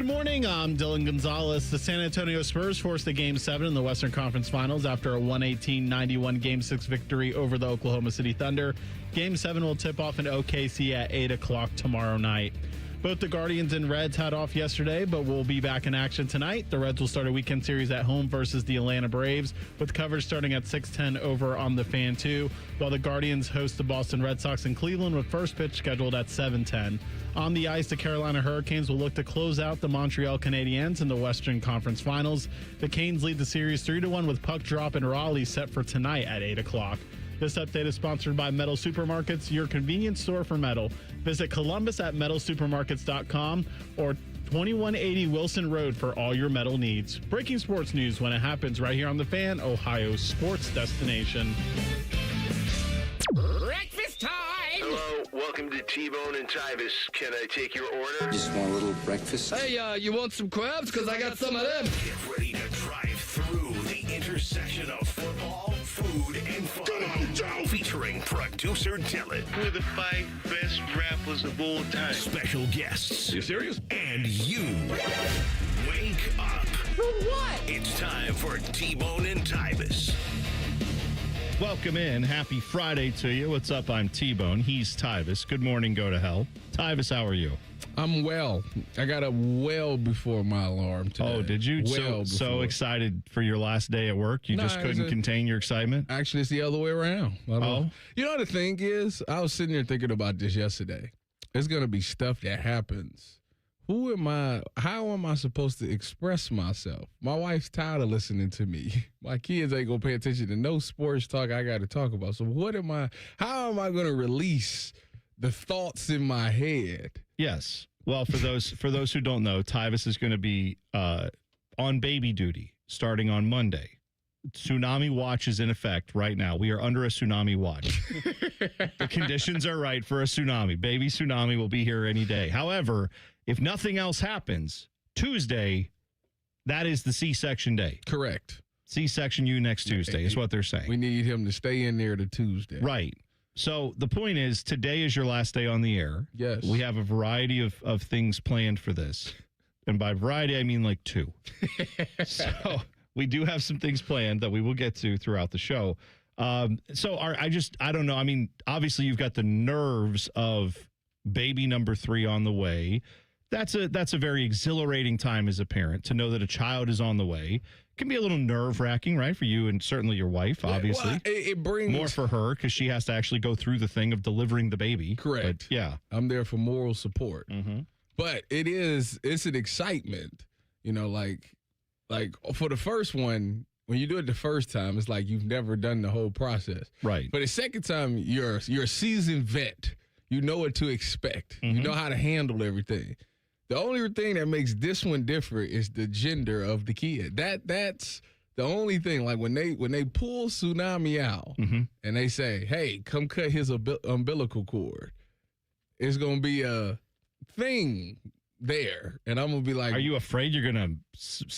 Good morning. I'm Dylan Gonzalez. The San Antonio Spurs forced a Game 7 in the Western Conference Finals after a 118-91 Game 6 victory over the Oklahoma City Thunder. Game 7 will tip off in OKC at 8 o'clock tomorrow night. Both the Guardians and Reds had off yesterday, but will be back in action tonight. The Reds will start a weekend series at home versus the Atlanta Braves, with coverage starting at 6:10 over on the Fan 2, while the Guardians host the Boston Red Sox in Cleveland with first pitch scheduled at 7:10. On the ice, the Carolina Hurricanes will look to close out the Montreal Canadiens in the Western Conference Finals. The Canes lead the series 3-1 with puck drop in Raleigh set for tonight at 8 o'clock. This update is sponsored by Metal Supermarkets, your convenience store for metal. Visit Columbus at metalsupermarkets.com or 2180 Wilson Road for all your metal needs. Breaking sports news when it happens right here on The Fan, Ohio's sports destination. Breakfast time! Hello, welcome to T-Bone and Tyvis. Can I take your order? Just want a little breakfast. Hey, you want some crabs? Because I got some of them. Get ready to drive through the intersection of football, food, and fun. Come on, Joe! Featuring producer Dylan. Who are the 5 best rappers of all time? Special guests. You serious? And you. Wake up. For what? It's time for T-Bone and Tyvis. Welcome in. Happy Friday to you. What's up? I'm T-Bone. He's Tyvis. Good morning. Go to hell. Tyvis, how are you? I'm well. I got up well before my alarm today. Oh, did you? So excited for your last day at work? You just couldn't contain your excitement? Actually, it's the other way around. Oh? You know what the thing is? I was sitting there thinking about this yesterday. It's going to be stuff that happens. Who am I? How am I supposed to express myself? My wife's tired of listening to me. My kids ain't going to pay attention to no sports talk I got to talk about. So how am I going to release the thoughts in my head? Yes. Well, for those who don't know, Tyvis is going to be on baby duty starting on Monday. Tsunami Watch is in effect right now. We are under a tsunami watch. The conditions are right for a tsunami. Baby tsunami will be here any day. However, if nothing else happens, Tuesday, that is the C-section day. Correct. C-section you next Tuesday is what they're saying. We need him to stay in there to Tuesday. Right. So the point is, today is your last day on the air. Yes. We have a variety of things planned for this. And by variety, I mean like 2. So we do have some things planned that we will get to throughout the show. I don't know. I mean, obviously you've got the nerves of baby number 3 on the way. That's a very exhilarating time as a parent to know that a child is on the way. It can be a little nerve-wracking, right, for you and certainly your wife, obviously. Well, it brings more for her because she has to actually go through the thing of delivering the baby. Correct. But, yeah. I'm there for moral support. Mm-hmm. But it's an excitement, like for the first one, when you do it the first time, it's like you've never done the whole process. Right. But the second time, you're a seasoned vet. You know what to expect. Mm-hmm. You know how to handle everything. The only thing that makes this one different is the gender of the kid. That's the only thing. Like when they pull Tsunami out mm-hmm. and they say, "Hey, come cut his umbilical cord," it's gonna be a thing there, and I'm gonna be like, are you afraid you're gonna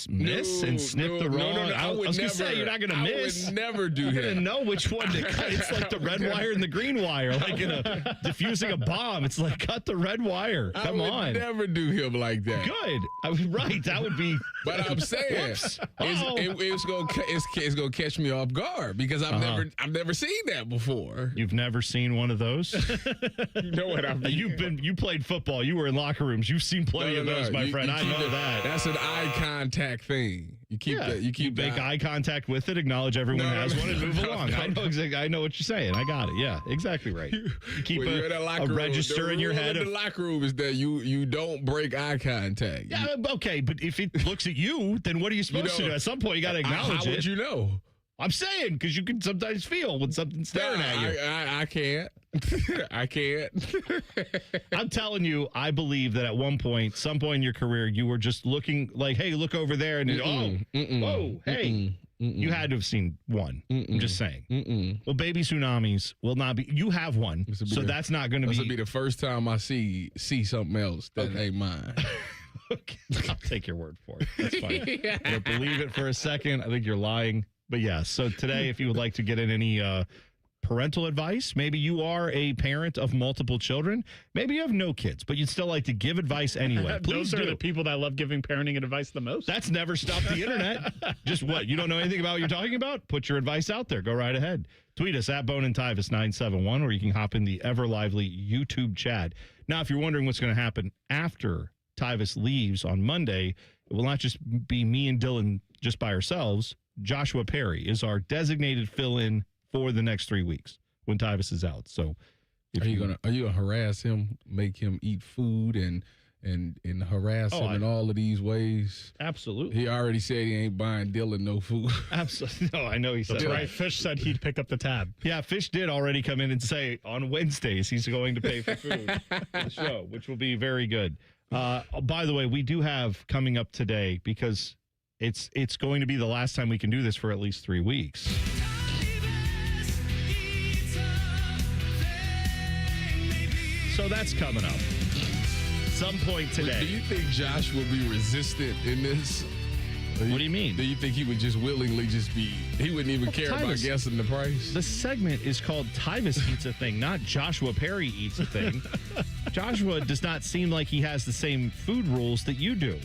miss and snip the wrong? No, I was gonna say you're not gonna miss. I would never do You're that. gonna know which one to cut. It's like the red wire and the green wire, like in a diffusing a bomb. It's like cut the red wire. Come on. I would never do him like that. Good. Right. That would be. But I'm saying it's gonna catch me off guard because I've never seen that before. You've never seen one of those? You know what I mean? You played football. You were in locker rooms. You've seen plenty of those, my friend. I know that. That's an eye contact thing. You keep that. You make eye contact with it, acknowledge everyone has one, and move along. I know exactly. I know what you're saying. I got it. Yeah, exactly right. You keep a register in your head. The locker room is that you don't break eye contact. Yeah, okay, but if it looks at you, then what are you supposed to do? At some point, you got to acknowledge it. How would you know? I'm saying because you can sometimes feel when something's staring at you. I can't. I can't. I'm telling you, I believe that at some point in your career, you were just looking like, hey, look over there. And whoa, hey. You had to have seen one. I'm just saying. Well, baby tsunamis will not be. You have one, so that's not going to be. This will be the first time I see something else that ain't mine. Okay. I'll take your word for it. That's fine. But believe it for a second. I think you're lying. But yeah, so today, if you would like to get in any parental advice. Maybe you are a parent of multiple children. Maybe you have no kids, but you'd still like to give advice anyway. Please Those are do. the people that love giving parenting advice the most. That's never stopped the internet. Just what? You don't know anything about what you're talking about? Put your advice out there. Go right ahead. Tweet us at Bone and Tyvis 971, or you can hop in the ever lively YouTube chat. Now, if you're wondering what's going to happen after Tyvis leaves on Monday, it will not just be me and Dylan just by ourselves. Joshua Perry is our designated fill-in for the next 3 weeks when Tyvis is out. So, Are you gonna harass him, make him eat food, and harass him in all of these ways? Absolutely. He already said he ain't buying Dylan no food. Absolutely. No, I know he said That's that. right. Fish said he'd pick up the tab. Yeah, Fish did already come in and say on Wednesdays he's going to pay for food for the show, which will be very good. By the way, we do have coming up today, because it's going to be the last time we can do this for at least 3 weeks. So that's coming up. Some point today. Do you think Josh will be resistant in this? What do you mean? Do you think he would just willingly he wouldn't even care about Tyvis, guessing the price? The segment is called Tyvis Eats a Thing, not Joshua Perry Eats a Thing. Joshua does not seem like he has the same food rules that you do.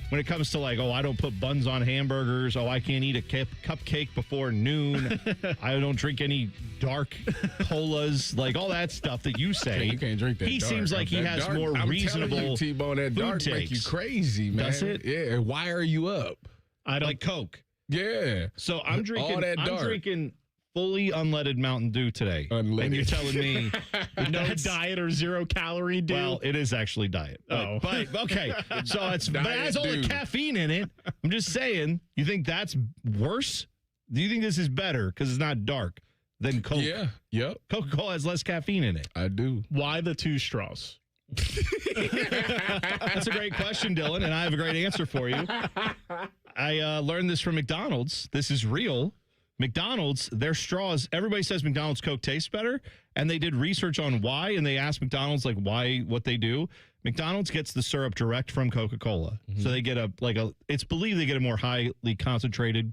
When it comes to like, I don't put buns on hamburgers. I can't eat a cupcake before noon. I don't drink any dark colas, like all that stuff that you say. You can't drink that. He dark. seems like he That has dark, more I'm reasonable telling you, T-Bone, that food dark make you takes. crazy, man. Does it? Yeah. Why are you up? I don't like Coke. Yeah. So I'm drinking. All that I'm dark. drinking fully unleaded Mountain Dew today. Unleaded. And you're telling me no diet or 0 calorie deal. Well, it is actually diet. But okay. So but it has all the Dew. caffeine in it. I'm just saying, you think that's worse? Do you think this is better because it's not dark than Coke? Yeah. Yep. Coca-Cola has less caffeine in it. I do. Why the 2 straws? That's a great question, Dylan, and I have a great answer for you. I learned this from McDonald's. This is real. McDonald's, their straws, everybody says McDonald's Coke tastes better, and they did research on why, and they asked McDonald's what they do. McDonald's gets the syrup direct from Coca-Cola. So they get it's believed they get a more highly concentrated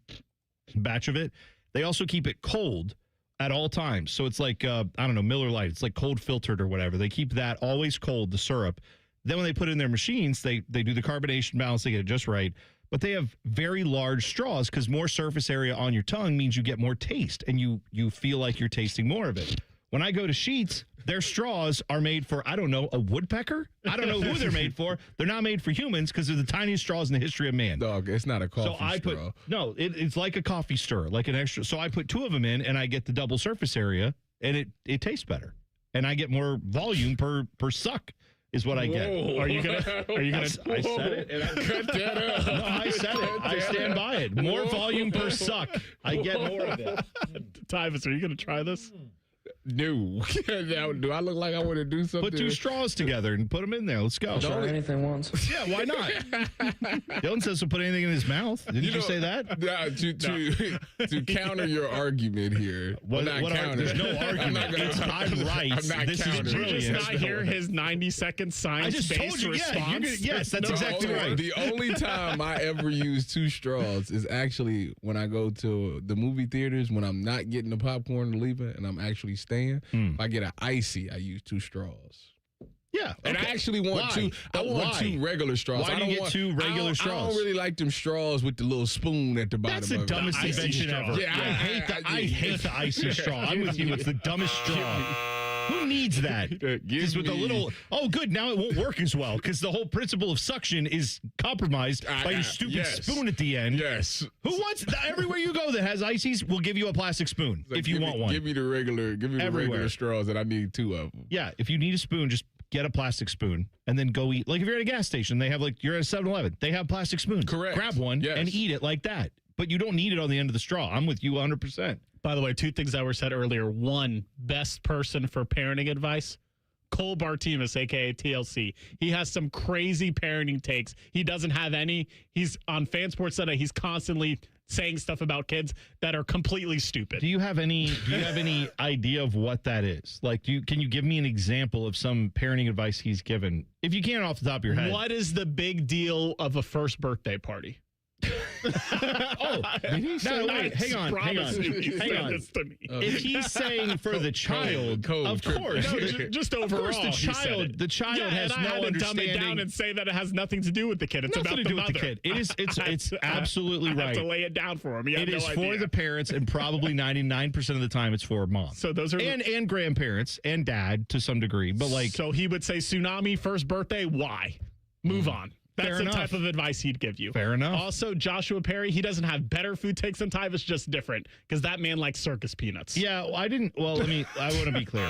batch of it. They also keep it cold at all times. So it's like, Miller Lite. It's like cold filtered or whatever. They keep that always cold, the syrup. Then when they put it in their machines, they do the carbonation balance, they get it just right. But they have very large straws because more surface area on your tongue means you get more taste and you feel like you're tasting more of it. When I go to Sheetz, their straws are made for, I don't know, a woodpecker? I don't know who they're made for. They're not made for humans because they're the tiniest straws in the history of man. Dog, it's not a coffee straw. It's like a coffee stir, like an extra. So I put 2 of them in and I get the double surface area and it tastes better. And I get more volume per suck. Is what I get. Are you gonna? I said it. And Cut that up. No, I said it. I stand by it. More volume per suck. I get more of it. Tyvis, are you gonna try this? No. Now, do I look like I want to do something? Put 2 straws together and put them in there. Let's go. Try anything once. Yeah, why not? Dylan says to put anything in his mouth. Didn't you say that? To counter your argument here. There's no argument. I'm right. This is Did you brilliant. just not hear his 90-second science-based response? Yes, that's exactly right. The only time I ever use 2 straws is actually when I go to the movie theaters when I'm not getting the popcorn to leave it and I'm actually staying. If I get an icy, I use 2 straws. Yeah, and I actually want 2. I want 2 regular straws. Why do you get 2 regular straws? I don't really like them straws with the little spoon at the bottom. That's the dumbest invention ever. Yeah, I hate the icy straw. I'm with you. It's the dumbest straw. Who needs that? Just with a little. Oh, good. Now it won't work as well because the whole principle of suction is compromised by your stupid spoon at the end. Yes. Who wants everywhere you go that has ices? We'll give you a plastic spoon if you want one. Give me the regular straws, and I need 2 of them. Yeah, if you need a spoon, just get a plastic spoon and then go eat. Like if you're at a gas station, they have you're at a 7-Eleven, they have plastic spoons. Correct. Grab one Yes. and eat it like that. But you don't need it on the end of the straw. I'm with you 100%. By the way, 2 things that were said earlier. 1, best person for parenting advice, Cole Bartimus, a.k.a. TLC. He has some crazy parenting takes. He doesn't have any. He's on Fan Sports Sunday. He's constantly saying stuff about kids that are completely stupid. Do you have any idea of what that is? Like, can you give me an example of some parenting advice he's given? If you can off the top of your head. What is the big deal of a first birthday party? Oh, Did he say no, that? wait, hang on. Hang on. This to me. If he's saying for the child, of course. No, just Of overall. course, the he said child, it. the child Yeah, has and I no had to dumb understanding. it down and say that it has nothing to do with the kid. It's Nothing about to the do mother. with the kid. It's absolutely I right. have to lay it down for him. He had It no is for idea. the parents, and probably 99% of the time, it's for mom. So those are and grandparents and dad to some degree, but like So he would say tsunami first birthday. Why? Move on. That's Fair the enough. type of advice he'd give you. Fair enough. Also, Joshua Perry, he doesn't have better food takes than Tyvis, just different because that man likes circus peanuts. Yeah, well, I want to be clear.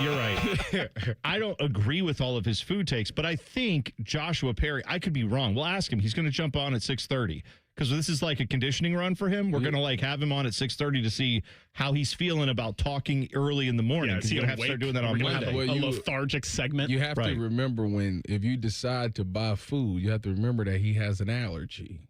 You're right. I don't agree with all of his food takes, but I think Joshua Perry, I could be wrong. We'll ask him. He's going to jump on at 6:30 because this is like a conditioning run for him. We're going to like have him on at 6:30 to see how he's feeling about talking early in the morning. Yeah, Because is he you're going to have to awake? start doing that on We're gonna have Monday. Well, a you- lethargic segment. You have Right. to remember if you decide to buy food, you have to remember that he has an allergy.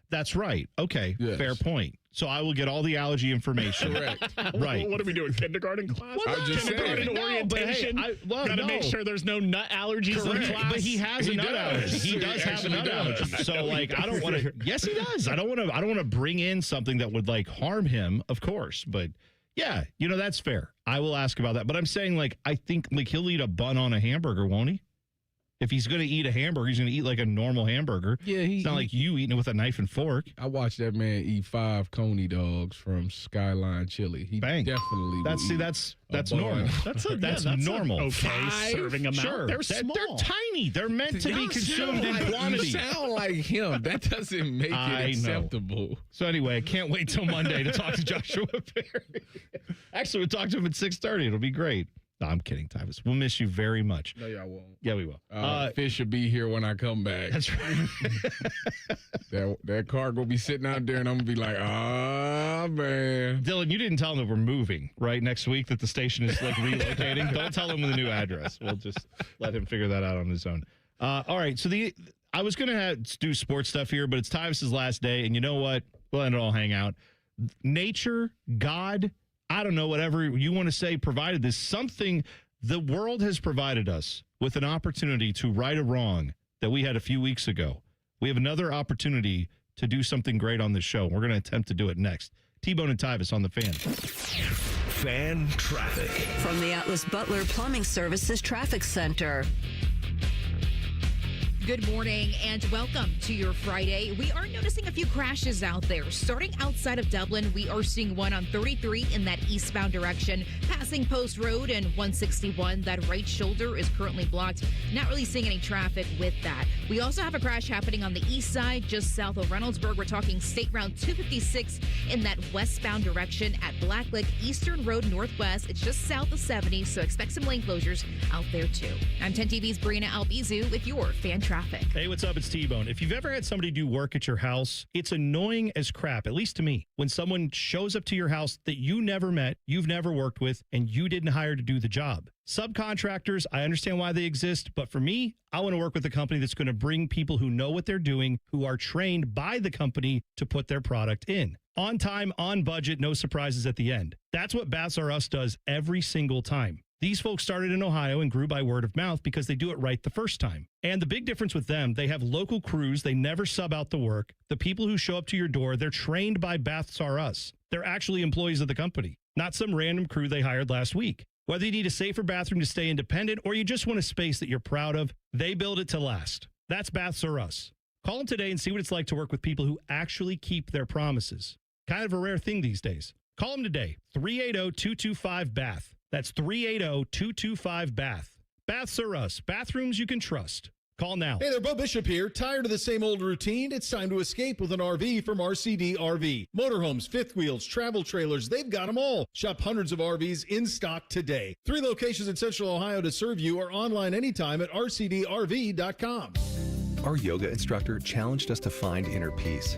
That's right. Okay, Yes. fair point. So I will get all the allergy information. Correct. Right. What are we doing? Kindergarten class? I'm just Kindergarten saying. No, but hey, orientation. Got to make sure there's no nut allergies in Correct. the class. But he has a He nut does. allergy. He does He have a actually nut does. allergy. So like I don't want to yes he does. I don't want to bring in something that would like harm him, of course. But yeah, that's fair. I will ask about that. But I'm saying like I think like he'll eat a bun on a hamburger, won't he? If he's going to eat a hamburger, he's going to eat like a normal hamburger. Yeah, It's not like you eating it with a knife and fork. I watched that man eat 5 Coney dogs from Skyline Chili. He Bang. definitely That's will eat that's a normal. bun. That's an normal. okay 5? serving amount. Sure, They're small. They're tiny. They're meant to be Y'all consumed in sound like- quantity. You sound like him. That doesn't make I know. it acceptable. So anyway, I can't wait till Monday to talk to Joshua Perry. Actually, we'll talk to him at 6:30. It'll be great. No, I'm kidding, Tyvis. We'll miss you very much. No, y'all won't. Yeah, we will. Fish will be here when I come back. That's right. That car gonna be sitting out there, and I'm gonna be like, man. Dylan, you didn't tell him that we're moving, right? Next week that the station is like relocating. Don't tell him the new address. We'll just let him figure that out on his own. All right. So I was going to do sports stuff here, but it's Tyvis's last day. And you know what? We'll end it all hang out. Nature, God, I don't know, whatever you want to say, provided this something. The world has provided us with an opportunity to right a wrong that we had a few weeks ago. We have another opportunity to do something great on this show. We're going to attempt to do it next. T-Bone and Tyvis on the Fan. Fan traffic. From the Atlas Butler Plumbing Services Traffic Center. Good morning and welcome to your Friday. We are noticing a few crashes out there. Starting outside of Dublin, we are seeing one on 33 in that eastbound direction. Passing Post Road and 161, that right shoulder is currently blocked. Not really seeing any traffic with that. We also have a crash happening on the east side, just south of Reynoldsburg. We're talking State Route 256 in that westbound direction at Black Lake Eastern Road Northwest. It's just south of 70, so expect some lane closures out there too. I'm 10 TV's Brina Albizu with your Fan Traffic. Hey, what's up? It's T-Bone. If you've ever had somebody do work at your house, it's annoying as crap, at least to me, when someone shows up to your house that you never met, you've never worked with, and you didn't hire to do the job. Subcontractors, I understand why they exist, but for me, I want to work with a company that's going to bring people who know what they're doing, who are trained by the company to put their product in. On time, on budget, no surprises at the end. That's what Baths R Us does every single time. These folks started in Ohio and grew by word of mouth because they do it right the first time. And the big difference with them, they have local crews. They never sub out the work. The people who show up to your door, they're trained by Baths R Us. They're actually employees of the company, not some random crew they hired last week. Whether you need a safer bathroom to stay independent or you just want a space that you're proud of, they build it to last. That's Baths R Us. Call them today and see what it's like to work with people who actually keep their promises. Kind of a rare thing these days. Call them today, 380-225-BATH. That's 380-225-BATH. Baths R Us. Bathrooms you can trust. Call now. Hey there, Bo Bishop here. Tired of the same old routine? It's time to escape with an RV from RCD RV. Motorhomes, fifth wheels, travel trailers, they've got them all. Shop hundreds of RVs in stock today. 3 locations in Central Ohio to serve you or online anytime at rcdrv.com. Our yoga instructor challenged us to find inner peace.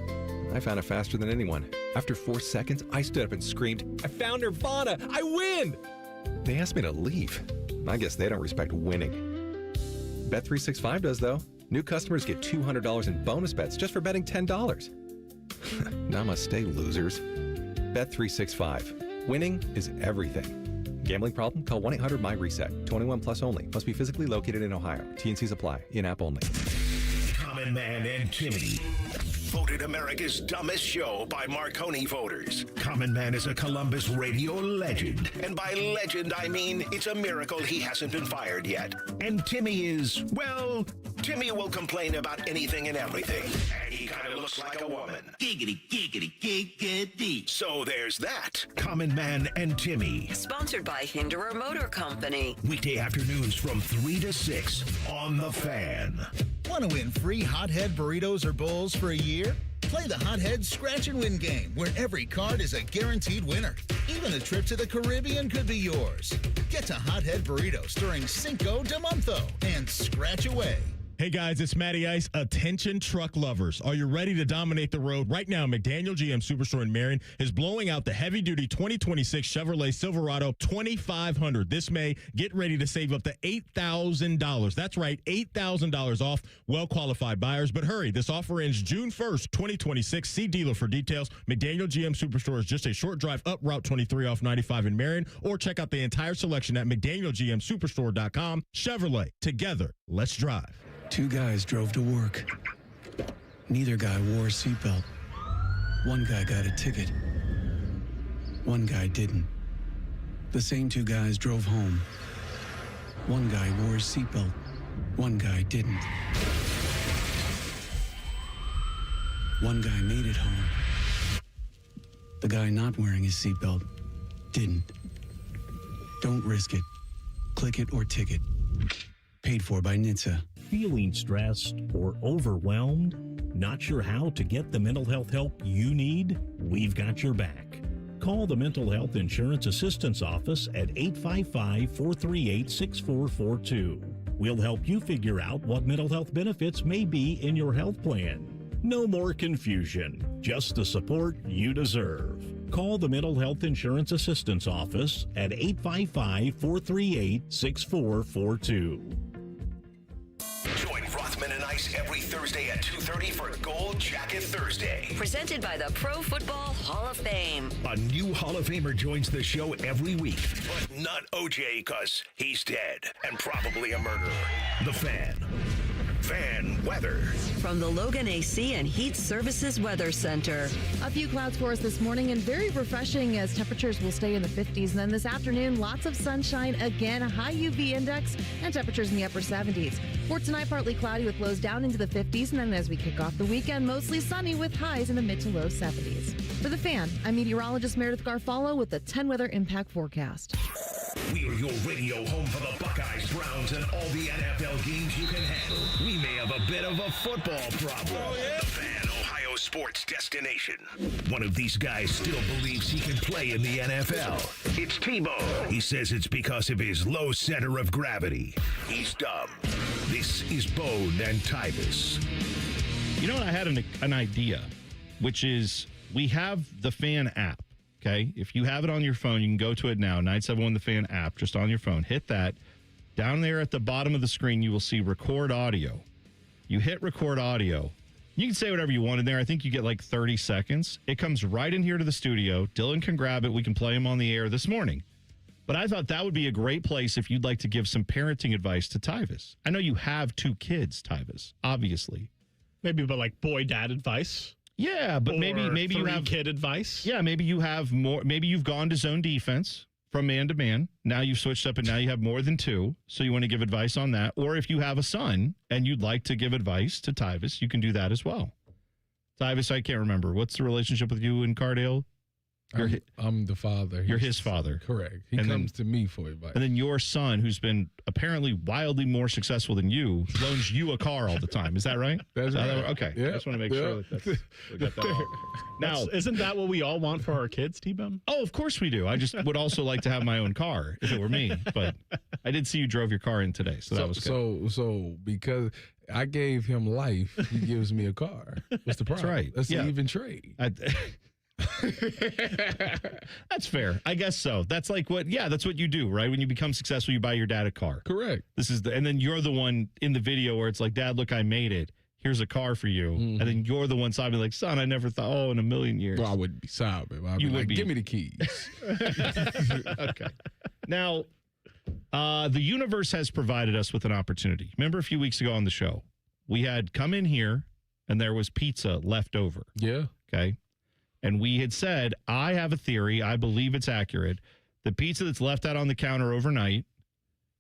I found it faster than anyone. After 4 seconds, I stood up and screamed, "I found Nirvana! I win!" They asked me to leave. I guess they don't respect winning. Bet365 does, though. New customers get $200 in bonus bets just for betting $10. Namaste, losers. Bet365. Winning is everything. Gambling problem? Call 1-800-MY-RESET. 21 plus only. Must be physically located in Ohio. T&Cs apply. In-app only. Common Man and Kimmy. Voted America's dumbest show by Marconi voters. Common Man is a Columbus radio legend. And by legend, I mean it's a miracle he hasn't been fired yet. And Timmy is, well, Timmy will complain about anything and everything. And he kind of looks like a woman. Giggity, giggity, giggity. So there's that. Common Man and Timmy. Sponsored by Hinderer Motor Company. Weekday afternoons from 3 to 6 on The Fan. Want to win free Hothead burritos or bowls for a year? Play the Hothead Scratch and Win game, where every card is a guaranteed winner. Even a trip to the Caribbean could be yours. Get to Hothead Burritos during Cinco de Monto and scratch away. Hey guys, it's Matty Ice. Attention truck lovers. Are you ready to dominate the road? Right now, McDaniel GM Superstore in Marion is blowing out the heavy-duty 2026 Chevrolet Silverado 2500 this May. Get ready to save up to $8,000. That's right, $8,000 off well-qualified buyers. But hurry, this offer ends June 1st, 2026. See dealer for details. McDaniel GM Superstore is just a short drive up Route 23 off 95 in Marion, or check out the entire selection at McDanielGMSuperstore.com. Chevrolet, together, let's drive. Two guys drove to work. Neither guy wore a seatbelt. One guy got a ticket. One guy didn't. The same two guys drove home. One guy wore a seatbelt. One guy didn't. One guy made it home. The guy not wearing his seatbelt didn't. Don't risk it. Click it or ticket. Paid for by NHTSA. Feeling stressed or overwhelmed? Not sure how to get the mental health help you need? We've got your back. Call the Mental Health Insurance Assistance Office at 855-438-6442. We'll help you figure out what mental health benefits may be in your health plan. No more confusion, just the support you deserve. Call the Mental Health Insurance Assistance Office at 855-438-6442. Join Rothman and Ice every Thursday at 2:30 for Gold Jacket Thursday. Presented by the Pro Football Hall of Fame. A new Hall of Famer joins the show every week, but not OJ because he's dead and probably a murderer. The Fan. Fan weather. From the Logan AC and Heat Services Weather Center. A few clouds for us this morning and very refreshing as temperatures will stay in the 50s. And then this afternoon, lots of sunshine again, a high UV index and temperatures in the upper 70s. For tonight, partly cloudy with lows down into the 50s. And then as we kick off the weekend, mostly sunny with highs in the mid to low 70s. For The Fan, I'm meteorologist Meredith Garfalo with the 10 Weather Impact Forecast. We are your radio home for the Buckeyes, Browns, and all the NFL games you can handle. We may have a bit of a football problem. Oh, yeah? The Fan, Ohio sports destination. One of these guys still believes he can play in the NFL. It's T-Bone. He says it's because of his low center of gravity. He's dumb. This is Bone and Tyvis. You know what? I had an idea, which is we have the Fan app. Okay, if you have it on your phone, you can go to it now, 971 The Fan app, just on your phone. Hit that. Down there at the bottom of the screen, you will see record audio. You hit record audio. You can say whatever you want in there. I think you get like 30 seconds. It comes right in here to the studio. Dylan can grab it. We can play him on the air this morning. But I thought that would be a great place if you'd like to give some parenting advice to Tyvis. I know you have 2 kids, Tyvis, obviously. Maybe, but like boy-dad advice. Yeah, but maybe you have kid advice. Yeah, maybe you have more. Maybe you've gone to zone defense from man to man. Now you've switched up and now you have more than 2. So you want to give advice on that. Or if you have a son and you'd like to give advice to Tyvis, you can do that as well. Tyvis, I can't remember. What's the relationship with you and Cardale? I'm the father. You're his father. Correct. He comes to me for advice. And then your son, who's been apparently wildly more successful than you, loans you a car all the time. Is that right? That's right. Okay. Yeah. I just want to make sure that we got that all. Now, isn't that what we all want for our kids, T-Bum? Oh, of course we do. I just would also like to have my own car if it were me. But I did see you drove your car in today, so that was good. So because I gave him life, he gives me a car. What's the problem? That's right. That's an even trade. That's fair. I guess so. That's like that's what you do, right? When you become successful, you buy your dad a car. Correct. And then you're the one in the video where it's like, Dad, look, I made it. Here's a car for you. Mm-hmm. And then you're the one sobbing like, son, I never thought, in a million years. Well, I wouldn't be sobbing. You would like, be. Give me the keys. Okay. Now, the universe has provided us with an opportunity. Remember a few weeks ago on the show, we had come in here and there was pizza left over. Yeah. Okay. And we had said, I have a theory, I believe it's accurate. The pizza that's left out on the counter overnight,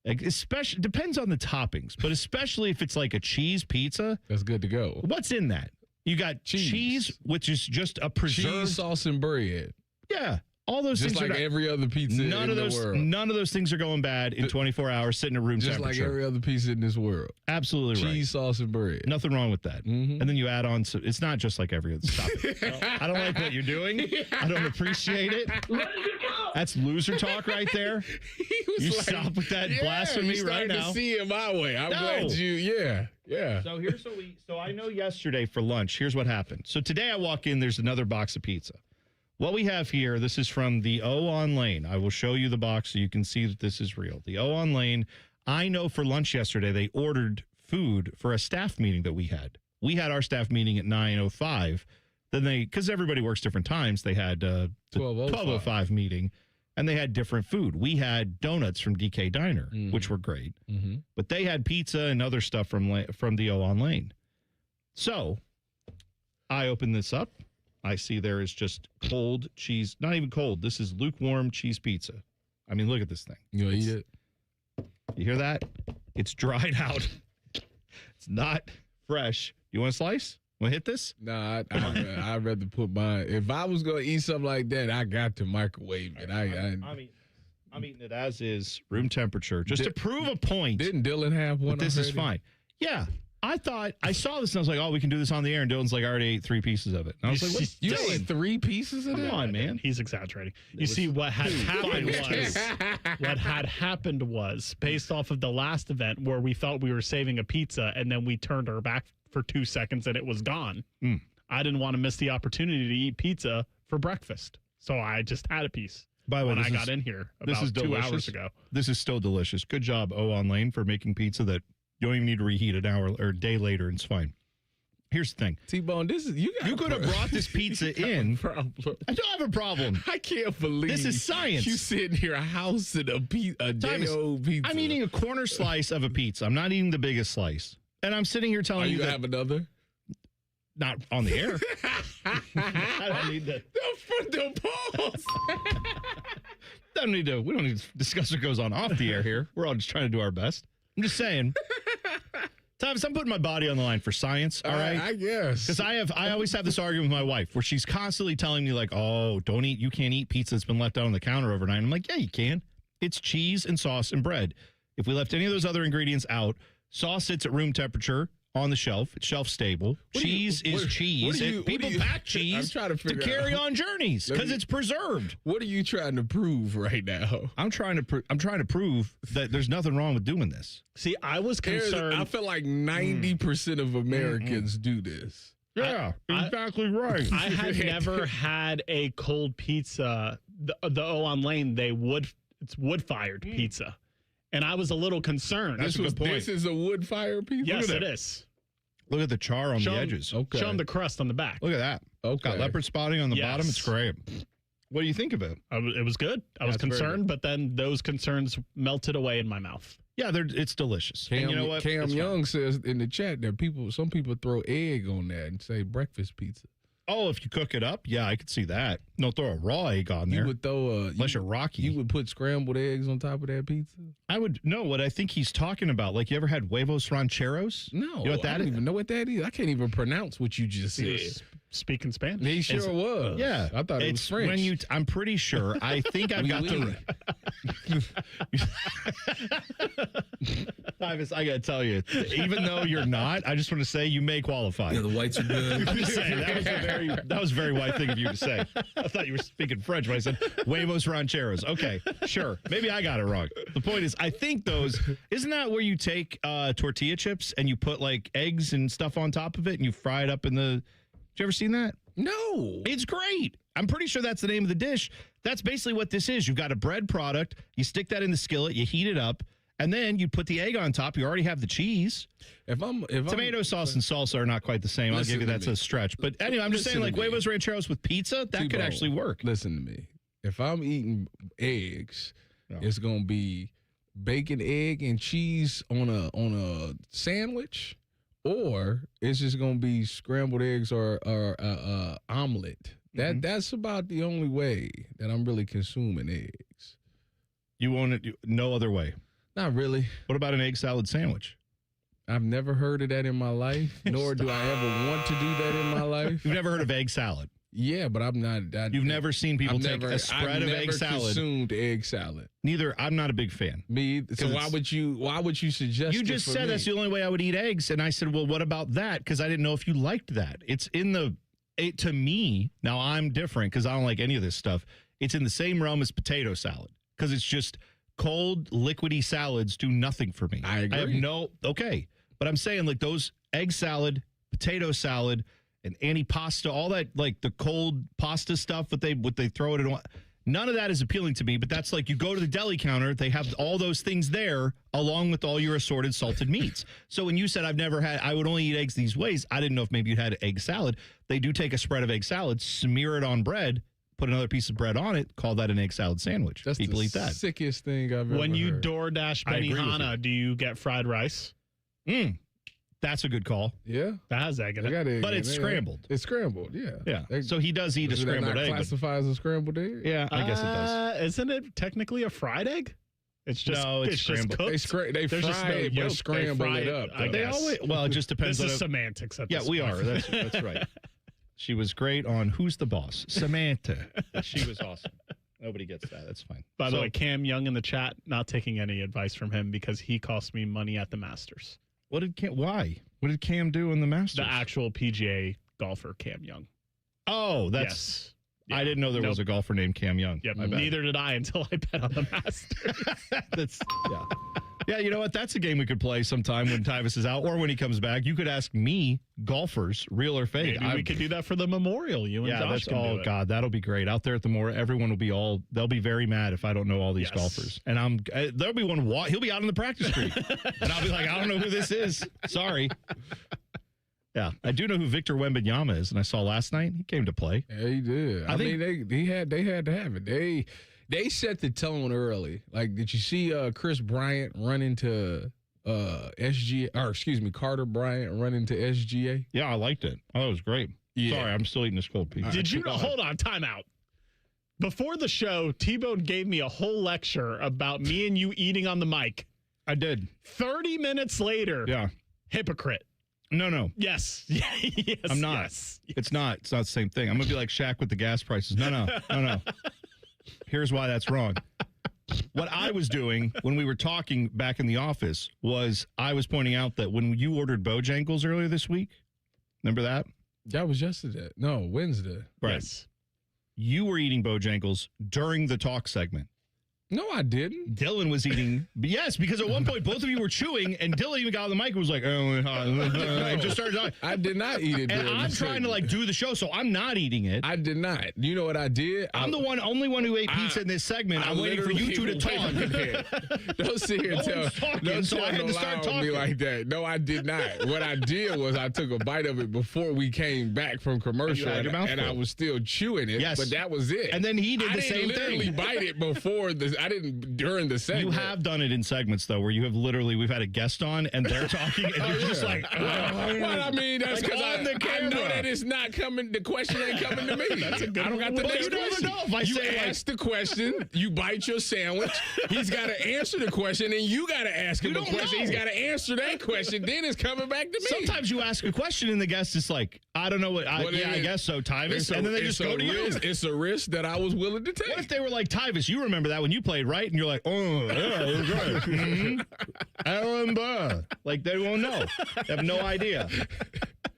especially depends on the toppings, but especially if it's like a cheese pizza. That's good to go. What's in that? You got cheese which is just a preserved. Cheese, sauce, and bread. Yeah. All those just things like every other pizza in the world. None of those things are going bad in 24 hours sitting at room just temperature. Just like every other pizza in this world. Absolutely right. Cheese, sauce, and bread. Nothing wrong with that. Mm-hmm. And then you add on, it's not just like every other stuff. I don't like what you're doing. I don't appreciate it. That's loser talk right there. You like, stop with that blasphemy right now. To see it my way. I'm glad yeah. So here's what so I know yesterday for lunch, here's what happened. So today I walk in, there's another box of pizza. What we have here, this is from the O on Lane. I will show you the box so you can see that this is real. The O on Lane, I know for lunch yesterday, they ordered food for a staff meeting that we had. We had our staff meeting at 9:05. Then because everybody works different times, they had the 12:05 meeting, and they had different food. We had donuts from DK Diner, which were great. Mm-hmm. But they had pizza and other stuff from the O on Lane. So I open this up. I see there is just cold cheese, not even cold. This is lukewarm cheese pizza. I mean, look at this thing. You eat it? You hear that? It's dried out. It's not fresh. You want a slice? Want to hit this? Nah, I'd rather put mine. If I was going to eat something like that, I got to microwave it. I'm eating it as is, room temperature, just to prove a point. Didn't Dylan have one? But this is fine. Yeah. I saw this and I was like, oh, we can do this on the air. And Dylan's like, I already ate 3 pieces of it. And I was like, what? You ate 3 pieces of it? Come on, man. He's exaggerating. You see, what had happened was based off of the last event where we thought we were saving a pizza and then we turned our back for 2 seconds and it was gone. I didn't want to miss the opportunity to eat pizza for breakfast. So I just had a piece. By the way, when I got in here about 2 hours ago. This is still delicious. Good job, O on Lane, for making pizza that you don't even need to reheat an hour or a day later. It's fine. Here's the thing. T-Bone, you could have brought this pizza in. I don't have a problem. I can't believe this is science. You sitting here a house in a day-old pizza. I'm eating a corner slice of a pizza. I'm not eating the biggest slice. And I'm sitting here telling you that. Have another? Not on the air. I don't need that. The pause. We don't need to discuss what goes on off the air here. We're all just trying to do our best. I'm just saying. Tyvis, I'm putting my body on the line for science, all right? I guess. Because I always have this argument with my wife where she's constantly telling me, like, oh, you can't eat pizza that's been left out on the counter overnight. I'm like, yeah, you can. It's cheese and sauce and bread. If we left any of those other ingredients out, sauce sits at room temperature on the shelf. It's shelf stable. Cheese is cheese. People pack cheese to carry on journeys because it's preserved. What are you trying to prove right now? I'm trying to prove that there's nothing wrong with doing this. See, I was concerned. I feel like 90% of Americans do this. Yeah, exactly right. I had never had a cold pizza. The O on Lane, it's wood-fired pizza. And I was a little concerned. That's a good point. This is a wood-fired pizza? Yes, it is. Look at the char on the edges. Okay. Show them the crust on the back. Look at that. Okay. Got leopard spotting on the bottom. It's great. What do you think of it? It was good. I was concerned, but then those concerns melted away in my mouth. Yeah, it's delicious. And you know what? Cam Young says in the chat that some people throw egg on that and say breakfast pizza. Oh, if you cook it up, yeah, I could see that. No, throw a raw egg on there. You would throw unless you're Rocky. You would put scrambled eggs on top of that pizza? I would. No, what I think he's talking about, like, you ever had huevos rancheros? No, you know what that I don't even know what that is. I can't even pronounce what you just said. Speaking Spanish. He sure was. Yeah. I thought it was French. I'm pretty sure. I think I've got the... Tyvis, I got to tell you, even though you're not, I just want to say you may qualify. Yeah, the whites are good. I'm just saying, that was a very white thing of you to say. I thought you were speaking French when I said huevos rancheros. Okay, sure. Maybe I got it wrong. The point is, I think isn't that where you take tortilla chips and you put like eggs and stuff on top of it and you fry it up in the... Did you ever seen that? No. It's great. I'm pretty sure that's the name of the dish. That's basically what this is. You've got a bread product. You stick that in the skillet. You heat it up. And then you put the egg on top. You already have the cheese. Tomato sauce and salsa are not quite the same. I'll give you that's a stretch. But anyway, I'm just saying, like, huevos rancheros with pizza, that could actually work. Listen to me. If I'm eating eggs, it's going to be bacon, egg, and cheese on a sandwich, or it's just gonna be scrambled eggs or omelet. That's about the only way that I'm really consuming eggs. You want it no other way? Not really. What about an egg salad sandwich? I've never heard of that in my life, nor do I ever want to do that in my life. You've never heard of egg salad? Yeah, but I'm not. You've never seen people take a spread of egg salad. I've never consumed egg salad. Neither. I'm not a big fan. Me. So why would you suggest? You just said that's the only way I would eat eggs, and I said, well, what about that? Because I didn't know if you liked that. It's in the. To me, now I'm different because I don't like any of this stuff. It's in the same realm as potato salad because it's just cold, liquidy salads do nothing for me. I agree. Okay. But I'm saying like those egg salad, potato salad, and antipasta, all that like the cold pasta stuff, what they throw it in. None of that is appealing to me, but that's like you go to the deli counter, they have all those things there along with all your assorted salted meats. So when you said I would only eat eggs these ways, I didn't know if maybe you'd had egg salad. They do take a spread of egg salad, smear it on bread, put another piece of bread on it, call that an egg salad sandwich. People eat that. Sickest thing I've ever heard. When you DoorDash Benihana, do you get fried rice? That's a good call. Yeah. That has egg in it. Egg but it's scrambled. It's scrambled, yeah. Yeah. So he does eat a scrambled egg. Classify as a scrambled egg? Yeah, I guess it does. Isn't it technically a fried egg? It's just it's just scrambled. cooked. They fry it, but scramble it up. They always, well, it just depends. This is semantics at this we point. are. That's right. She was great on Who's the Boss? Samantha. She was awesome. Nobody gets that. That's fine. By the way, Cam Young in the chat, not taking any advice from him because he cost me money at the Masters. Why? What did Cam do in the Masters? The actual PGA golfer, Cam Young. Oh, that's. Yes. Yeah. I didn't know there was a golfer named Cam Young. Yep, neither did I until I bet on the Masters. Yeah, you know what? That's a game we could play sometime when Tyvis is out or when he comes back. You could ask me, golfers, real or fake. Maybe we could do that for the Memorial. You and Josh can do it. God, that'll be great. Out there at the Memorial, everyone will be they'll be very mad if I don't know all these golfers. And there'll be one, he'll be out on the practice green. And I'll be like, I don't know who this is. Sorry. Yeah, I do know who Victor Wembanyama is, and I saw last night he came to play. Yeah, he did. I mean, they had to have it. They set the tone early. Like, did you see Chris Bryant run into Carter Bryant run into SGA? Yeah, I liked it. I thought it was great. Yeah. Sorry, I'm still eating this cold pizza. Did you know? Hold on, time out. Before the show, T-Bone gave me a whole lecture about me and you eating on the mic. I did. 30 minutes later. Yeah. Hypocrite. No. Yes. Yes. I'm not. Yes. It's not. It's not the same thing. I'm going to be like Shaq with the gas prices. No. Here's why that's wrong. What I was doing when we were talking back in the office was I was pointing out that when you ordered Bojangles earlier this week, remember that? That was yesterday. No, Wednesday. Right. Yes. You were eating Bojangles during the talk segment. No, I didn't. Dylan was eating. Yes, because at one point both of you were chewing, and Dylan even got on the mic and was like, and just started talking. I did not eat it. And I'm trying to do the show, so I'm not eating it. I did not. You know what I did? I'm the only one who ate pizza in this segment. I'm waiting for you two to talk. Don't sit here and tell me like that. No, I did not. What I did was I took a bite of it before we came back from commercial, and I was still chewing it. Yes, but that was it. And then he did the same thing. I didn't literally bite it before I didn't during the segment. You have done it in segments though, where you have we've had a guest on and they're talking, and you're just like, well, I mean, that's because I know that it's not coming. The question ain't coming to me. That's a good. I don't got the next question. You ask the question, you bite your sandwich. He's got to answer the question, and you got to ask him a question. He's got to answer that question. Then it's coming back to me. Sometimes you ask a question, and the guest is like, I don't know what. I guess so, Tyvis, and then they just go to you. It's a risk that I was willing to take. What if they were like, Tyvis, you remember that when you played, right? And you're like, oh, yeah, it was right. Mm-hmm. I remember. Like, they won't know. They have no idea.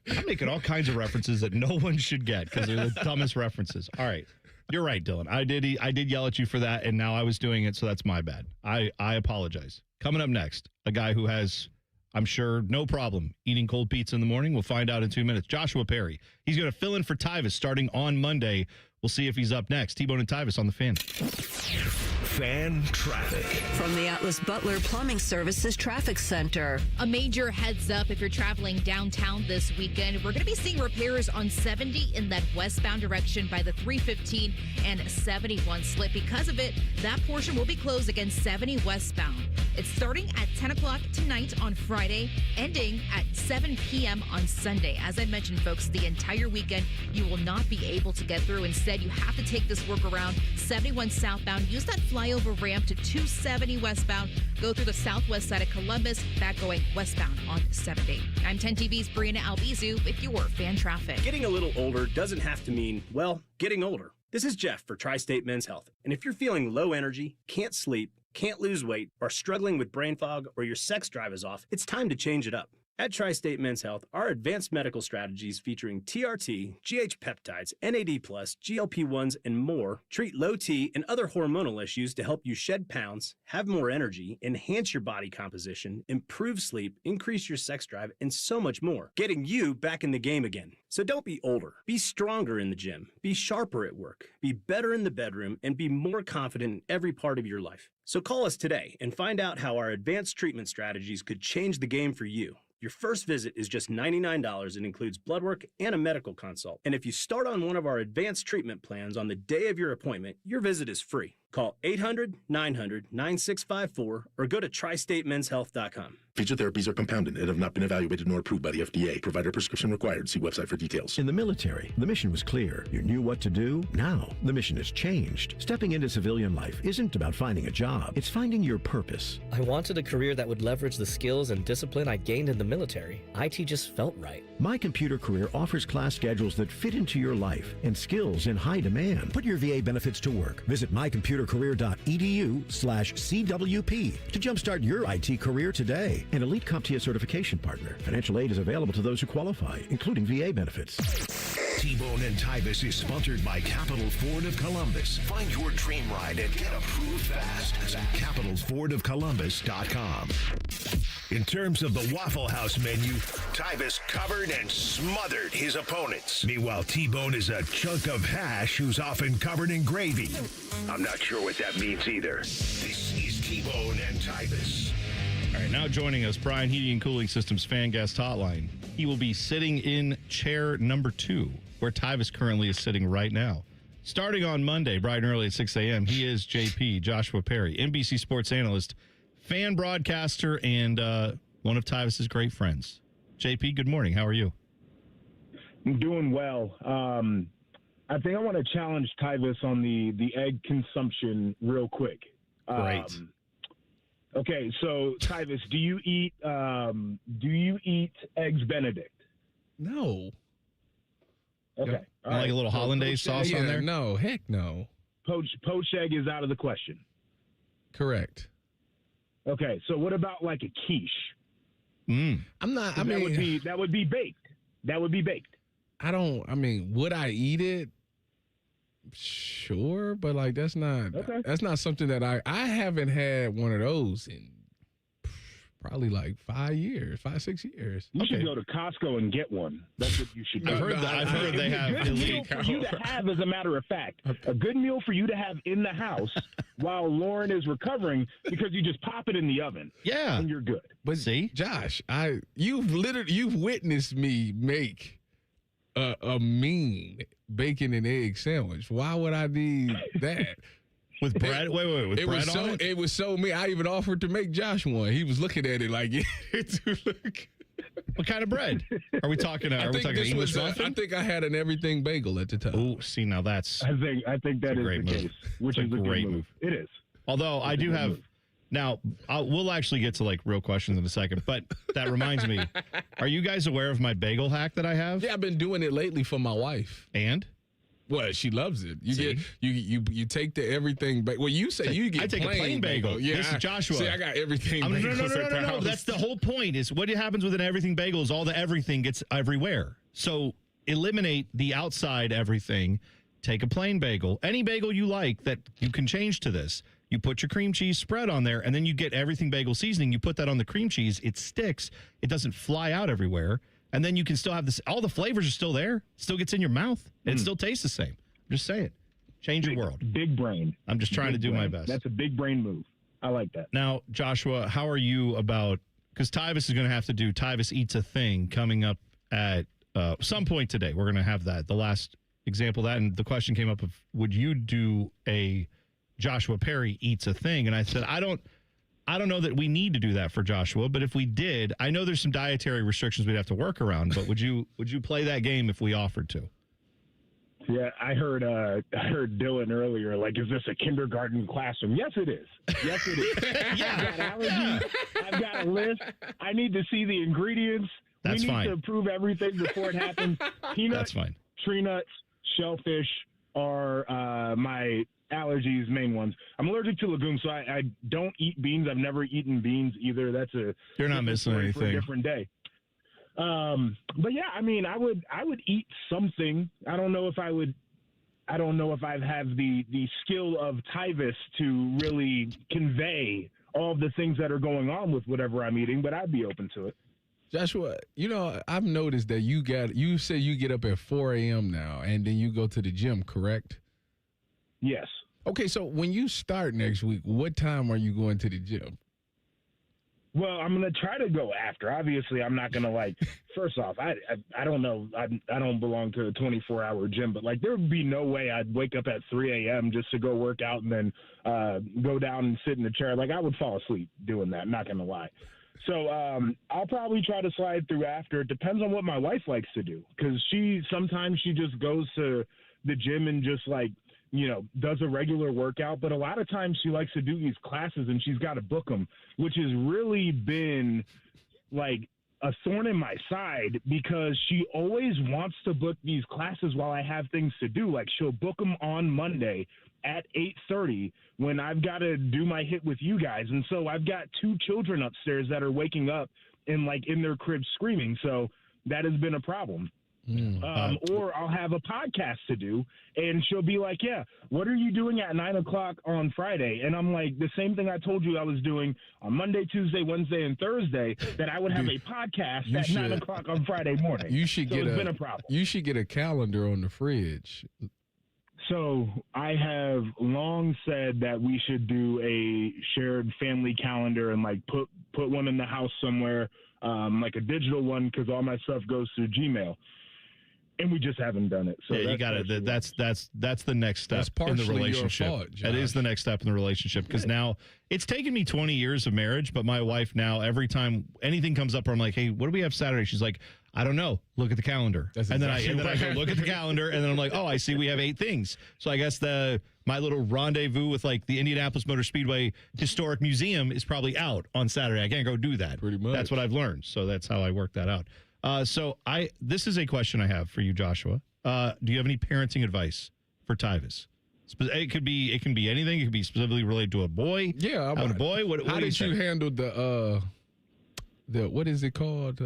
I'm making all kinds of references that no one should get because they're the dumbest references. All right. You're right, Dylan. I did yell at you for that, and now I was doing it, so that's my bad. I apologize. Coming up next, a guy who has, I'm sure, no problem eating cold pizza in the morning. We'll find out in 2 minutes. Joshua Perry. He's going to fill in for Tyvis starting on Monday. We'll see if he's up next. T-Bone and Tyvis on the Fan. Fan traffic. From the Atlas Butler Plumbing Services Traffic Center. A major heads up if you're traveling downtown this weekend. We're going to be seeing repairs on 70 in that westbound direction by the 315 and 71 slip. Because of it, that portion will be closed against 70 westbound. It's starting at 10 o'clock tonight on Friday, ending at 7 p.m. on Sunday. As I mentioned, folks, the entire weekend you will not be able to get through. Instead, you have to take this work around 71 southbound. Use that flyover ramp to 270 westbound. Go through the southwest side of Columbus, back going westbound on Saturday. I'm 10 TV's Brianna Albizu with your fan traffic. Getting a little older doesn't have to mean, well, getting older. This is Jeff for Tri-State Men's Health. And if you're feeling low energy, can't sleep, can't lose weight, are struggling with brain fog, or your sex drive is off, it's time to change it up. At Tri-State Men's Health, our advanced medical strategies featuring TRT, GH peptides, NAD+, GLP-1s, and more treat low T and other hormonal issues to help you shed pounds, have more energy, enhance your body composition, improve sleep, increase your sex drive, and so much more, getting you back in the game again. So don't be older. Be stronger in the gym. Be sharper at work. Be better in the bedroom, and be more confident in every part of your life. So call us today and find out how our advanced treatment strategies could change the game for you. Your first visit is just $99 and includes blood work and a medical consult. And if you start on one of our advanced treatment plans on the day of your appointment, your visit is free. Call 800-900-9654 or go to tristatemenshealth.com. Feature therapies are compounded and have not been evaluated nor approved by the FDA. Provider prescription required. See website for details. In the military, the mission was clear. You knew what to do. Now, the mission has changed. Stepping into civilian life isn't about finding a job. It's finding your purpose. I wanted a career that would leverage the skills and discipline I gained in the military. IT just felt right. My Computer Career offers class schedules that fit into your life and skills in high demand. Put your VA benefits to work. Visit mycomputercareer.edu/CWP to jumpstart your IT career today. An elite CompTIA certification partner. Financial aid is available to those who qualify, including VA benefits. T-Bone and Tyvis is sponsored by Capital Ford of Columbus. Find your dream ride and get approved fast at capitalfordofcolumbus.com. In terms of the Waffle House menu, Tyvis covered and smothered his opponents. Meanwhile, T-Bone is a chunk of hash who's often covered in gravy. I'm not sure what that means either. This is T-Bone and Tyvis. All right, now joining us, Brian, Heating and Cooling Systems Fan Guest Hotline. He will be sitting in chair number 2, where Tyvis currently is sitting right now. Starting on Monday, bright and early at 6 a.m., he is JP, Joshua Perry, NBC sports analyst, fan broadcaster, and one of Tyvis's great friends. JP, good morning. How are you? I'm doing well. I think I want to challenge Tyvis on the egg consumption real quick. Great. Okay, so Tyvis, do you eat eggs Benedict? No. Okay. All like a little hollandaise sauce on there? No, heck no. Poached egg is out of the question. Correct. Okay, so what about like a quiche? I'm not. I that mean, that would be baked. That would be baked. Would I eat it? Sure, but like that's not something that I haven't had one of those in probably like 5 years, 6 years. You should go to Costco and get one. That's what you should do. I've heard they have a good meal for you to have, as a matter of fact, a good meal for you to have in the house while Lauren is recovering, because you just pop it in the oven. Yeah, and you're good. But see, Josh, you've witnessed me make a mean bacon and egg sandwich. Why would I need that? With bread? Wait. With bread on it? It was so mean. I even offered to make Josh one. He was looking at it like, what kind of bread? Are we talking English muffin? I think I had an everything bagel at the time. Oh, see, now that's... I think that is the case, which is a great move. It is. Although I do have... Now, we'll actually get to like real questions in a second, but that reminds me, are you guys aware of my bagel hack that I have? Yeah, I've been doing it lately for my wife. And? Well, she loves it. You take the everything. You say you get. I take a plain bagel. Yeah, this is Joshua. See, I got everything. No. That's the whole point. Is what happens with an everything bagel is all the everything gets everywhere. So eliminate the outside everything. Take a plain bagel, any bagel you like that you can change to this. You put your cream cheese spread on there, and then you get everything bagel seasoning. You put that on the cream cheese. It sticks. It doesn't fly out everywhere. And then you can still have this. All the flavors are still there. Still gets in your mouth. And it still tastes the same. I'm just saying. Change your world. Big brain. I'm just trying to do my best. That's a big brain move. I like that. Now, Joshua, how are you about, because Tyvis is going to have to do Tyvis Eats a Thing coming up at some point today. We're going to have that. The last example of that. And the question came up of, would you do a Joshua Perry Eats a Thing? And I said, I I don't know that we need to do that for Joshua, but if we did, I know there's some dietary restrictions we'd have to work around, but would you play that game if we offered to? Yeah, I heard Dylan earlier. Like, is this a kindergarten classroom? Yes, it is. Yes, it is. Yeah. I've got allergies. I've got a list. I need to see the ingredients. That's we need fine. to approve everything before it happens. Peanuts, That's fine. Tree nuts, shellfish are my allergies, main ones. I'm allergic to legumes, so I don't eat beans. I've never etten beans either. That's a You're not missing story for a anything. different day. But yeah, I mean, I would eat something. I don't know if I have the skill of Tyvis to really convey all of the things that are going on with whatever I'm eating, but I'd be open to it. Joshua, I've noticed that you say you get up at 4 a.m. now, and then you go to the gym, correct? Yes. Okay, so when you start next week, what time are you going to the gym? Well, I'm going to try to go after. Obviously, I'm not going to, first off, I don't know. I don't belong to a 24-hour gym, but, there would be no way I'd wake up at 3 a.m. just to go work out and then go down and sit in the chair. I would fall asleep doing that, not going to lie. So I'll probably try to slide through after. It depends on what my wife likes to do, because sometimes she just goes to the gym and just, does a regular workout, but a lot of times she likes to do these classes and she's got to book them, which has really been a thorn in my side, because she always wants to book these classes while I have things to do. She'll book them on Monday at 8:30 when I've got to do my hit with you guys. And so I've got 2 children upstairs that are waking up and in their cribs screaming. So that has been a problem. Or I'll have a podcast to do, and she'll be like, yeah, what are you doing at 9 o'clock on Friday? And I'm like, the same thing I told you I was doing on Monday, Tuesday, Wednesday, and Thursday, that I would have a podcast at 9 o'clock on Friday morning. It's been a problem. You should get a calendar on the fridge. So I have long said that we should do a shared family calendar and put one in the house somewhere, a digital one, because all my stuff goes through Gmail. And we just haven't done it. So yeah, you got it. That's the next step in the relationship. Your fault, that is the next step in the relationship, because now it's taken me 20 years of marriage, but my wife now, every time anything comes up, where I'm like, hey, what do we have Saturday? She's like, I don't know. Look at the calendar. And then I go look at the calendar, and then I'm like, oh, I see we have 8 things. So I guess my little rendezvous with the Indianapolis Motor Speedway Historic Museum is probably out on Saturday. I can't go do that. Pretty much. That's what I've learned. So that's how I work that out. This is a question I have for you, Joshua. Do you have any parenting advice for Tyvis? It can be anything. It could be specifically related to a boy. Yeah, a boy. How did you handle the what is it called?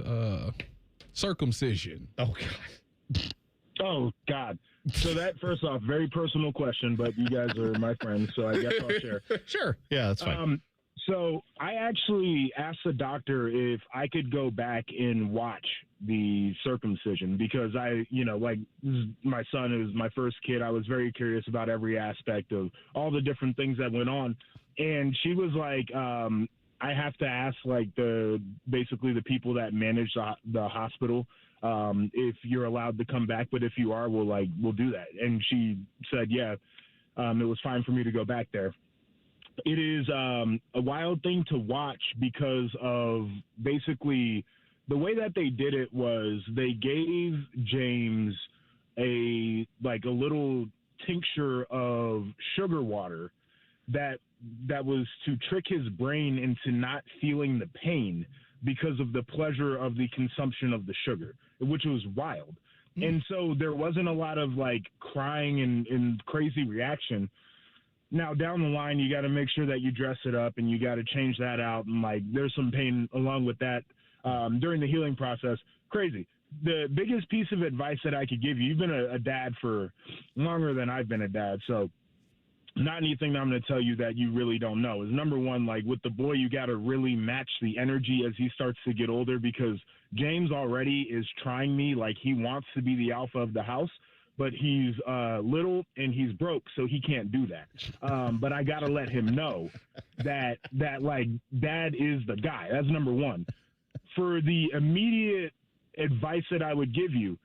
Circumcision. Oh God. Oh God. So that, first off, very personal question, but you guys are my friends, so I guess I'll share. Sure. Yeah, that's fine. So I actually asked the doctor if I could go back and watch the circumcision, because my son is my first kid. I was very curious about every aspect of all the different things that went on. And she was like, I have to ask basically the people that manage the hospital if you're allowed to come back. But if you are, we'll do that. And she said, yeah, it was fine for me to go back there. It is a wild thing to watch, because of basically the way that they did it was they gave James a little tincture of sugar water that was to trick his brain into not feeling the pain because of the pleasure of the consumption of the sugar, which was wild. And so there wasn't a lot of crying and crazy reaction. Now, down the line, you got to make sure that you dress it up, and you got to change that out. And there's some pain along with that during the healing process. Crazy. The biggest piece of advice that I could give you, you've been a dad for longer than I've been a dad, so not anything that I'm going to tell you that you really don't know, is number one, with the boy, you got to really match the energy as he starts to get older, because James already is trying me. He wants to be the alpha of the house, but he's little and he's broke, so he can't do that. But I got to let him know that dad is the guy. That's number one. For the immediate advice that I would give you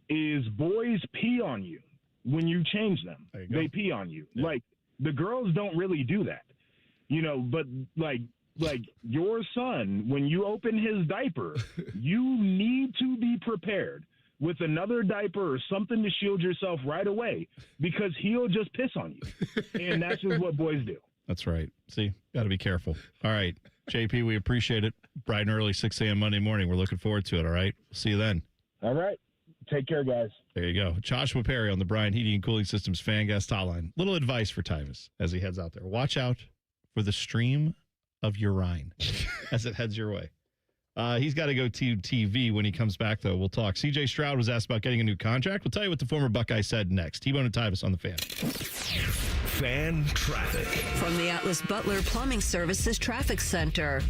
is, boys pee on you when you change them. They pee on you. Yeah. The girls don't really do that, but like your son, when you open his diaper, you need to be prepared with another diaper or something to shield yourself right away, because he'll just piss on you. And that's just what boys do. That's right. See, got to be careful. All right, JP, we appreciate it. Bright and early, 6 a.m. Monday morning. We're looking forward to it, all right? See you then. All right. Take care, guys. There you go. Joshua Perry on the Bryan Heating and Cooling Systems fan guest hotline. Little advice for Tyvis as he heads out there. Watch out for the stream of urine as it heads your way. He's got to go to TV when he comes back, though. We'll talk. C.J. Stroud was asked about getting a new contract. We'll tell you what the former Buckeye said next. T-Bone and Tyvis on the Fan. Fan traffic. From the Atlas Butler Plumbing Services Traffic Center.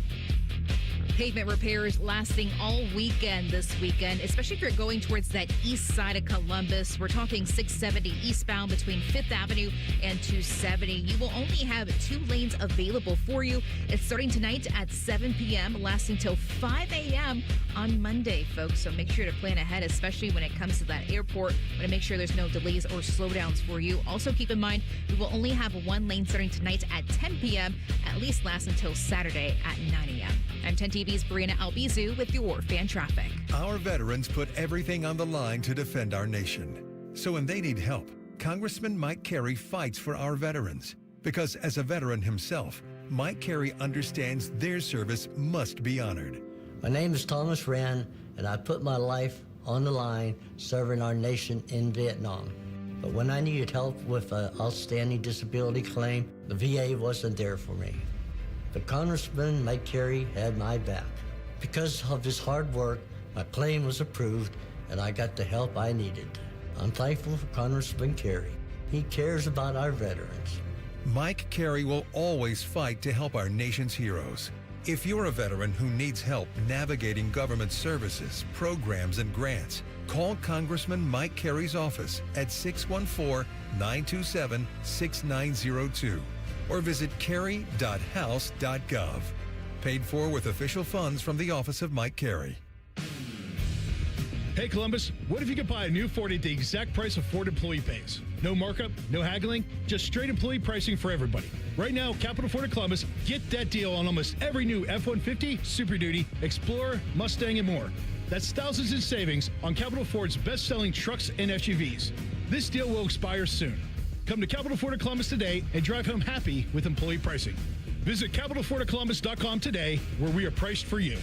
Pavement repairs lasting all weekend this weekend, especially if you're going towards that east side of Columbus. We're talking 670 eastbound between 5th Avenue and 270. You will only have 2 lanes available for you. It's starting tonight at 7 p.m., lasting till 5 a.m. on Monday, folks. So make sure to plan ahead, especially when it comes to that airport. Want to make sure there's no delays or slowdowns for you. Also, keep in mind, we will only have 1 lane starting tonight at 10 p.m., at least last until Saturday at 9 a.m. I'm 10 TV's Brianna Albizu with your fan traffic. Our veterans put everything on the line to defend our nation. So when they need help, Congressman Mike Carey fights for our veterans. Because as a veteran himself, Mike Carey understands their service must be honored. My name is Thomas Rand, and I put my life on the line serving our nation in Vietnam. But when I needed help with an outstanding disability claim, the VA wasn't there for me. But Congressman Mike Carey had my back. Because of his hard work, my claim was approved, and I got the help I needed. I'm thankful for Congressman Carey. He cares about our veterans. Mike Carey will always fight to help our nation's heroes. If you're a veteran who needs help navigating government services, programs, and grants, call Congressman Mike Carey's office at 614-927-6902 or visit carey.house.gov. Paid for with official funds from the office of Mike Carey. Hey, Columbus, what if you could buy a new Ford at the exact price a Ford employee pays? No markup, no haggling, just straight employee pricing for everybody. Right now, Capital Ford of Columbus, get that deal on almost every new F-150, Super Duty, Explorer, Mustang, and more. That's thousands in savings on Capital Ford's best-selling trucks and SUVs. This deal will expire soon. Come to Capital Ford of Columbus today and drive home happy with employee pricing. Visit CapitalFordofColumbus.com today, where we are priced for you.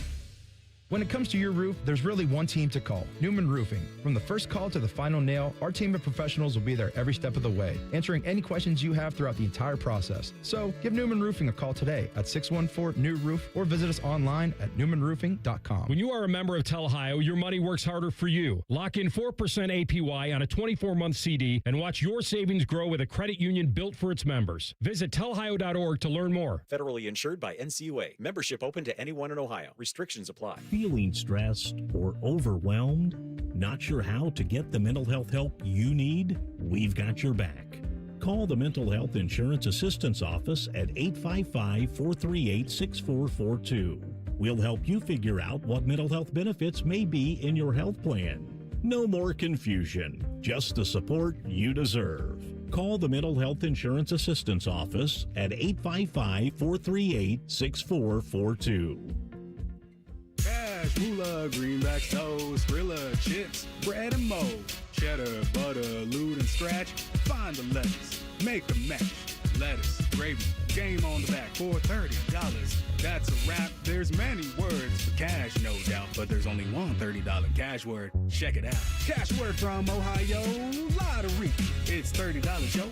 When it comes to your roof, there's really one team to call, Newman Roofing. From the first call to the final nail, our team of professionals will be there every step of the way, answering any questions you have throughout the entire process. So give Newman Roofing a call today at 614-NEW-ROOF or visit us online at newmanroofing.com. When you are a member of Tel-Ohio, your money works harder for you. Lock in 4% APY on a 24-month CD and watch your savings grow with a credit union built for its members. Visit telohio.org to learn more. Federally insured by NCUA. Membership open to anyone in Ohio. Restrictions apply. Feeling stressed or overwhelmed? Not sure how to get the mental health help you need? We've got your back. Call the Mental Health Insurance Assistance Office at 855-438-6442. We'll help you figure out what mental health benefits may be in your health plan. No more confusion, just the support you deserve. Call the Mental Health Insurance Assistance Office at 855-438-6442. Cash, moolah, greenbacks, toast, Skrilla, chips, bread and mold, cheddar, butter, lewd and scratch. Find the lettuce, make a match. Lettuce, gravy, game on the back for $30. That's a wrap. There's many words for cash, no doubt, but there's only one $30 cash word. Check it out. Cash word from Ohio, lottery. It's $30, yo.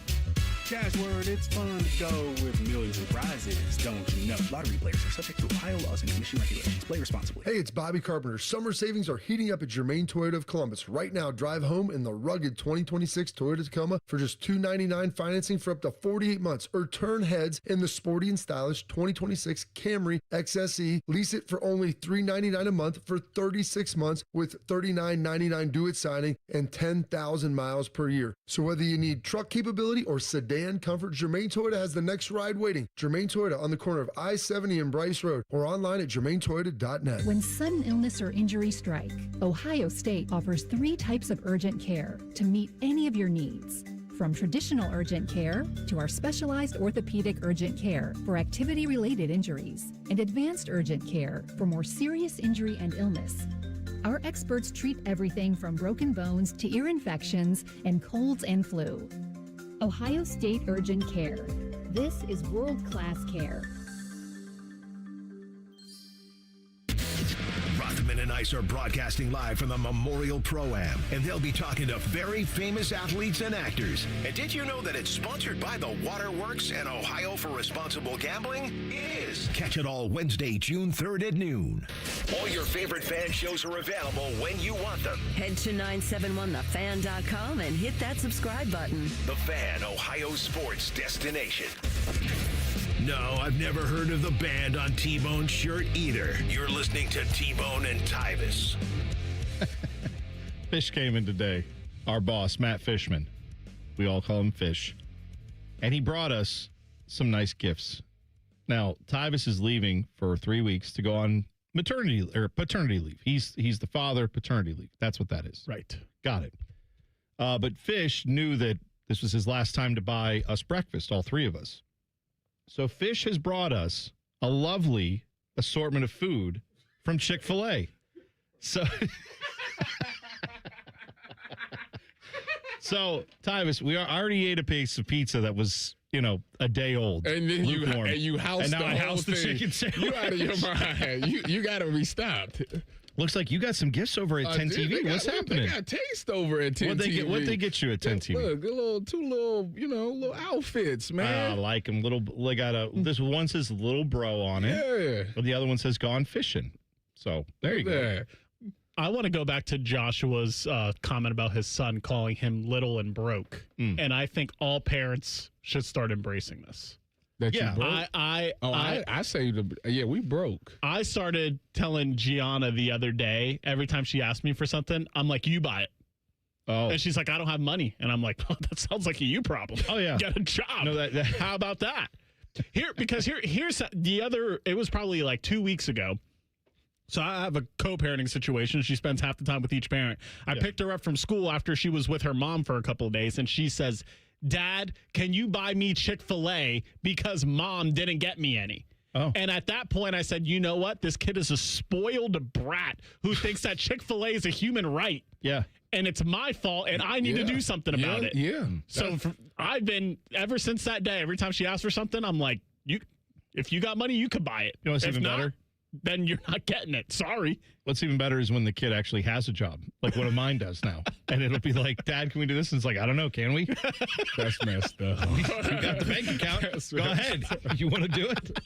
Cash word, it's fun to go with millions of prizes, don't you know? Lottery players are subject to Ohio laws and commission regulations. Play responsibly. Hey, it's Bobby Carpenter. Summer savings are heating up at Germain Toyota of Columbus. Right now, drive home in the rugged 2026 Toyota Tacoma for just $299 financing for up to 48 months, or turn heads in the sporty and stylish 2026 Camry XSE. Lease it for only $399 a month for 36 months with $39.99 due at signing and 10,000 miles per year. So whether you need truck capability or sedan comfort, Germain Toyota has the next ride waiting. Germain Toyota on the corner of I-70 and Bryce Road, or online at germaintoyota.net. When sudden illness or injury strike, Ohio State offers 3 types of urgent care to meet any of your needs. From traditional urgent care to our specialized orthopedic urgent care for activity-related injuries and advanced urgent care for more serious injury and illness. Our experts treat everything from broken bones to ear infections and colds and flu. Ohio State Urgent Care. This is world-class care. Rothman and Ice are broadcasting live from the Memorial Pro-Am, and they'll be talking to very famous athletes and actors. And did you know that it's sponsored by the Waterworks and Ohio for Responsible Gambling? It is. Catch it all Wednesday, June 3rd at noon. All your favorite fan shows are available when you want them. Head to 971thefan.com and hit that subscribe button. The Fan, Ohio sports destination. No, I've never heard of the band on T-Bone's shirt either. You're listening to T-Bone and Tyvis. Fish came in today. Our boss, Matt Fishman. We all call him Fish. And he brought us some nice gifts. Now, Tyvis is leaving for 3 weeks to go on paternity leave. He's the father, paternity leave. That's what that is. Right. Got it. But Fish knew that this was his last time to buy us breakfast, all three of us. So Fish has brought us a lovely assortment of food from Chick-fil-A. So, Tyvis, I already ate a piece of pizza that was, a day old. And then you housed the whole thing. Chicken sandwich. You out of your mind. You got to be stopped. Looks like you got some gifts over at 10 TV. What's happening? They got taste over at 10 TV. What'd they get you at 10 TV? Look, two little outfits, man. I like them. They got this one says little bro on it. Yeah. But the other one says gone fishing. So there you go. I want to go back to Joshua's comment about his son calling him little and broke. And I think all parents should start embracing this. That you broke? I say we broke. I started telling Gianna the other day, every time she asked me for something, I'm like, you buy it. Oh. And she's like, I don't have money. And I'm like, oh, that sounds like a you problem. Oh, yeah. Get a job. No, How about that? Here's the other, it was probably like 2 weeks ago. So I have a co-parenting situation. She spends half the time with each parent. I picked her up from school after she was with her mom for a couple of days, and she says, Dad, can you buy me Chick-fil-A because Mom didn't get me any? Oh. And at that point, I said, you know what? This kid is a spoiled brat who thinks that Chick-fil-A is a human right. Yeah. And it's my fault, and I need to do something about it. Yeah. So I've been, ever since that day, every time she asks for something, I'm like, if you got money, you could buy it. You know what's even better? Then you're not getting it. Sorry. What's even better is when the kid actually has a job, like one of mine does now. And it'll be like, Dad, can we do this? And it's like, I don't know. Can we? That's messed up. You got the bank account. Go ahead. You want to do it?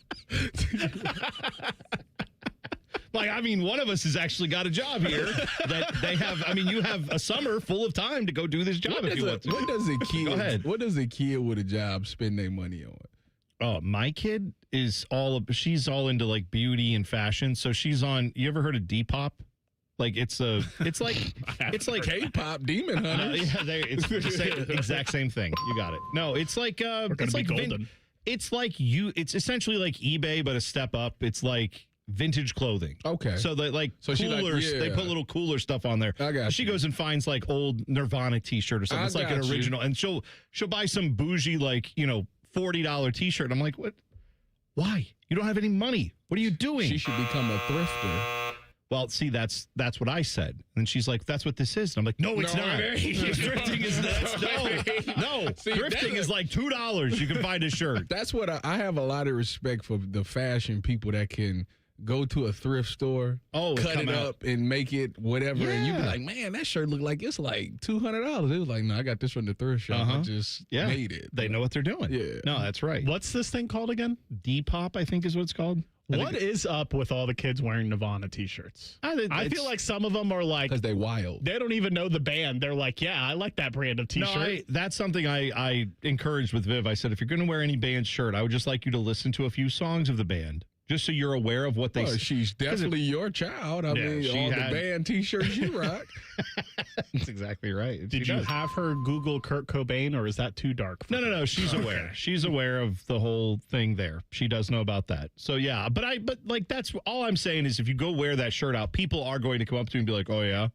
One of us has actually got a job here that they have. You have a summer full of time to go do this job if you want to. What does a kid? Go ahead. What does a kid with a job spend their money on? Oh, my kid is she's all into like beauty and fashion. So she's on, you ever heard of Depop? It's like K-pop Demon Hunters. It's the exact same thing. You got it. No, it's like, it's like golden. It's essentially like eBay, but a step up. It's like vintage clothing. Okay. So coolers, they put little cooler stuff on there. I got She goes and finds like old Nirvana t-shirt or something. It's like an original. And she'll buy some bougie, $40 t-shirt. I'm like, what? Why? You don't have any money. What are you doing? She should become a thrifter. Well, see, that's what I said. And she's like, that's what this is. And I'm like, no, it's not. Thrifting is no. See, thrifting is like $2. You can find a shirt. That's what I have a lot of respect for the fashion people that can go to a thrift store, cut it up and make it whatever. Yeah. And you be like, man, that shirt look like it's like $200. It was like, no, I got this from the thrift shop. I just made it. They know what they're doing. Yeah. No, that's right. What's this thing called again? Depop, I think is what it's called. What is up with all the kids wearing Nirvana t-shirts? I feel like some of them are like, because they wild. They don't even know the band. They're like, yeah, I like that brand of t-shirt. No, that's something I encouraged with Viv. I said, if you're going to wear any band shirt, I would just like you to listen to a few songs of the band. Just so you're aware of what they say. She's definitely your child. I mean, all the band t-shirts you rock. That's exactly right. Did you have her Google Kurt Cobain, or is that too dark? No. She's aware. She's aware of the whole thing there. She does know about that. So, yeah. But that's all I'm saying is if you go wear that shirt out, people are going to come up to you and be like, oh, yeah?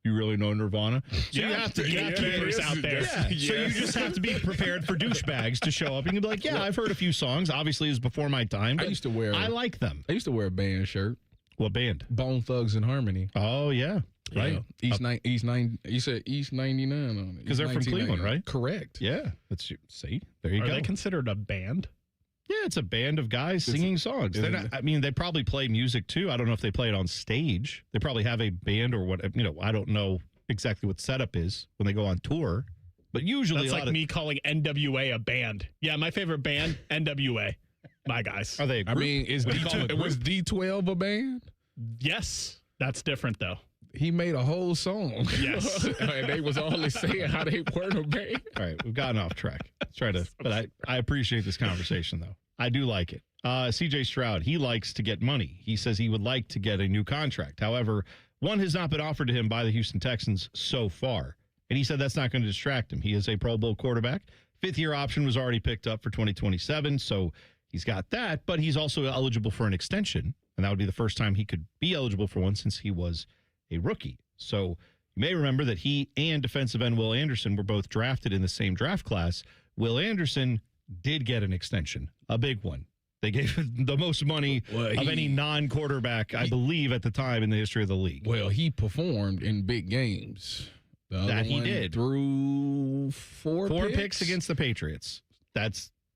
You really know Nirvana? So Yeah. you have to Yeah, gatekeepers out there. Yeah. Yes. So you just have to be prepared for douchebags to show up and you'll be like, yeah, I've heard a few songs. Obviously, it was before my time. I used to wear. I like them. I used to wear a band shirt. What band? Bone Thugs and Harmony. Oh yeah, right. East 9. You said East 99 on it. Because they're from Cleveland, right? Correct. Yeah. See, there you Are go. they considered a band? Yeah, it's a band of guys singing songs. They're not, I mean, they probably play music too. I don't know if they play it on stage. They probably have a band or what. I don't know exactly what setup is when they go on tour. But usually, That's like me calling NWA a band. Yeah, my favorite band, NWA. My guys. Are they a group? I mean, was D12 a band? Yes. That's different, though. He made a whole song. Yes. And they was only saying how they weren't a band. All right, we've gotten off track. Let's try to, but I appreciate this conversation, though. I do like it. CJ Stroud, he likes to get money. He says he would like to get a new contract. However, one has not been offered to him by the Houston Texans so far. And he said that's not going to distract him. He is a Pro Bowl quarterback. Fifth-year option was already picked up for 2027, so he's got that. But he's also eligible for an extension, and that would be the first time he could be eligible for one since he was a rookie. So you may remember that he and defensive end Will Anderson were both drafted in the same draft class. Will Anderson did get an extension, a big one. They gave him the most money of any non-quarterback, I believe, at the time in the history of the league. Well, he performed in big games. The other That he one did. Threw four picks against the Patriots.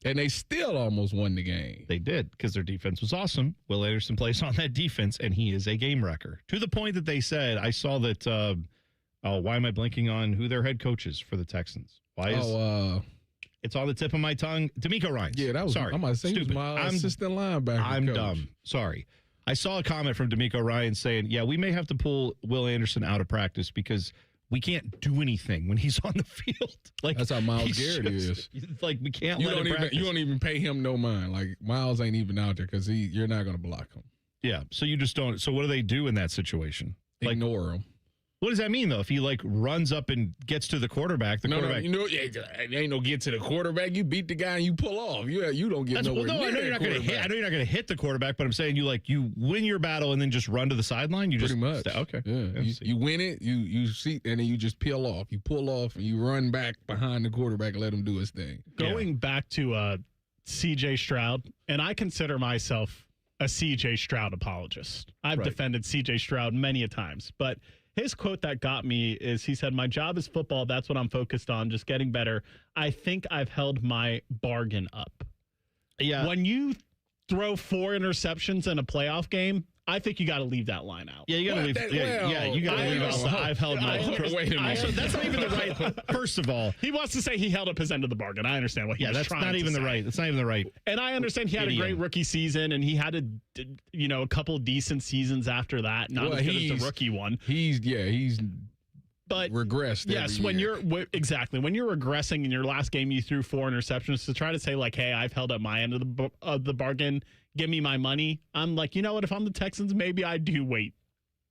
And they still almost won the game. They did because their defense was awesome. Will Anderson plays on that defense, and he is a game wrecker. To the point that they said, I saw that, why am I blanking on who their head coach is for the Texans? Why is it's on the tip of my tongue? D'Amico Ryans. Yeah, that was. Sorry. I'm about to say he was my assistant linebacker. I'm coach. dumb. Sorry. I saw a comment from D'Amico Ryans saying, yeah, we may have to pull Will Anderson out of practice because we can't do anything when he's on the field. Like that's how Myles Garrett is. Like we can't. You let don't him even. practice. You don't even pay him no mind. Like Myles ain't even out there because you're not going to block him. Yeah. So you just don't. So what do they do in that situation? Ignore him. What does that mean though? If he runs up and gets to the quarterback, quarterback. No, it ain't no get to the quarterback. You beat the guy and you pull off. You don't get nowhere. I know you're not going to hit. I know you're not going to hit the quarterback, but I'm saying you win your battle and then just run to the sideline. You pretty just much. Okay. Yeah. You win it. You see, and then you just peel off. You pull off and you run back behind the quarterback and let him do his thing. Going back to C.J. Stroud, and I consider myself a C.J. Stroud apologist. I've defended C.J. Stroud many a times, but his quote that got me is he said, "My job is football. That's what I'm focused on, just getting better. I think I've held my bargain up." Yeah. When you throw 4 interceptions in a playoff game, I think you got to leave that line out. Yeah, you got to leave. You got to leave it. I've held my. Wait a minute. So that's not even the right. First of all, he wants to say he held up his end of the bargain. I understand what he was that's trying not to even say. the right. That's not even the right. And I understand he had a great rookie season, and he had a couple decent seasons after that. Not as good as the rookie one. He's but regressed. Yes, when you're when you're regressing in your last game, you threw 4 interceptions. To try to say hey, I've held up my end of the bargain. Give me my money. I'm like, you know what? If I'm the Texans, maybe I do wait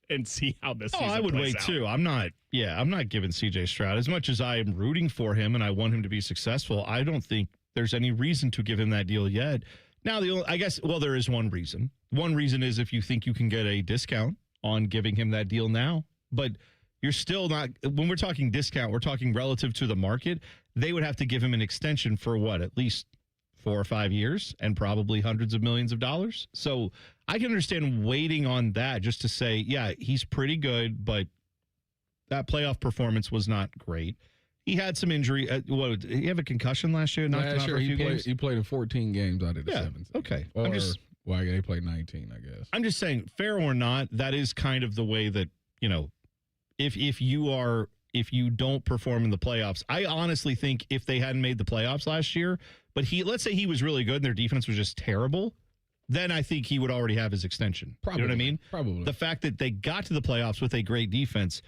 and see how this season I would plays wait out. too. I'm not giving CJ Stroud as much as I am rooting for him and I want him to be successful. I don't think there's any reason to give him that deal yet. Now, there is one reason. One reason is if you think you can get a discount on giving him that deal now, but you're still not, when we're talking discount, we're talking relative to the market. They would have to give him an extension for at least 4 or 5 years and probably hundreds of millions of dollars. So I can understand waiting on that just to say, yeah, he's pretty good, but that playoff performance was not great. He had some injury. Did he have a concussion last year? Last year he played in 14 games out of the 17. Okay. They played 19, I guess. I'm just saying, fair or not, that is kind of the way that, if you don't perform in the playoffs, I honestly think if they hadn't made the playoffs last year, but let's say he was really good and their defense was just terrible, then I think he would already have his extension. Probably. You know what I mean? Probably. The fact that they got to the playoffs with a great defense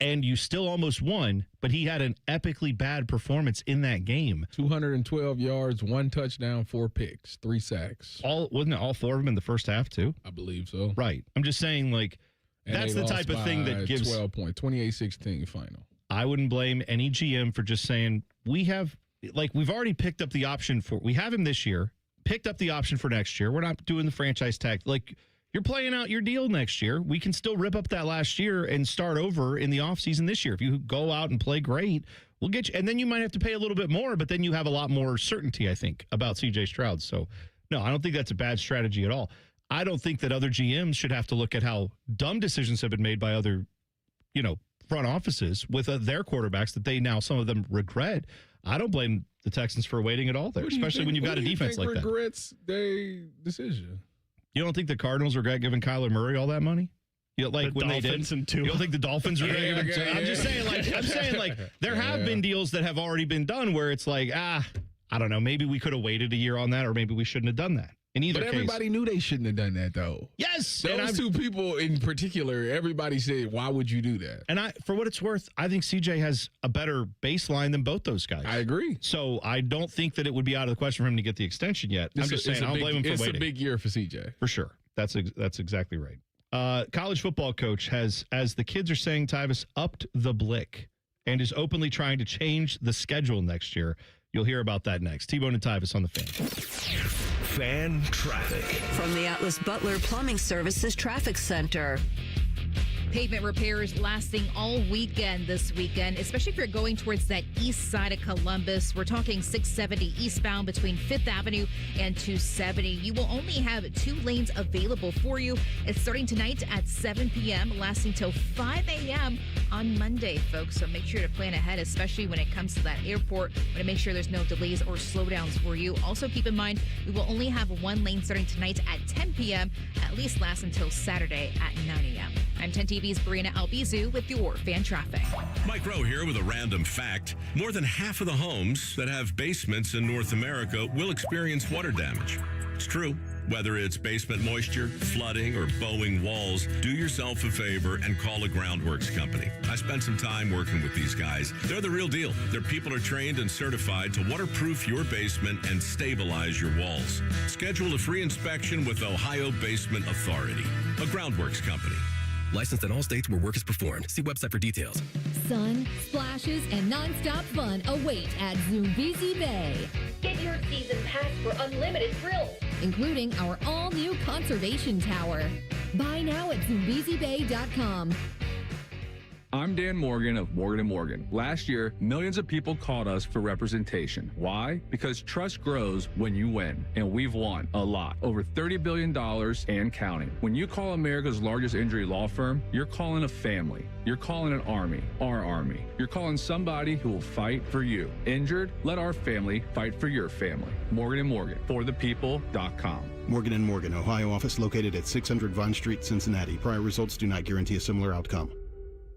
and you still almost won, but he had an epically bad performance in that game. 212 yards, 1 touchdown, 4 picks, 3 sacks. Wasn't it all 4 of them in the first half too? I believe so. Right. I'm just saying, that's the type of thing that gives 12 points, 28-16 final. I wouldn't blame any GM for just saying we've already picked up the option we have him this year, picked up the option for next year. We're not doing the franchise tag. You're playing out your deal next year. We can still rip up that last year and start over in the offseason this year. If you go out and play great, we'll get you. And then you might have to pay a little bit more, but then you have a lot more certainty, I think, about C.J. Stroud. So, no, I don't think that's a bad strategy at all. I don't think that other GMs should have to look at how dumb decisions have been made by other, front offices with their quarterbacks that they now, some of them, regret. I don't blame the Texans for waiting at all there, especially when you've got a defense like that. Regrets their decision. You don't think the Cardinals regret giving Kyler Murray all that money? Like when they did. You don't think the Dolphins regret giving? I'm just saying, there have been deals that have already been done where it's like, I don't know, maybe we could have waited a year on that, or maybe we shouldn't have done that. In either case, everybody knew they shouldn't have done that, though. Yes, those two people in particular. Everybody said, "Why would you do that?" And for what it's worth, I think CJ has a better baseline than both those guys. I agree. So I don't think that it would be out of the question for him to get the extension yet. I'm just saying, I don't blame him for waiting. It's a big year for CJ, for sure. That's exactly right. College football coach has, as the kids are saying, Tyvis, upped the blick and is openly trying to change the schedule next year. You'll hear about that next. T-Bone and Tyvis on the Fan. Fan traffic. From the Atlas Butler Plumbing Services Traffic Center. Pavement repairs lasting all weekend this weekend, especially if you're going towards that east side of Columbus. We're talking 670 eastbound between 5th Avenue and 270. You will only have 2 lanes available for you. It's starting tonight at 7 p.m., lasting till 5 a.m. on Monday, folks. So make sure to plan ahead, especially when it comes to that airport. Want to make sure there's no delays or slowdowns for you. Also, keep in mind, we will only have 1 lane starting tonight at 10 p.m., at least last until Saturday at 9 a.m. I'm 10 TV's Brina Albizu with your fan traffic. Mike Rowe here with a random fact. More than half of the homes that have basements in North America will experience water damage. It's true. Whether it's basement moisture, flooding, or bowing walls, do yourself a favor and call a groundworks company. I spent some time working with these guys. They're the real deal. Their people are trained and certified to waterproof your basement and stabilize your walls. Schedule a free inspection with Ohio Basement Authority, a groundworks company. Licensed in all states where work is performed. See website for details. Sun, splashes, and nonstop fun await at Zoombezi Bay. Get your season pass for unlimited thrills, including our all-new conservation tower. Buy now at ZoombeziBay.com. I'm Dan Morgan of Morgan & Morgan. Last year, millions of people called us for representation. Why? Because trust grows when you win, and we've won a lot. Over $30 billion and counting. When you call America's largest injury law firm, you're calling a family. You're calling an army, our army. You're calling somebody who will fight for you. Injured? Let our family fight for your family. Morgan & Morgan, forthepeople.com. Morgan & Morgan, Ohio office located at 600 Vine Street, Cincinnati. Prior results do not guarantee a similar outcome.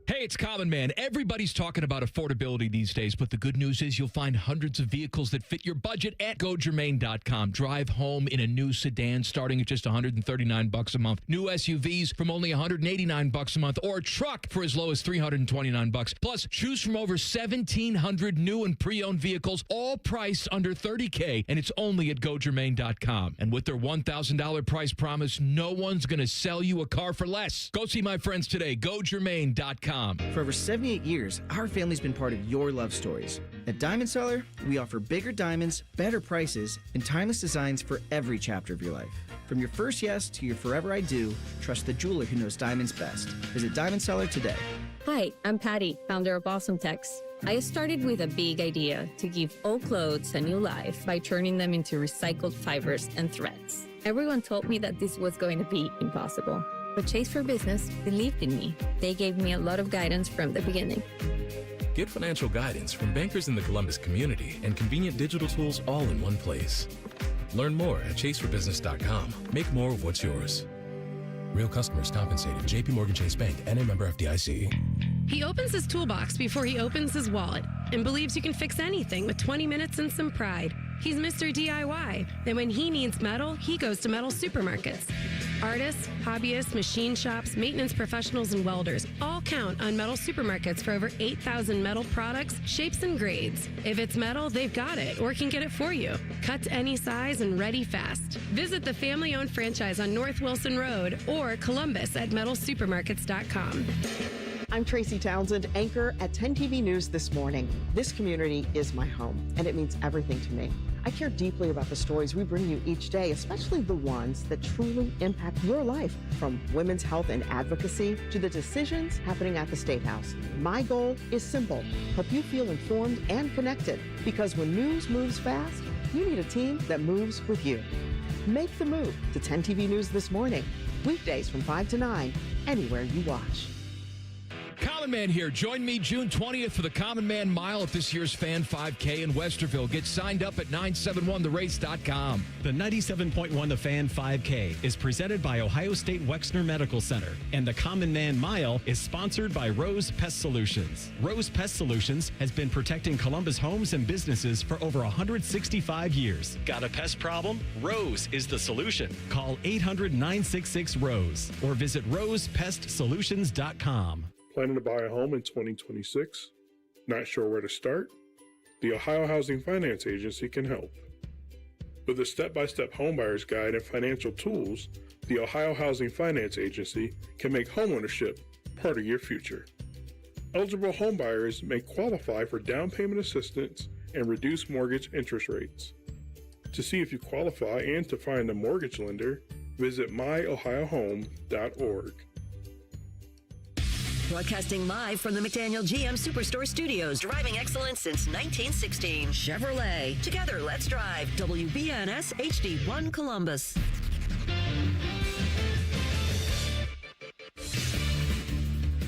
Hey, it's Common Man. Everybody's talking about affordability these days, but the good news is you'll find hundreds of vehicles that fit your budget at GoGermain.com. Drive home in a new sedan starting at just $139 a month. New SUVs from only $189 a month, or a truck for as low as $329. Plus, choose from over 1,700 new and pre-owned vehicles, all priced under $30K, and it's only at GoGermain.com. And with their $1,000 price promise, no one's going to sell you a car for less. Go see my friends today. GoGermain.com. For over 78 years, our family's been part of your love stories. At Diamond Seller, we offer bigger diamonds, better prices, and timeless designs for every chapter of your life. From your first yes to your forever I do, trust the jeweler who knows diamonds best. Visit Diamond Seller today. Hi, I'm Patty, founder of Awesome Tex. I started with a big idea to give old clothes a new life by turning them into recycled fibers and threads. Everyone told me that this was going to be impossible. But Chase for Business believed in me. They gave me a lot of guidance from the beginning. Get financial guidance from bankers in the Columbus community and convenient digital tools all in one place. Learn more at chaseforbusiness.com. Make more of what's yours. Real customers compensated. J.P. Morgan Chase Bank, N.A. member FDIC. He opens his toolbox before he opens his wallet and believes you can fix anything with 20 minutes and some pride. He's Mr. DIY. And when he needs metal, he goes to Metal Supermarkets. Artists, hobbyists, machine shops, maintenance professionals, and welders all count on Metal Supermarkets for over 8,000 metal products, shapes, and grades. If it's metal, they've got it or can get it for you. Cut to any size and ready fast. Visit the family-owned franchise on North Wilson Road or Columbus at metalsupermarkets.com. I'm Tracy Townsend, anchor at 10 TV News This Morning. This community is my home, and it means everything to me. I care deeply about the stories we bring you each day, especially the ones that truly impact your life, from women's health and advocacy to the decisions happening at the State House. My goal is simple: help you feel informed and connected, because when news moves fast, you need a team that moves with you. Make the move to 10 TV News This Morning, weekdays from 5 to 9, anywhere you watch. Common Man here. Join me June 20th for the Common Man Mile at this year's Fan 5K in Westerville. Get signed up at 971therace.com. The 97.1 The Fan 5K is presented by Ohio State Wexner Medical Center, and the Common Man Mile is sponsored by Rose Pest Solutions. Rose Pest Solutions has been protecting Columbus homes and businesses for over 165 years. Got a pest problem? Rose is the solution. Call 800-966-ROSE or visit rosepestsolutions.com. Planning to buy a home in 2026? Not sure where to start? The Ohio Housing Finance Agency can help. With a step-by-step homebuyer's guide and financial tools, the Ohio Housing Finance Agency can make homeownership part of your future. Eligible homebuyers may qualify for down payment assistance and reduced mortgage interest rates. To see if you qualify and to find a mortgage lender, visit myohiohome.org. Broadcasting live from the McDaniel GM Superstore Studios. Driving excellence since 1916. Chevrolet. Together, let's drive. WBNS HD1 Columbus.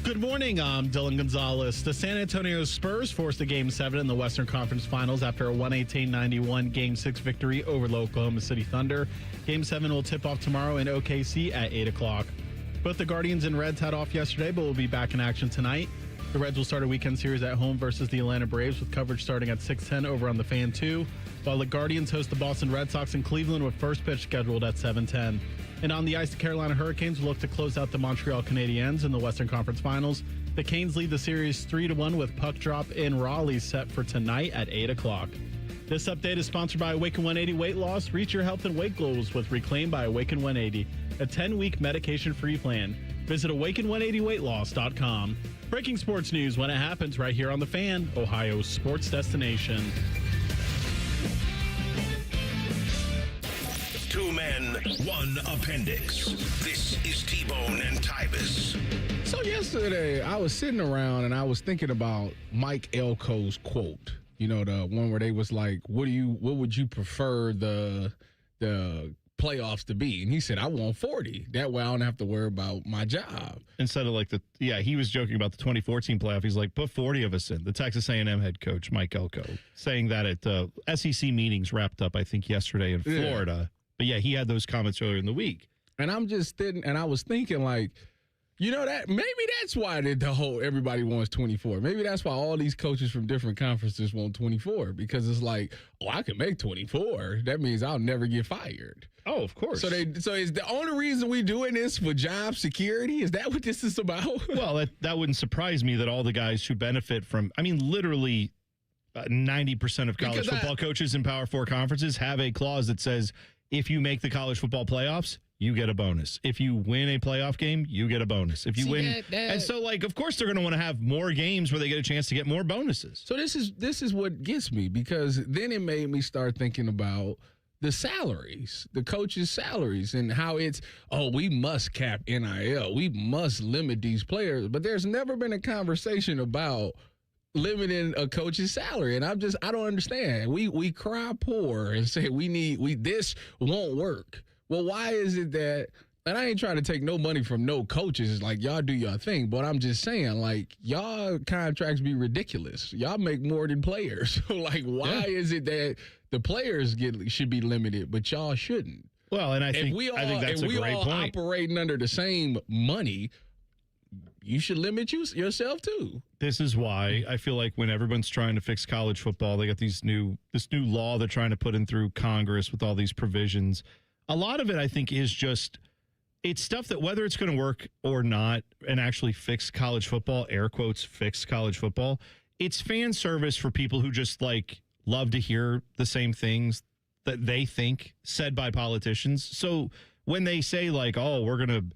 Good morning, I'm Dylan Gonzalez. The San Antonio Spurs forced a Game 7 in the Western Conference Finals after a 118-91 Game 6 victory over the Oklahoma City Thunder. Game 7 will tip off tomorrow in OKC at 8 o'clock. Both the Guardians and Reds had off yesterday, but will be back in action tonight. The Reds will start a weekend series at home versus the Atlanta Braves with coverage starting at 6:10 over on the Fan 2, while the Guardians host the Boston Red Sox in Cleveland with first pitch scheduled at 7:10. And on the ice, the Carolina Hurricanes will look to close out the Montreal Canadiens in the Western Conference Finals. The Canes lead the series 3-1 with puck drop in Raleigh set for tonight at 8 o'clock. This update is sponsored by Awaken 180 Weight Loss. Reach your health and weight goals with Reclaim by Awaken 180, a 10-week medication-free plan. Visit awaken180weightloss.com. Breaking sports news when it happens right here on The Fan, Ohio's sports destination. Two men, one appendix. This is T-Bone and Tyvis. So yesterday, I was sitting around and I was thinking about Mike Elko's quote. You know, the one where they was like, what would you prefer the playoffs to be? And he said, I want 40. That way I don't have to worry about my job. Instead of he was joking about the 2014 playoff. He's like, put 40 of us in. The Texas A&M head coach, Mike Elko, saying that at SEC meetings wrapped up, I think, yesterday in Florida. Yeah. But yeah, he had those comments earlier in the week. And I'm just sitting, and I was thinking, like, you know, that maybe that's why everybody wants 24. Maybe that's why all these coaches from different conferences want 24, because it's like, oh, I can make 24. That means I'll never get fired. Oh, of course. So is the only reason we doing this for job security? Is that what this is about? Well, that wouldn't surprise me that all the guys who benefit from, I mean, literally 90% of college football coaches in Power 4 conferences have a clause that says, if you make the college football playoffs, you get a bonus. If you win a playoff game, you get a bonus. If you win. And so, like, of course, they're going to want to have more games where they get a chance to get more bonuses. So this is what gets me, because then it made me start thinking about the salaries, the coaches' salaries, and how it's, we must cap NIL. We must limit these players. But there's never been a conversation about limiting a coach's salary. And I don't understand. We cry poor and say this won't work. Well, why is it that, and I ain't trying to take no money from no coaches, it's like, y'all do your thing, but I'm just saying, like, y'all contracts be ridiculous. Y'all make more than players. So, like, why is it that the players should be limited, but y'all shouldn't? Well, and I think that's a great point. If we all operating under the same money, you should limit yourself too. This is why I feel like when everyone's trying to fix college football, they got this new law they're trying to put in through Congress with all these provisions. A lot of it, I think, is just, it's stuff that whether it's going to work or not and actually fix college football, air quotes, fix college football, it's fan service for people who just, like, love to hear the same things that they think said by politicians. So when they say, like, oh, we're going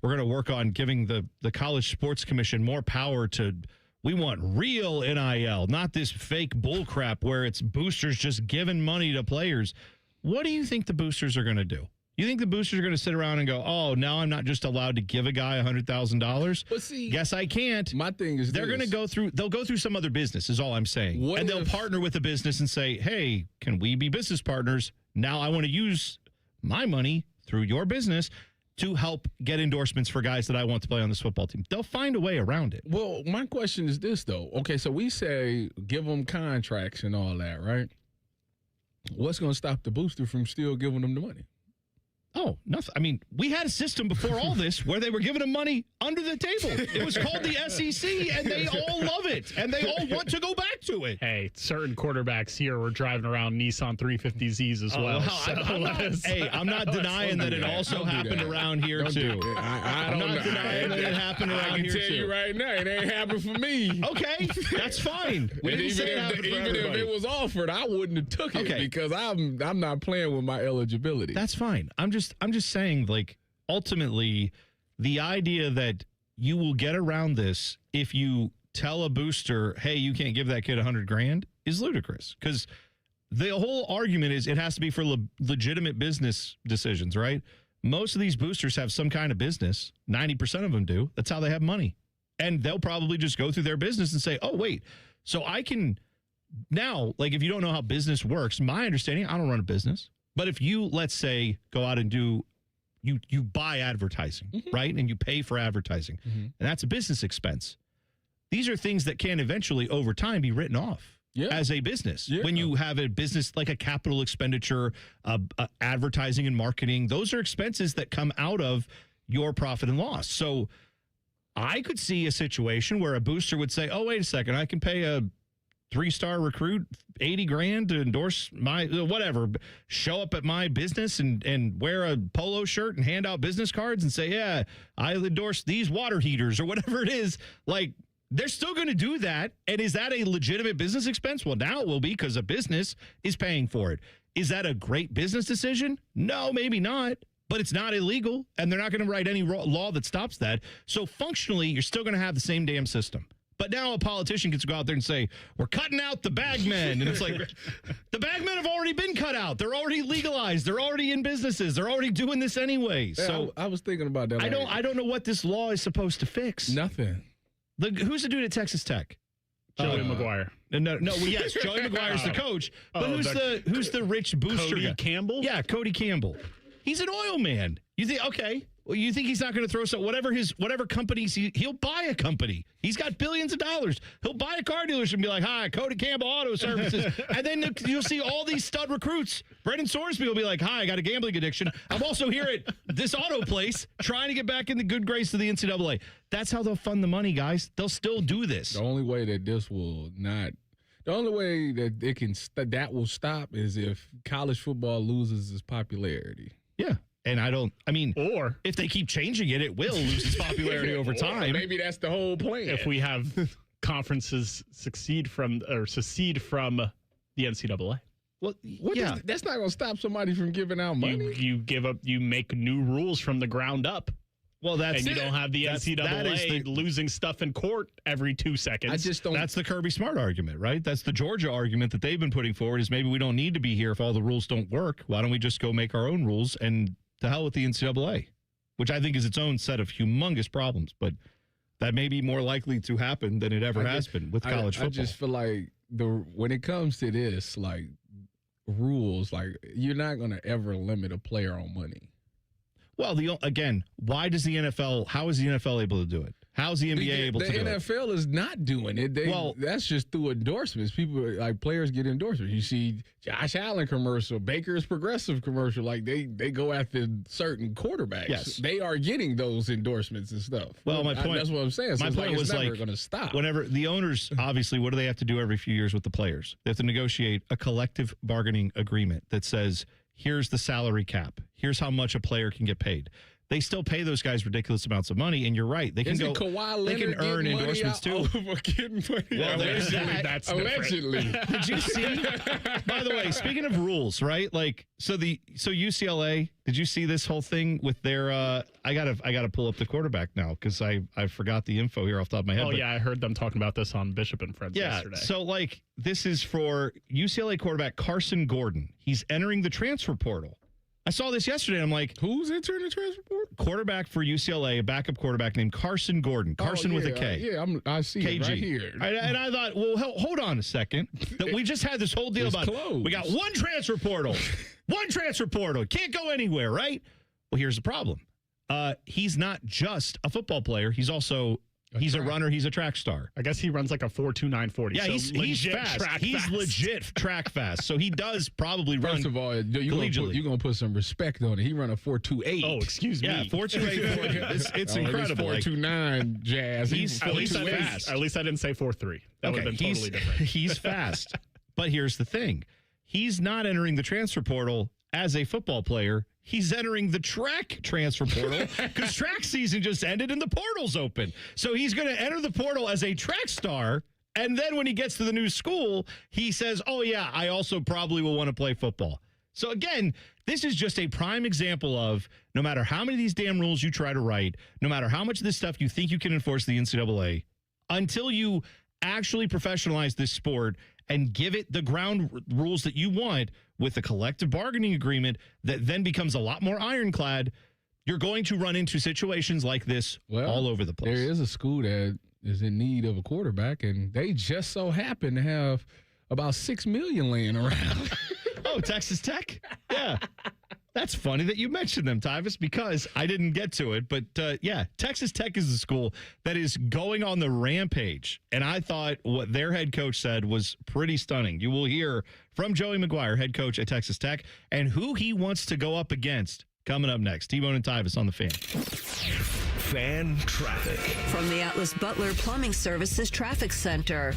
we're going to work on giving the College Sports Commission more power to, we want real NIL, not this fake bullcrap where it's boosters just giving money to players. What do you think the boosters are going to do? You think the boosters are going to sit around and go, oh, now I'm not just allowed to give a guy $100,000? But see, guess I can't. My thing is they're going to go through, they'll go through some other business is all I'm saying. And they'll partner with a business and say, hey, can we be business partners? Now I want to use my money through your business to help get endorsements for guys that I want to play on this football team. They'll find a way around it. Well, my question is this, though. Okay, so we say give them contracts and all that, right? What's going to stop the booster from still giving them the money? Oh, nothing. I mean, we had a system before all this where they were giving them money under the table. It was called the SEC, and they all love it, and they all want to go back to it. Hey, certain quarterbacks here were driving around Nissan 350Zs as well. I'm not denying that it also happened around here, too. I'm not denying that it happened around here, too. I can tell you right now, it ain't happened for me. Okay, that's fine. Even if it was offered, I wouldn't have took it because I'm not playing with my eligibility. That's fine. I'm just saying, like, ultimately, the idea that you will get around this if you tell a booster, hey, you can't give that kid $100,000 is ludicrous. Because the whole argument is it has to be for legitimate business decisions, right? Most of these boosters have some kind of business. 90% of them do. That's how they have money. And they'll probably just go through their business and say, oh, wait, so I can now, like, if you don't know how business works, my understanding, I don't run a business. But if you, let's say, go out and do, you buy advertising, right? And you pay for advertising. And that's a business expense. These are things that can eventually, over time, be written off as a business. When you have a business like a capital expenditure, advertising and marketing, those are expenses that come out of your profit and loss. So I could see a situation where a booster would say, oh, wait a second, I can pay a 3-star recruit $80,000 to endorse my whatever, show up at my business and wear a polo shirt and hand out business cards and say, yeah, I endorse these water heaters or whatever it is. Like, they're still going to do that. And is that a legitimate business expense? Well, now it will be because a business is paying for it. Is that a great business decision? No, maybe not. But it's not illegal, and they're not going to write any law that stops that. So functionally, you're still going to have the same damn system. But now a politician gets to go out there and say, we're cutting out the bagmen. And it's like, the bagmen have already been cut out. They're already legalized. They're already in businesses. They're already doing this anyway. Yeah, so I was thinking about that. I don't know what this law is supposed to fix. Nothing. Who's the dude at Texas Tech? Joey McGuire. Yes, Joey McGuire's the coach. But who's the rich booster Cody guy? Campbell? Yeah, Cody Campbell. He's an oil man. You think, okay, well, you think he's not going to throw some, whatever companies, he'll buy a company. He's got billions of dollars. He'll buy a car dealership and be like, hi, Cody Campbell Auto Services. And then you'll see all these stud recruits. Brendan Sorsby will be like, hi, I got a gambling addiction. I'm also here at this auto place trying to get back in the good grace of the NCAA. That's how they'll fund the money, guys. They'll still do this. The only way that this will not, the only way that it can, that will stop is if college football loses its popularity. Yeah. And or if they keep changing it, it will lose its popularity over time. Maybe that's the whole plan. If we have conferences secede from the NCAA. Well, that's not going to stop somebody from giving out money. You make new rules from the ground up. Well, you don't have the NCAA losing stuff in court every 2 seconds. I just don't. That's the Kirby Smart argument, right? That's the Georgia argument that they've been putting forward is maybe we don't need to be here if all the rules don't work. Why don't we just go make our own rules and to hell with the NCAA, which I think is its own set of humongous problems, but that may be more likely to happen than it ever has been with college football. I just feel like when it comes to this, like rules, like you're not going to ever limit a player on money. Well, why does the NFL, how is the NFL able to do it? How is the NBA able to do it? The NFL is not doing it. That's just through endorsements. People, like players get endorsements. You see Josh Allen commercial, Baker's Progressive commercial, like they go after certain quarterbacks. Yes. They are getting those endorsements and stuff. Well, my point, that's what I'm saying. So my point was never going to stop. Whenever the owners, obviously, what do they have to do every few years with the players? They have to negotiate a collective bargaining agreement that says, here's the salary cap. Here's how much a player can get paid. they still pay those guys ridiculous amounts of money. And you're right. They can they can earn endorsements too. Well, there's that. Allegedly. Did you see? By the way, speaking of rules, right? Like, so UCLA, did you see this whole thing with their, I gotta pull up the quarterback now because I forgot the info here off the top of my head. Oh, yeah. I heard them talking about this on Bishop and Friends yesterday. So, like, this is for UCLA quarterback Carson Gordon. He's entering the transfer portal. I saw this yesterday. I'm like, who's entering the transfer portal? Quarterback for UCLA, a backup quarterback named Carson Gordon. Carson with a K. I see KG. it right here. And I thought, well, hold on a second. That we just had this whole deal about we got one transfer portal. One transfer portal. Can't go anywhere, right? Well, here's the problem. He's not just a football player. He's also a runner. He's a track star. I guess he runs like a 4.29 40. Yeah, so he's fast. He's legit track fast. So he does probably run. First of all, you're going to put some respect on it. He run a 4.28. Oh, excuse me. Yeah, 4.28. It's incredible. 4.29 Jazz. He's at least fast. At least I didn't say 4.3. That would have been totally different. He's fast. But here's the thing. He's not entering the transfer portal as a football player. He's entering the track transfer portal because track season just ended and the portal's open. So he's going to enter the portal as a track star. And then when he gets to the new school, he says, oh, yeah, I also probably will want to play football. So, again, this is just a prime example of no matter how many of these damn rules you try to write, no matter how much of this stuff you think you can enforce the NCAA, until you actually professionalize this sport and give it the ground rules that you want with a collective bargaining agreement that then becomes a lot more ironclad, you're going to run into situations like this all over the place. There is a school that is in need of a quarterback, and they just so happen to have about $6 million laying around. Oh, Texas Tech? Yeah. That's funny that you mentioned them, Tyvis, because I didn't get to it. But, yeah, Texas Tech is a school that is going on the rampage. And I thought what their head coach said was pretty stunning. You will hear from Joey McGuire, head coach at Texas Tech, and who he wants to go up against coming up next. T-Bone and Tyvis on the Fan. Fan traffic. From the Atlas Butler Plumbing Services Traffic Center.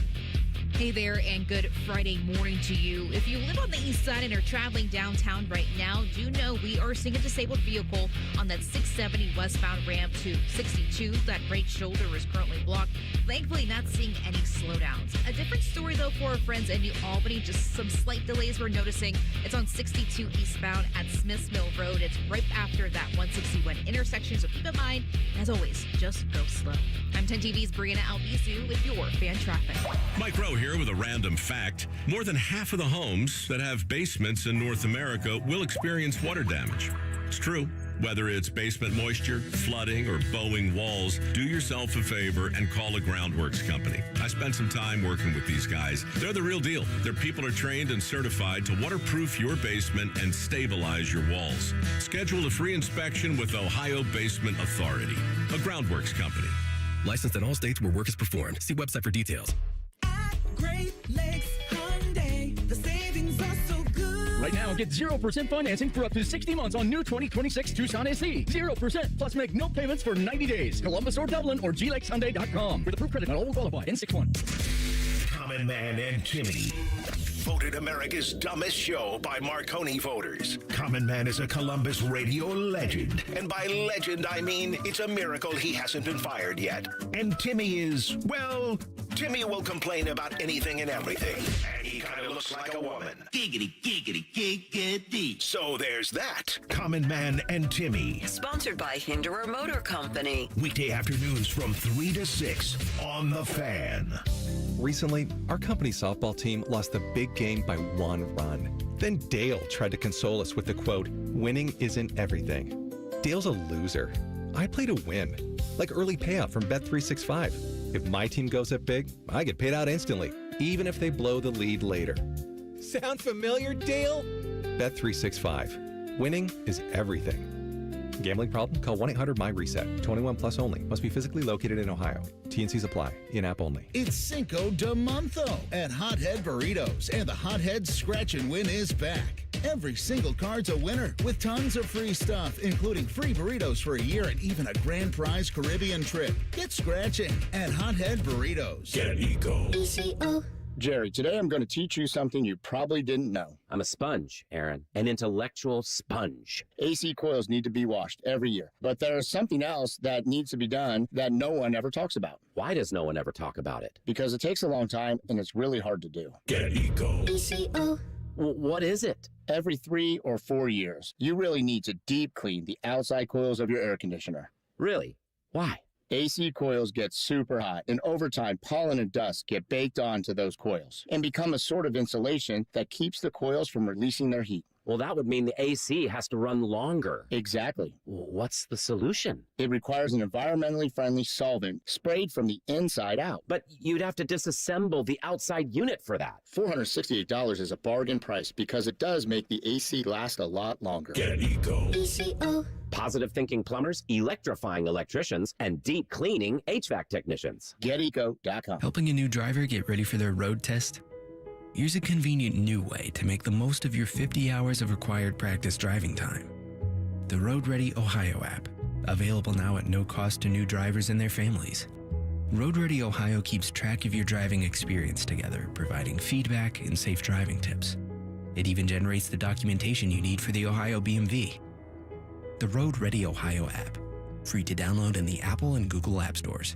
Hey there, and good Friday morning to you. If you live on the east side and are traveling downtown right now, do know we are seeing a disabled vehicle on that 670 westbound ramp to 62. That right shoulder is currently blocked. Thankfully, not seeing any slowdowns. A different story, though, for our friends in New Albany. Just some slight delays we're noticing. It's on 62 eastbound at Smiths Mill Road. It's right after that 161 intersection, so keep in mind, as always, just go slow. I'm 10 TV's Brianna Albizu with your fan traffic. Mike Rowe here with a random fact. More than half of the homes that have basements in North America will experience water damage. It's true. Whether it's basement moisture, flooding, or bowing walls, do yourself a favor and call a groundworks company. I spent some time working with these guys. They're the real deal. Their people are trained and certified to waterproof your basement and stabilize your walls. Schedule a free inspection with Ohio Basement Authority, a groundworks company. Licensed in all states where work is performed. See website for details. Great Lakes Hyundai, the savings are so good. Right now, get 0% financing for up to 60 months on new 2026 Tucson SE. 0%, plus make no payments for 90 days. Columbus or Dublin or glakeshyundai.com. With approved credit, not all will qualify. N61. Common Man and Timmy. Voted America's dumbest show by Marconi voters. Common Man is a Columbus radio legend. And by legend, I mean it's a miracle he hasn't been fired yet. And Timmy is, well, Timmy will complain about anything and everything. And he kind of looks like a woman. Giggity, giggity, giggity. So there's that. Common Man and Timmy. Sponsored by Hinderer Motor Company. Weekday afternoons from 3 to 6 on The Fan. Recently, our company softball team lost the big game by 1 run. Then Dale tried to console us with the quote, "Winning isn't everything." Dale's a loser. I play to win. Like early payout from Bet365. If my team goes up big, I get paid out instantly, even if they blow the lead later. Sound familiar, Dale? Bet365. Winning is everything. Gambling problem? Call 1-800-MY-RESET. 21 plus only. Must be physically located in Ohio. T&Cs apply. In-app only. It's Cinco de Monzo at Hothead Burritos, and the Hothead Scratch and Win is back. Every single card's a winner with tons of free stuff, including free burritos for a year and even a grand prize Caribbean trip. Get scratching at Hothead Burritos. Get an Eco. ECO. Jerry, today I'm going to teach you something you probably didn't know. I'm a sponge, Aaron. An intellectual sponge. AC coils need to be washed every year. But there's something else that needs to be done that no one ever talks about. Why does no one ever talk about it? Because it takes a long time and it's really hard to do. Get Eco. ECO. What is it? Every 3 or 4 years, you really need to deep clean the outside coils of your air conditioner. Really? Why? AC coils get super hot, and over time, pollen and dust get baked onto those coils and become a sort of insulation that keeps the coils from releasing their heat. Well, that would mean the AC has to run longer. Exactly. What's the solution? It requires an environmentally friendly solvent sprayed from the inside out. But you'd have to disassemble the outside unit for that. $468 is a bargain price because it does make the AC last a lot longer. Get Eco. ECO. Positive thinking plumbers, electrifying electricians, and deep cleaning HVAC technicians. GetEco.com. Helping a new driver get ready for their road test? Here's a convenient new way to make the most of your 50 hours of required practice driving time. The Road Ready Ohio app, available now at no cost to new drivers and their families. Road Ready Ohio keeps track of your driving experience together, providing feedback and safe driving tips. It even generates the documentation you need for the Ohio BMV. The Road Ready Ohio app, free to download in the Apple and Google App Stores.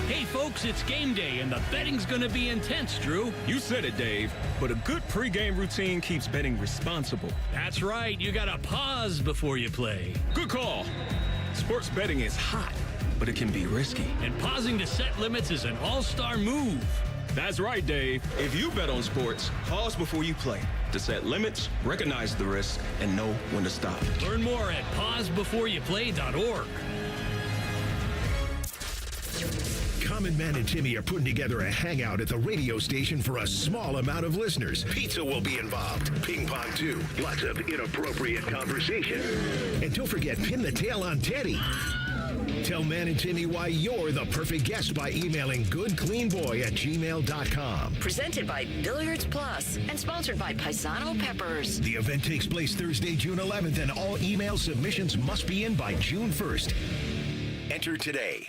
Hey folks, it's game day and the betting's gonna be intense, Drew. You said it, Dave, but a good pregame routine keeps betting responsible. That's right, you gotta pause before you play. Good call. Sports betting is hot, but it can be risky. And pausing to set limits is an all-star move. That's right, Dave. If you bet on sports, pause before you play to set limits, recognize the risks, and know when to stop. Learn more at pausebeforeyouplay.org. Common Man and Timmy are putting together a hangout at the radio station for a small amount of listeners. Pizza will be involved. Ping pong, too. Lots of inappropriate conversation. And don't forget, pin the tail on Teddy. Tell Man and Timmy why you're the perfect guest by emailing goodcleanboy@gmail.com. Presented by Billiards Plus and sponsored by Paisano Peppers. The event takes place Thursday, June 11th, and all email submissions must be in by June 1st. Enter today.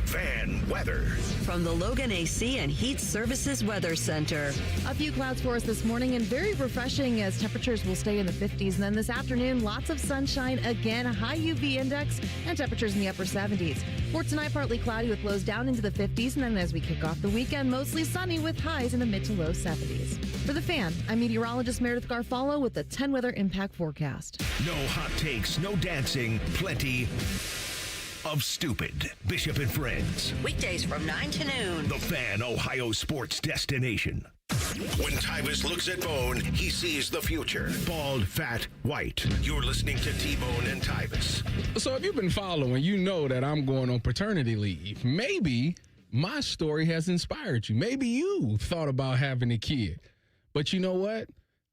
Fan weather. From the Logan AC and Heat Services Weather Center. A few clouds for us this morning and very refreshing as temperatures will stay in the 50s. And then this afternoon, lots of sunshine again, a high UV index and temperatures in the upper 70s. For tonight, partly cloudy with lows down into the 50s. And then as we kick off the weekend, mostly sunny with highs in the mid to low 70s. For the Fan, I'm meteorologist Meredith Garfalo with the 10 Weather Impact Forecast. No hot takes, no dancing, plenty of stupid. Bishop and Friends. Weekdays from 9 to noon. The Fan, Ohio sports destination. When Tyvis looks at Bone, he sees the future. Bald, fat, white. You're listening to T-Bone and Tyvis. So if you've been following, you know that I'm going on paternity leave. Maybe my story has inspired you. Maybe you thought about having a kid. But you know what?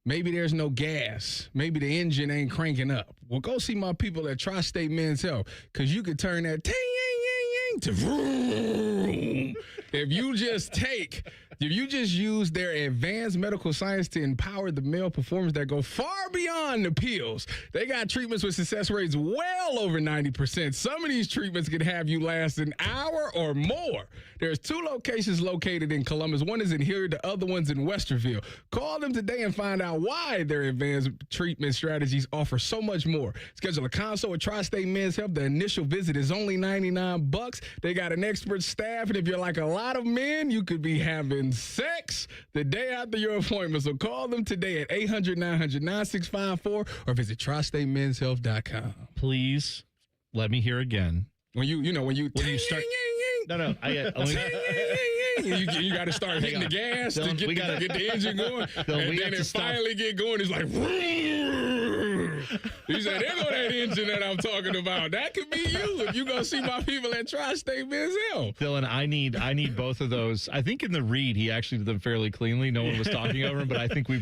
Maybe there's no gas. Maybe the engine ain't cranking up. Well, go see my people at Tri-State Men's Health, because you could turn that ting-yang-yang-yang to vroom. If you just use their advanced medical science to empower the male performers that go far beyond the pills. They got treatments with success rates well over 90%. Some of these treatments can have you last an hour or more. There's 2 locations located in Columbus. One is in Hilliard, the other one's in Westerville. Call them today and find out why their advanced treatment strategies offer so much more. Schedule a consult with Tri-State Men's Health. The initial visit is only $99. They got an expert staff, and if you're like a lot of men, you could be having sex the day after your appointment. So call them today at 800-900-9654 or visit tristatemenshealth.com. Please let me hear again. When you start. No. You got to start hitting the gas to get the engine going. And then it finally get going. It's like, he said, there go that engine that I'm talking about. That could be you if you go see my people at Tri-State Men's Health. Dylan, I need both of those. I think in the read, he actually did them fairly cleanly. No one was talking over him, but I think we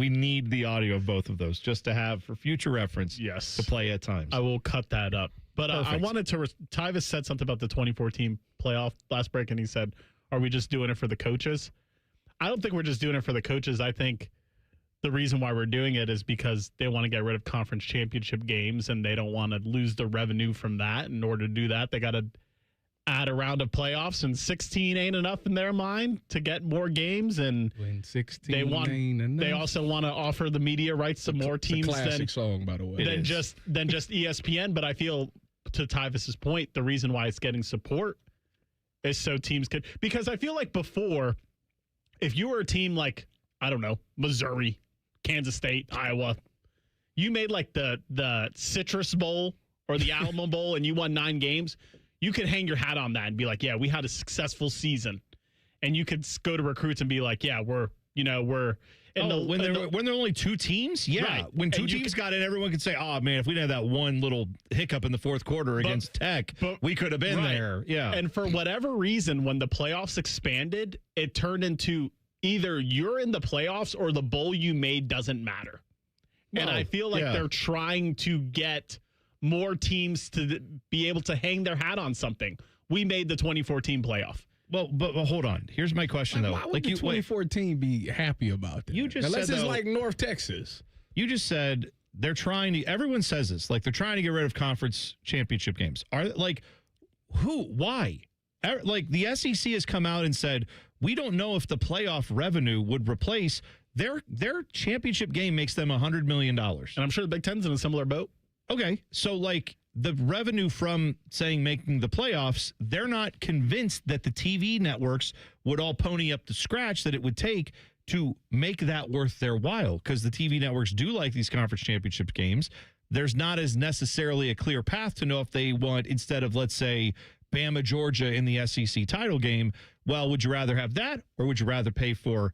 need the audio of both of those just to have for future reference. Yes. To play at times. I will cut that up. But I wanted to, Tyvis said something about the 2014 playoff last break, and he said, are we just doing it for the coaches? I don't think we're just doing it for the coaches. I think the reason why we're doing it is because they want to get rid of conference championship games, and they don't want to lose the revenue from that. In order to do that, they got to add a round of playoffs, and 16 ain't enough in their mind to get more games, and when 16 ain't enough. They also want to offer the media rights to more teams classic song, by the way. than just ESPN. But I feel, to Tyvis's point, the reason why it's getting support is so teams could, because I feel like before, if you were a team like, I don't know, Missouri, Kansas State, Iowa, you made like the Citrus Bowl or the Alamo Bowl and you won 9 games, you could hang your hat on that and be like, yeah, we had a successful season. And you could go to recruits and be like, yeah, we're when there are only 2 teams? Yeah. Right. When 2 teams got in, everyone could say, oh, man, if we didn't have that one little hiccup in the fourth quarter against Tech, we could have been there. Yeah. And for whatever reason, when the playoffs expanded, it turned into either you're in the playoffs or the bowl you made doesn't matter. And I feel like they're trying to get more teams to be able to hang their hat on something. We made the 2014 playoff. Well, but hold on. Here's my question, though. Why would the 2014 be happy about that? You just Unless said, it's though, like North Texas. You just said they're trying to. Everyone says this, like they're trying to get rid of conference championship games. Are like who? Why? Like the SEC has come out and said we don't know if the playoff revenue would replace their championship game makes them $100 million, and I'm sure the Big Ten's in a similar boat. Okay, so like the revenue from saying making the playoffs, they're not convinced that the TV networks would all pony up the scratch that it would take to make that worth their while, because the TV networks do like these conference championship games. There's not as necessarily a clear path to know if they want, instead of, let's say, Bama, Georgia in the SEC title game, well, would you rather have that, or would you rather pay for,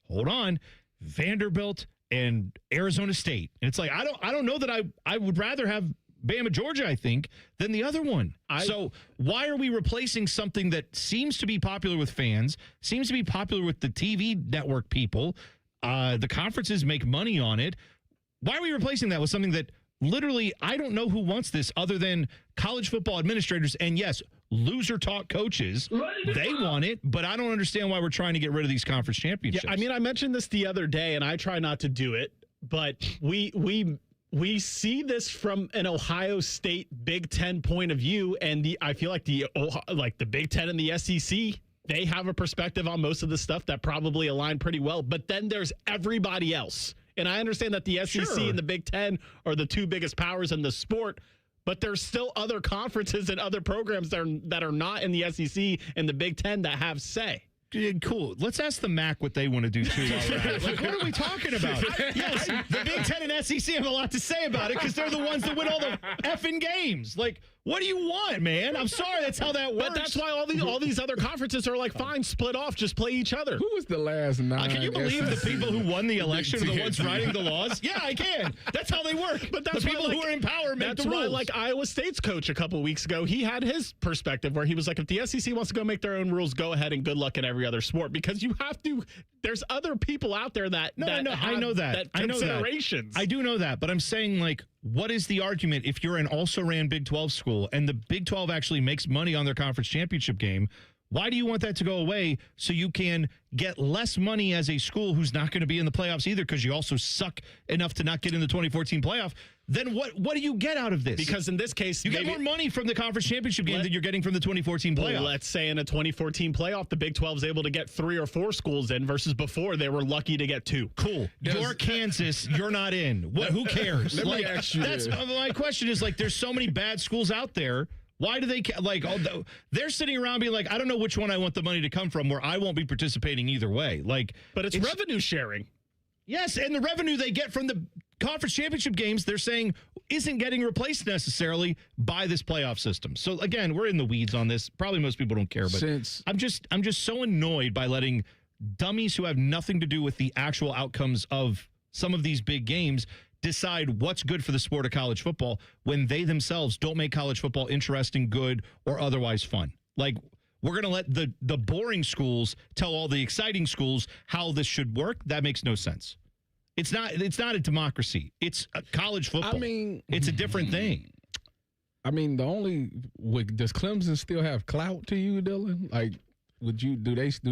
hold on, Vanderbilt and Arizona State? And it's like, I don't know that I would rather have Bama, Georgia, I think, than the other one. So why are we replacing something that seems to be popular with fans, seems to be popular with the TV network people? The conferences make money on it. Why are we replacing that with something that literally, I don't know who wants this other than college football administrators and, yes, loser talk coaches. They want it, but I don't understand why we're trying to get rid of these conference championships. Yeah, I mean, I mentioned this the other day, and I try not to do it, but we see this from an Ohio State Big Ten point of view, and I feel like the Big Ten and the SEC, they have a perspective on most of the stuff that probably align pretty well. But then there's everybody else. And I understand that the SEC and the Big Ten are the 2 biggest powers in the sport, but there's still other conferences and other programs that are not in the SEC and the Big Ten that have say. Cool. Let's ask the MAC what they want to do, too, while we're at it. Like, what are we talking about? Yes, the Big Ten and SEC have a lot to say about it because they're the ones that win all the effing games. Like, what do you want, man? I'm sorry, that's how that works. But that's why all these other conferences are like, fine, split off, just play each other. Who was the last 9? Can you believe the people who won the election are the ones writing the laws? Yeah, I can. That's how they work. But that's the people who are in power make the rules. That's why, like, Iowa State's coach a couple weeks ago, he had his perspective where he was like, if the SEC wants to go make their own rules, go ahead and good luck in every other sport, because you have to. There's other people out there that I know that. Considerations. I do know that, but I'm saying, like, what is the argument if you're an also-ran Big 12 school and the Big 12 actually makes money on their conference championship game? Why do you want that to go away so you can get less money as a school who's not going to be in the playoffs either because you also suck enough to not get in the 2014 playoff? Then what do you get out of this? Because in this case, you get more money from the conference championship game than you're getting from the 2014 playoff. Let's say in a 2014 playoff, the Big 12 is able to get 3 or 4 schools in versus before they were lucky to get 2. Cool. You're Kansas. You're not in. Who cares? Let me ask you that's my question is, like, there's so many bad schools out there. Why do they they're sitting around being like, I don't know which one I want the money to come from, where I won't be participating either way. Like, but it's revenue sharing. Yes, and the revenue they get from the conference championship games, they're saying isn't getting replaced necessarily by this playoff system. So again, we're in the weeds on this. Probably most people don't care, but I'm just so annoyed by letting dummies who have nothing to do with the actual outcomes of some of these big games decide what's good for the sport of college football when they themselves don't make college football interesting, good, or otherwise fun. Like, we're going to let the boring schools tell all the exciting schools how this should work. That makes no sense. It's not a democracy. It's a college football. I mean, it's a different thing. I mean, does Clemson still have clout to you, Dylan? Like, do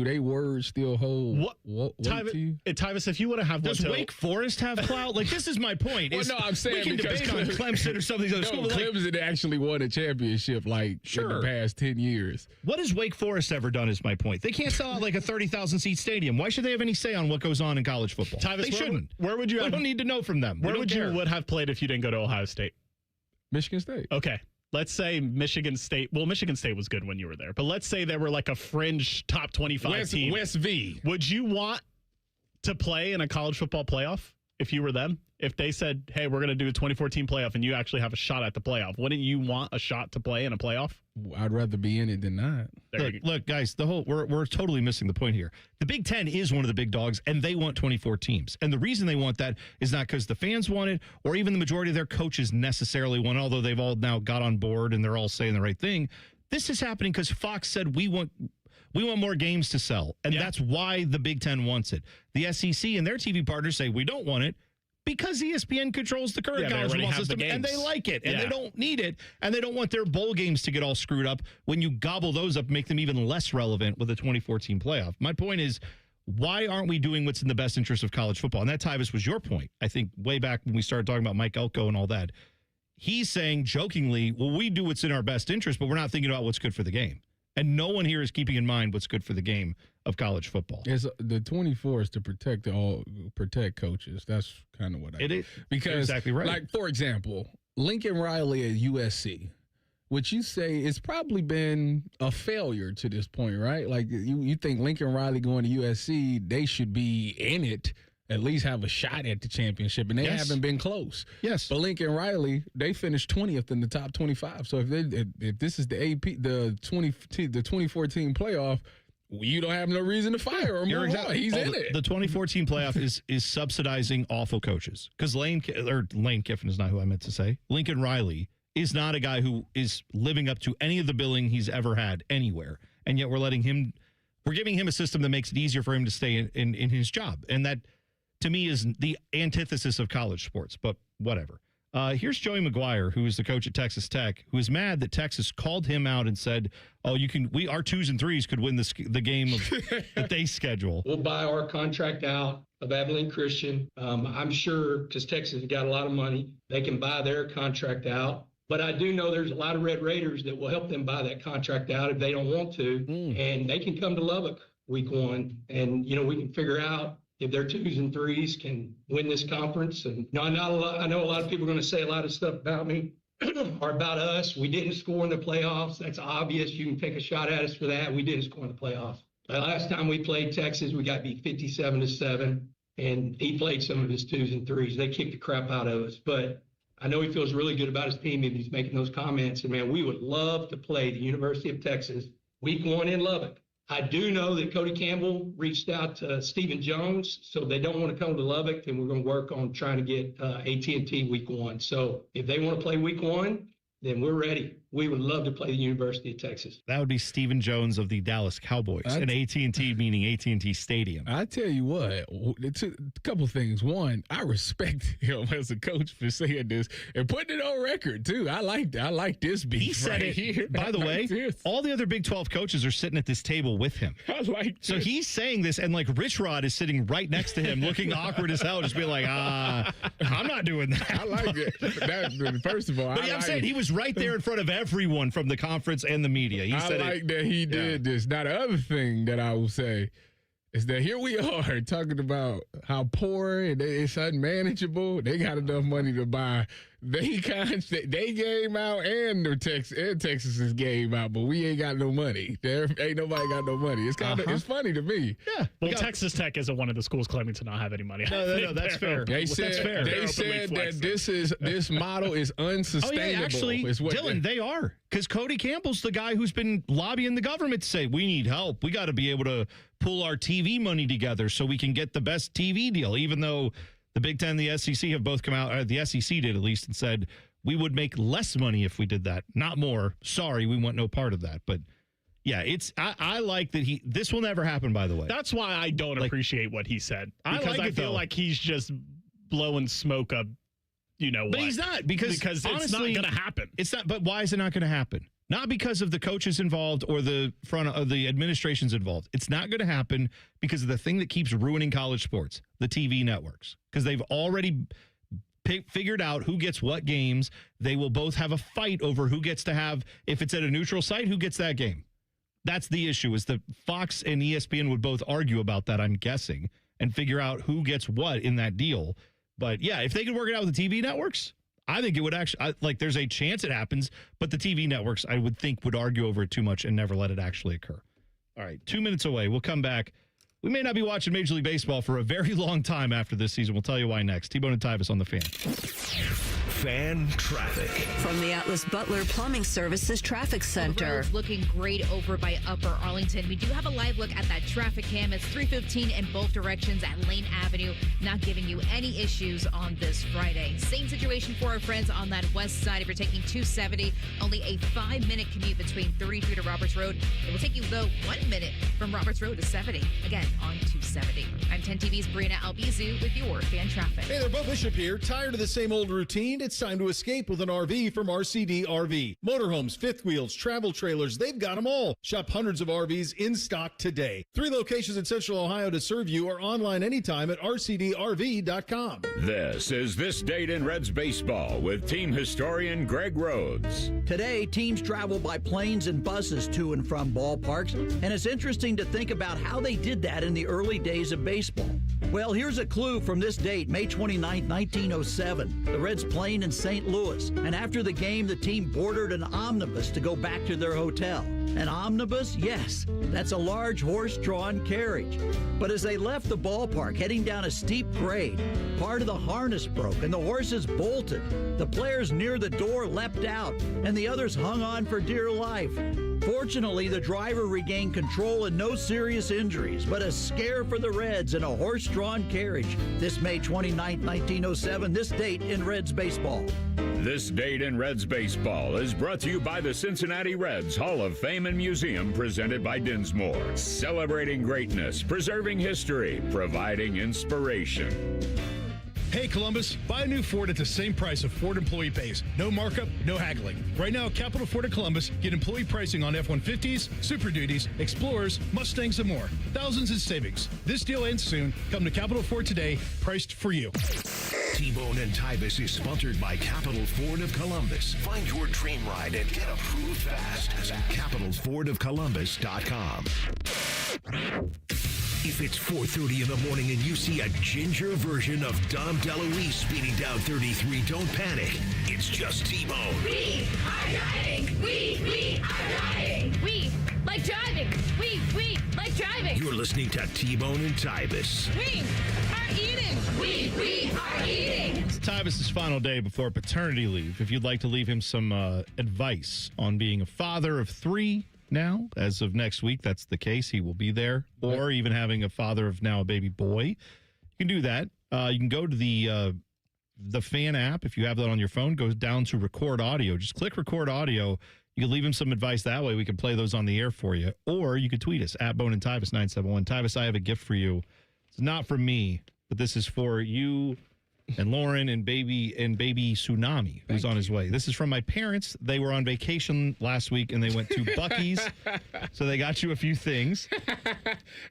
they words still hold? What to you? Tyvis, if you want to have does one, Wake Forest have clout? Like, this is my point. Well, no, I'm saying we can debate on Clemson or something. No, Clemson actually won a championship in the past 10 years. What has Wake Forest ever done? Is my point. They can't sell out like a 30,000 seat stadium. Why should they have any say on what goes on in college football? Tyvis, they shouldn't. Where would you? We don't need to know from them. Where would you have played if you didn't go to Ohio State? Michigan State. Okay. Let's say Michigan State. Well, Michigan State was good when you were there, but let's say they were like a fringe top 25 team. West V. Would you want to play in a college football playoff if you were them? If they said, hey, we're going to do a 2014 playoff and you actually have a shot at the playoff, wouldn't you want a shot to play in a playoff? I'd rather be in it than not. Look, guys, we're totally missing the point here. The Big Ten is one of the big dogs, and they want 24 teams. And the reason they want that is not because the fans want it, or even the majority of their coaches necessarily want it, although they've all now got on board and they're all saying the right thing. This is happening because Fox said we want more games to sell, and that's why the Big Ten wants it. The SEC and their TV partners say we don't want it, because ESPN controls the current college football system, and they like it, and they don't need it, and they don't want their bowl games to get all screwed up. When you gobble those up, make them even less relevant with the 2014 playoff. My point is, why aren't we doing what's in the best interest of college football? And that, Tyvis, was your point, I think, way back when we started talking about Mike Elko and all that. He's saying, jokingly, well, we do what's in our best interest, but we're not thinking about what's good for the game. And no one here is keeping in mind what's good for the game of college football. The 24 is to protect coaches. That's kind of what I is. Because, you're exactly right. Like, for example, Lincoln Riley at USC, which you say it's probably been a failure to this point, right? Like, you think Lincoln Riley going to USC, they should be in it, at least have a shot at the championship, and they haven't been close. Yes. But Lincoln Riley, they finished 20th in the top 25. So if this is the AP, the 2014 playoff, you don't have no reason to fire him. He's in it. The 2014 playoff is subsidizing awful coaches, because Lane Kiffin is not who I meant to say. Lincoln Riley is not a guy who is living up to any of the billing he's ever had anywhere, and yet we're giving him a system that makes it easier for him to stay in his job, and that, to me, is the antithesis of college sports, but whatever. Here's Joey McGuire, who is the coach at Texas Tech, who is mad that Texas called him out and said, our 2s and 3s could win the game that they schedule. We'll buy our contract out of Abilene Christian. I'm sure, because Texas has got a lot of money, they can buy their contract out. But I do know there's a lot of Red Raiders that will help them buy that contract out if they don't want to. And they can come to Lubbock week 1, and, we can figure out if their 2s and 3s can win this conference. And I know a lot of people are going to say a lot of stuff about me or about us. We didn't score in the playoffs. That's obvious. You can take a shot at us for that. We didn't score in the playoffs. The last time we played Texas, we got beat 57-7, and he played some of his 2s and 3s. They kicked the crap out of us. But I know he feels really good about his team if he's making those comments. And, man, we would love to play the University of Texas week 1 in Lubbock. I do know that Cody Campbell reached out to Stephen Jones, so they don't want to come to Lubbock, and we're going to work on trying to get AT&T week 1. So if they want to play week 1, then we're ready. We would love to play the University of Texas. That would be Stephen Jones of the Dallas Cowboys, and AT&T meaning AT&T Stadium. I tell you what, a couple things. One, I respect him as a coach for saying this and putting it on record, too. I like this beat. He said it here. By the way, all the other Big 12 coaches are sitting at this table with him. I like this. So he's saying this, and, like, Rich Rod is sitting right next to him looking awkward as hell, just being like, I'm not doing that. I like it. First of all, I'm saying he was right there in front of everyone from the conference and the media. He said that he did this. Now, the other thing that I will say is that here we are talking about how poor and it's unmanageable. They got enough money to buy they game out and Texas's game out, but we ain't got no money. There ain't nobody got no money. It's kind of it's funny to me. Yeah. Well, Texas Tech isn't one of the schools claiming to not have any money. No, that's fair. They said that this model is unsustainable. Oh, yeah, actually, Dylan, they are, because Cody Campbell's the guy who's been lobbying the government to say we need help. We got to be able to pull our TV money together so we can get the best TV deal, even though the Big Ten and the SEC have both come out, the SEC did at least, and said we would make less money if we did that, not more. Sorry, we want no part of that. But yeah, I like that this will never happen, by the way. That's why I don't appreciate what he said. Because I feel like he's just blowing smoke up, But he's not, because honestly, it's not going to happen. It's not, but why is it not going to happen? Not because of the coaches involved or the front of the administrations involved. It's not going to happen because of the thing that keeps ruining college sports, the TV networks, because they've already figured out who gets what games. They will both have a fight over who gets to have, if it's at a neutral site, who gets that game. That's the issue, is that Fox and ESPN would both argue about that, I'm guessing, and figure out who gets what in that deal. But yeah, if they could work it out with the TV networks, I think it would actually, there's a chance it happens, but the TV networks, I would think, would argue over it too much and never let it actually occur. All right, 2 minutes away. We'll come back. We may not be watching Major League Baseball for a very long time after this season. We'll tell you why next. T-Bone and Tyvis on the Fan. Fan traffic. From the Atlas Butler Plumbing Services Traffic Center. Roads looking great over by Upper Arlington. We do have a live look at that traffic cam. It's 315 in both directions at Lane Avenue. Not giving you any issues on this Friday. Same situation for our friends on that west side. If you're taking 270, only a 5-minute commute between 33 to Roberts Road. It will take you, though, 1 minute from Roberts Road to 70. Again, on 270. I'm 10 TV's Brianna Albizu with your fan traffic. Hey there, Bo Bishop here. Tired of the same old routine? It's time to escape with an RV from RCD RV. Motorhomes, fifth wheels, travel trailers, they've got them all. Shop hundreds of RVs in stock today. 3 locations in Central Ohio to serve you, or online anytime at rcdrv.com. This is This Date in Reds Baseball with team historian Greg Rhodes. Today, teams travel by planes and buses to and from ballparks, and it's interesting to think about how they did that in the early days of baseball. Well, here's a clue from this date, May 29, 1907. The Reds playing in St. Louis, and after the game, the team boarded an omnibus to go back to their hotel. An omnibus? Yes, that's a large horse-drawn carriage. But as they left the ballpark, heading down a steep grade, part of the harness broke and the horses bolted. The players near the door leapt out, and the others hung on for dear life. Fortunately, the driver regained control and no serious injuries, but a scare for the Reds in a horse-drawn carriage. This May 29, 1907, this date in Reds baseball. This Date in Reds Baseball is brought to you by the Cincinnati Reds Hall of Fame and Museum, presented by Dinsmore. Celebrating greatness, preserving history, providing inspiration. Hey, Columbus, buy a new Ford at the same price of Ford employee pays. No markup, no haggling. Right now, at Capital Ford of Columbus, get employee pricing on F-150s, Super Duties, Explorers, Mustangs, and more. Thousands in savings. This deal ends soon. Come to Capital Ford today, priced for you. T-Bone and Tyvis is sponsored by Capital Ford of Columbus. Find your dream ride and get approved fast at capitalfordofcolumbus.com. If it's 4:30 in the morning and you see a ginger version of Dom DeLuise speeding down 33, don't panic. It's just T-Bone. We are driving. We are driving. We like driving. We like driving. You're listening to T-Bone and Tyvis. We are eating. We are eating. It's Tyvis' final day before paternity leave. If you'd like to leave him some advice on being a father of 3 now, as of next week, that's the case. He will be there. Or even having a father of now a baby boy. You can do that. You can go to the Fan app. If you have that on your phone, go down to record audio. Just click record audio. You can leave him some advice that way. We can play those on the air for you. Or you could tweet us at Bone and Tyvis 971. Tyvis, I have a gift for you. It's not for me, but this is for you and Lauren and baby Tsunami, who's on his way. This is from my parents. They were on vacation last week and they went to Buc-ee's, so they got you a few things.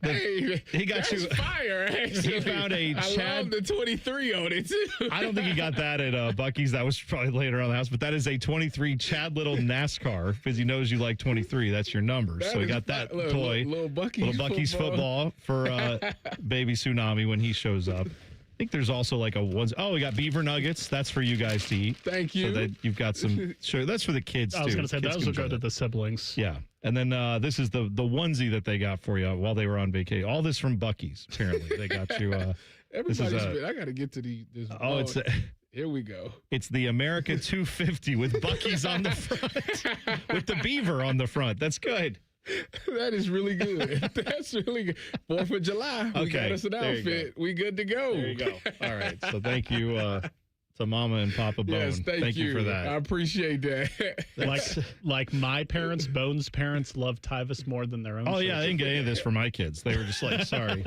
He got that's you fire. Actually. He found a I love the 23 on it too. I don't think he got that at Buc-ee's. That was probably later on the house, but that is a 23 Chad Little NASCAR, because he knows you like 23. That's your number. That so he is got that little, toy, little Buc-ee's football for baby Tsunami when he shows up. I think there's also like we got beaver nuggets. That's for you guys to eat. Thank you. So that you've got some. Sure, that's for the kids too. I was going to say Kids those can will go enjoy to that. the siblings. Yeah, and then this is the onesie that they got for you while they were on vacation. All this from Buc-ee's. Apparently, they got you. Everybody's I got to get to this. Oh, it's. Here we go. It's the America 250 with Buc-ee's on the front, with the beaver on the front. That's good. That is really good. That's really good. 4th of July. We got us an outfit. We good to go. There you go. All right. So thank you to Mama and Papa Bone. Yes, thank you for that. I appreciate that. like my parents, Bone's parents love Tyvis more than their own. Oh, yeah. I didn't get any of this for my kids. They were just like, sorry.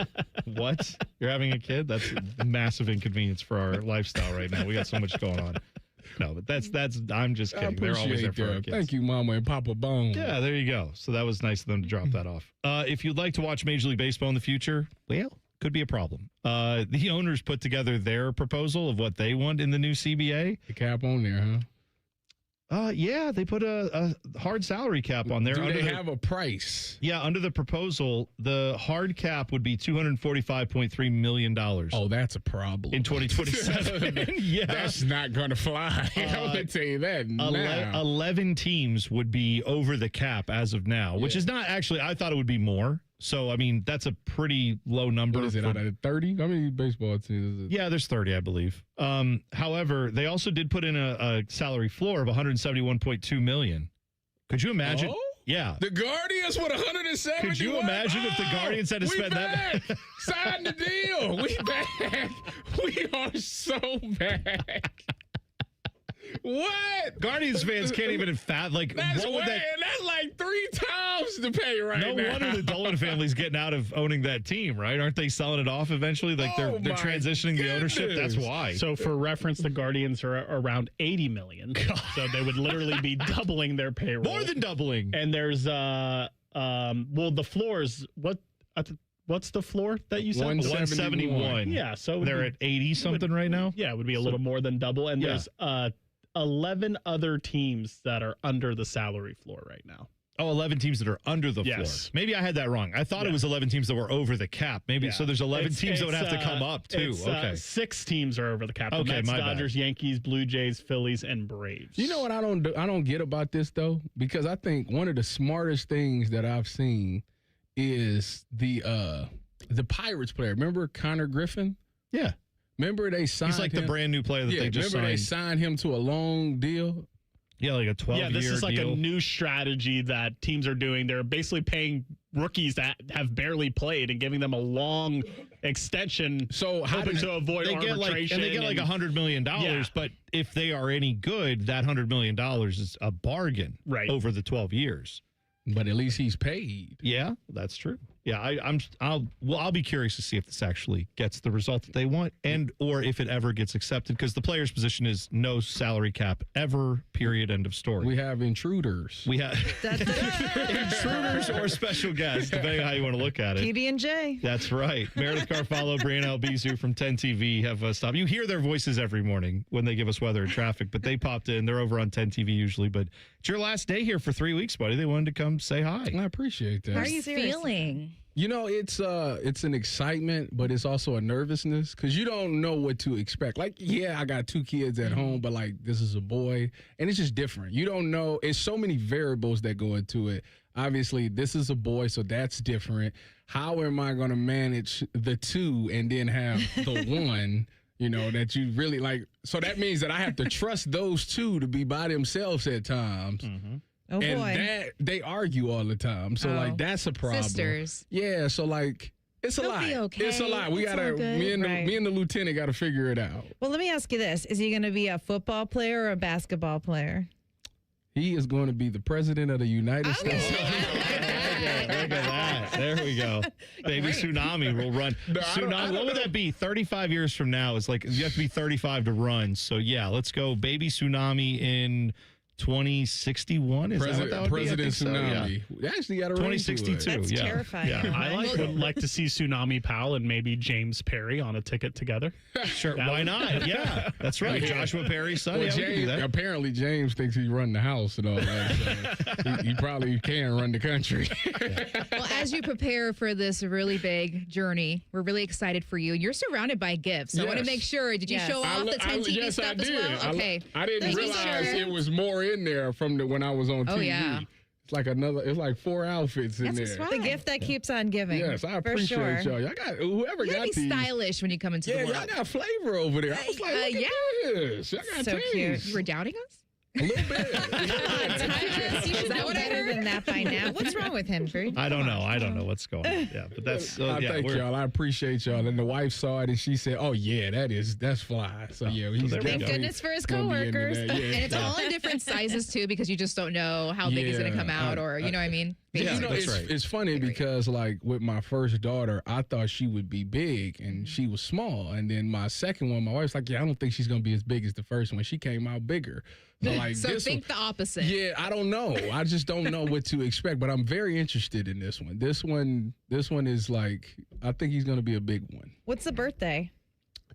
What? You're having a kid? That's a massive inconvenience for our lifestyle right now. We got so much going on. No, but that's. I'm just kidding. They're always there for our kids. Thank you, Mama and Papa Bone. Yeah, there you go. So that was nice of them to drop that off. If you'd like to watch Major League Baseball in the future, well, could be a problem. The owners put together their proposal of what they want in the new CBA. The cap on there, huh? Yeah, they put a hard salary cap on there. Do they have a price? Yeah, under the proposal, the hard cap would be $245.3 million. Oh, that's a problem. In 2027. Yeah. That's not going to fly. I'm going to tell you that now. 11 teams would be over the cap as of now, which is not actually, I thought it would be more. So, I mean, that's a pretty low number. What is it, out of 30? How many baseball teams is it? Yeah, there's 30, I believe. However, they also did put in a salary floor of $171.2 million. Could you imagine? Oh? Yeah. The Guardians with 170. Could you imagine if the Guardians had to spend that? Sign the deal. We back. We are so back. What? Guardians fans can't even like that's what would that? That's like 3 times the pay right now. No wonder the Dolan family's getting out of owning that team, right? Aren't they selling it off eventually? Like they're transitioning the ownership. That's why. So for reference, the Guardians are around $80 million. So they would literally be doubling their payroll. More than doubling. And there's the floors. What's the floor that you said? 171. Yeah, so they're at 80 something right now. Yeah, it would be a little more than double. And there's 11 other teams that are under the salary floor right now. Oh, 11 teams that are under the floor. Maybe I had that wrong. I thought it was 11 teams that were over the cap. Maybe so. There's 11 teams that would have to come up too. Okay, 6 teams are over the cap. Okay, the Mets, my Dodgers, bad. Yankees, Blue Jays, Phillies, and Braves. You know what I don't get about this though, because I think one of the smartest things that I've seen is the Pirates player. Remember Connor Griffin? Yeah. Remember they signed He's like him? the brand new player that they just remember signed. they signed him to a long deal? Yeah, like a 12-year deal. Yeah, this is like a new strategy that teams are doing. They're basically paying rookies that have barely played and giving them a long extension, hoping to avoid arbitration. They get like $100 million, but if they are any good, that $100 million is a bargain over the 12 years. But at least he's paid. Yeah, that's true. Yeah, I'll be curious to see if this actually gets the result that they want, or if it ever gets accepted, because the player's position is no salary cap ever. Period. End of story. We have intruders. We have intruders or special guests, depending on how you want to look at it. PB&J. That's right. Meredith Carfallo, Brianna Albizu from 10 TV have stopped. You hear their voices every morning when they give us weather and traffic, but they popped in. They're over on 10 TV usually, but it's your last day here for 3 weeks, buddy. They wanted to come say hi. I appreciate that. How are you feeling? You know, it's an excitement, but it's also a nervousness because you don't know what to expect. Like, yeah, I got 2 kids at home, but like this is a boy, and it's just different. You don't know. It's so many variables that go into it. Obviously, this is a boy, so that's different. How am I going to manage the 2 and then have the 1? You know, that you really like. So that means that I have to trust those 2 to be by themselves at times. Mm-hmm. Oh, and boy. they argue all the time. So, like, that's a problem. Sisters. Yeah, so, like, it's a They'll lot. be okay. It's a lot. We It's got to, all good. me and the lieutenant got to figure it out. Well, let me ask you this. Is he going to be a football player or a basketball player? He is going to be the president of the United States. Look at that. There we go. Baby Tsunami will run. Tsunami, what would that be? 35 years from now is like, you have to be 35 to run. So, yeah, let's go Baby Tsunami in 2061. Is that what that would President be? Tsunami. Yeah. Actually got a 2062. That's terrifying. Yeah, I would like to see Tsunami Powell and maybe James Perry on a ticket together. Sure, why not? Yeah, that's right. Joshua Perry's son. Well, Yeah, we can do that. apparently James thinks he run the house and all that. So he probably can run the country. Well, as you prepare for this really big journey, we're really excited for you. You're surrounded by gifts. So I want to Yes. make sure. Did you show off the 10 TV yes, stuff I did. as well? Okay. I didn't Just realize sure. it was more in there from when I was on TV. Oh, yeah. It's like 4 outfits in That's there. what's The fine. gift that keeps on giving. Yes, I for appreciate sure. y'all. Y'all got whoever You got gotta be these. stylish when you come into the Yeah, world. y'all got flavor over there. I was like, look yeah. at this. Y'all got So taste. cute. You were doubting us? A little bit. Tyvis, you Is should that know what I better heard? Than that by now. What's wrong with him, Drew? I don't know. I don't know what's going on. Yeah, but that's Thank y'all. I appreciate y'all. And the wife saw it and she said, "Oh yeah, that's fly." So yeah, he's there we Thank go. goodness for his gonna be into coworkers. that. Yeah. And it's all in different sizes too, because you just don't know how big it's going to come out, or you know what I mean. Yeah, it's funny because like with my first daughter, I thought she would be big and she was small. And then my second one, my wife's like, yeah, I don't think she's going to be as big as the first one. She came out bigger. So, like, so think the opposite. Yeah, I don't know. I just don't know what to expect, but I'm very interested in this one. This one is like, I think he's going to be a big one. What's the birthday?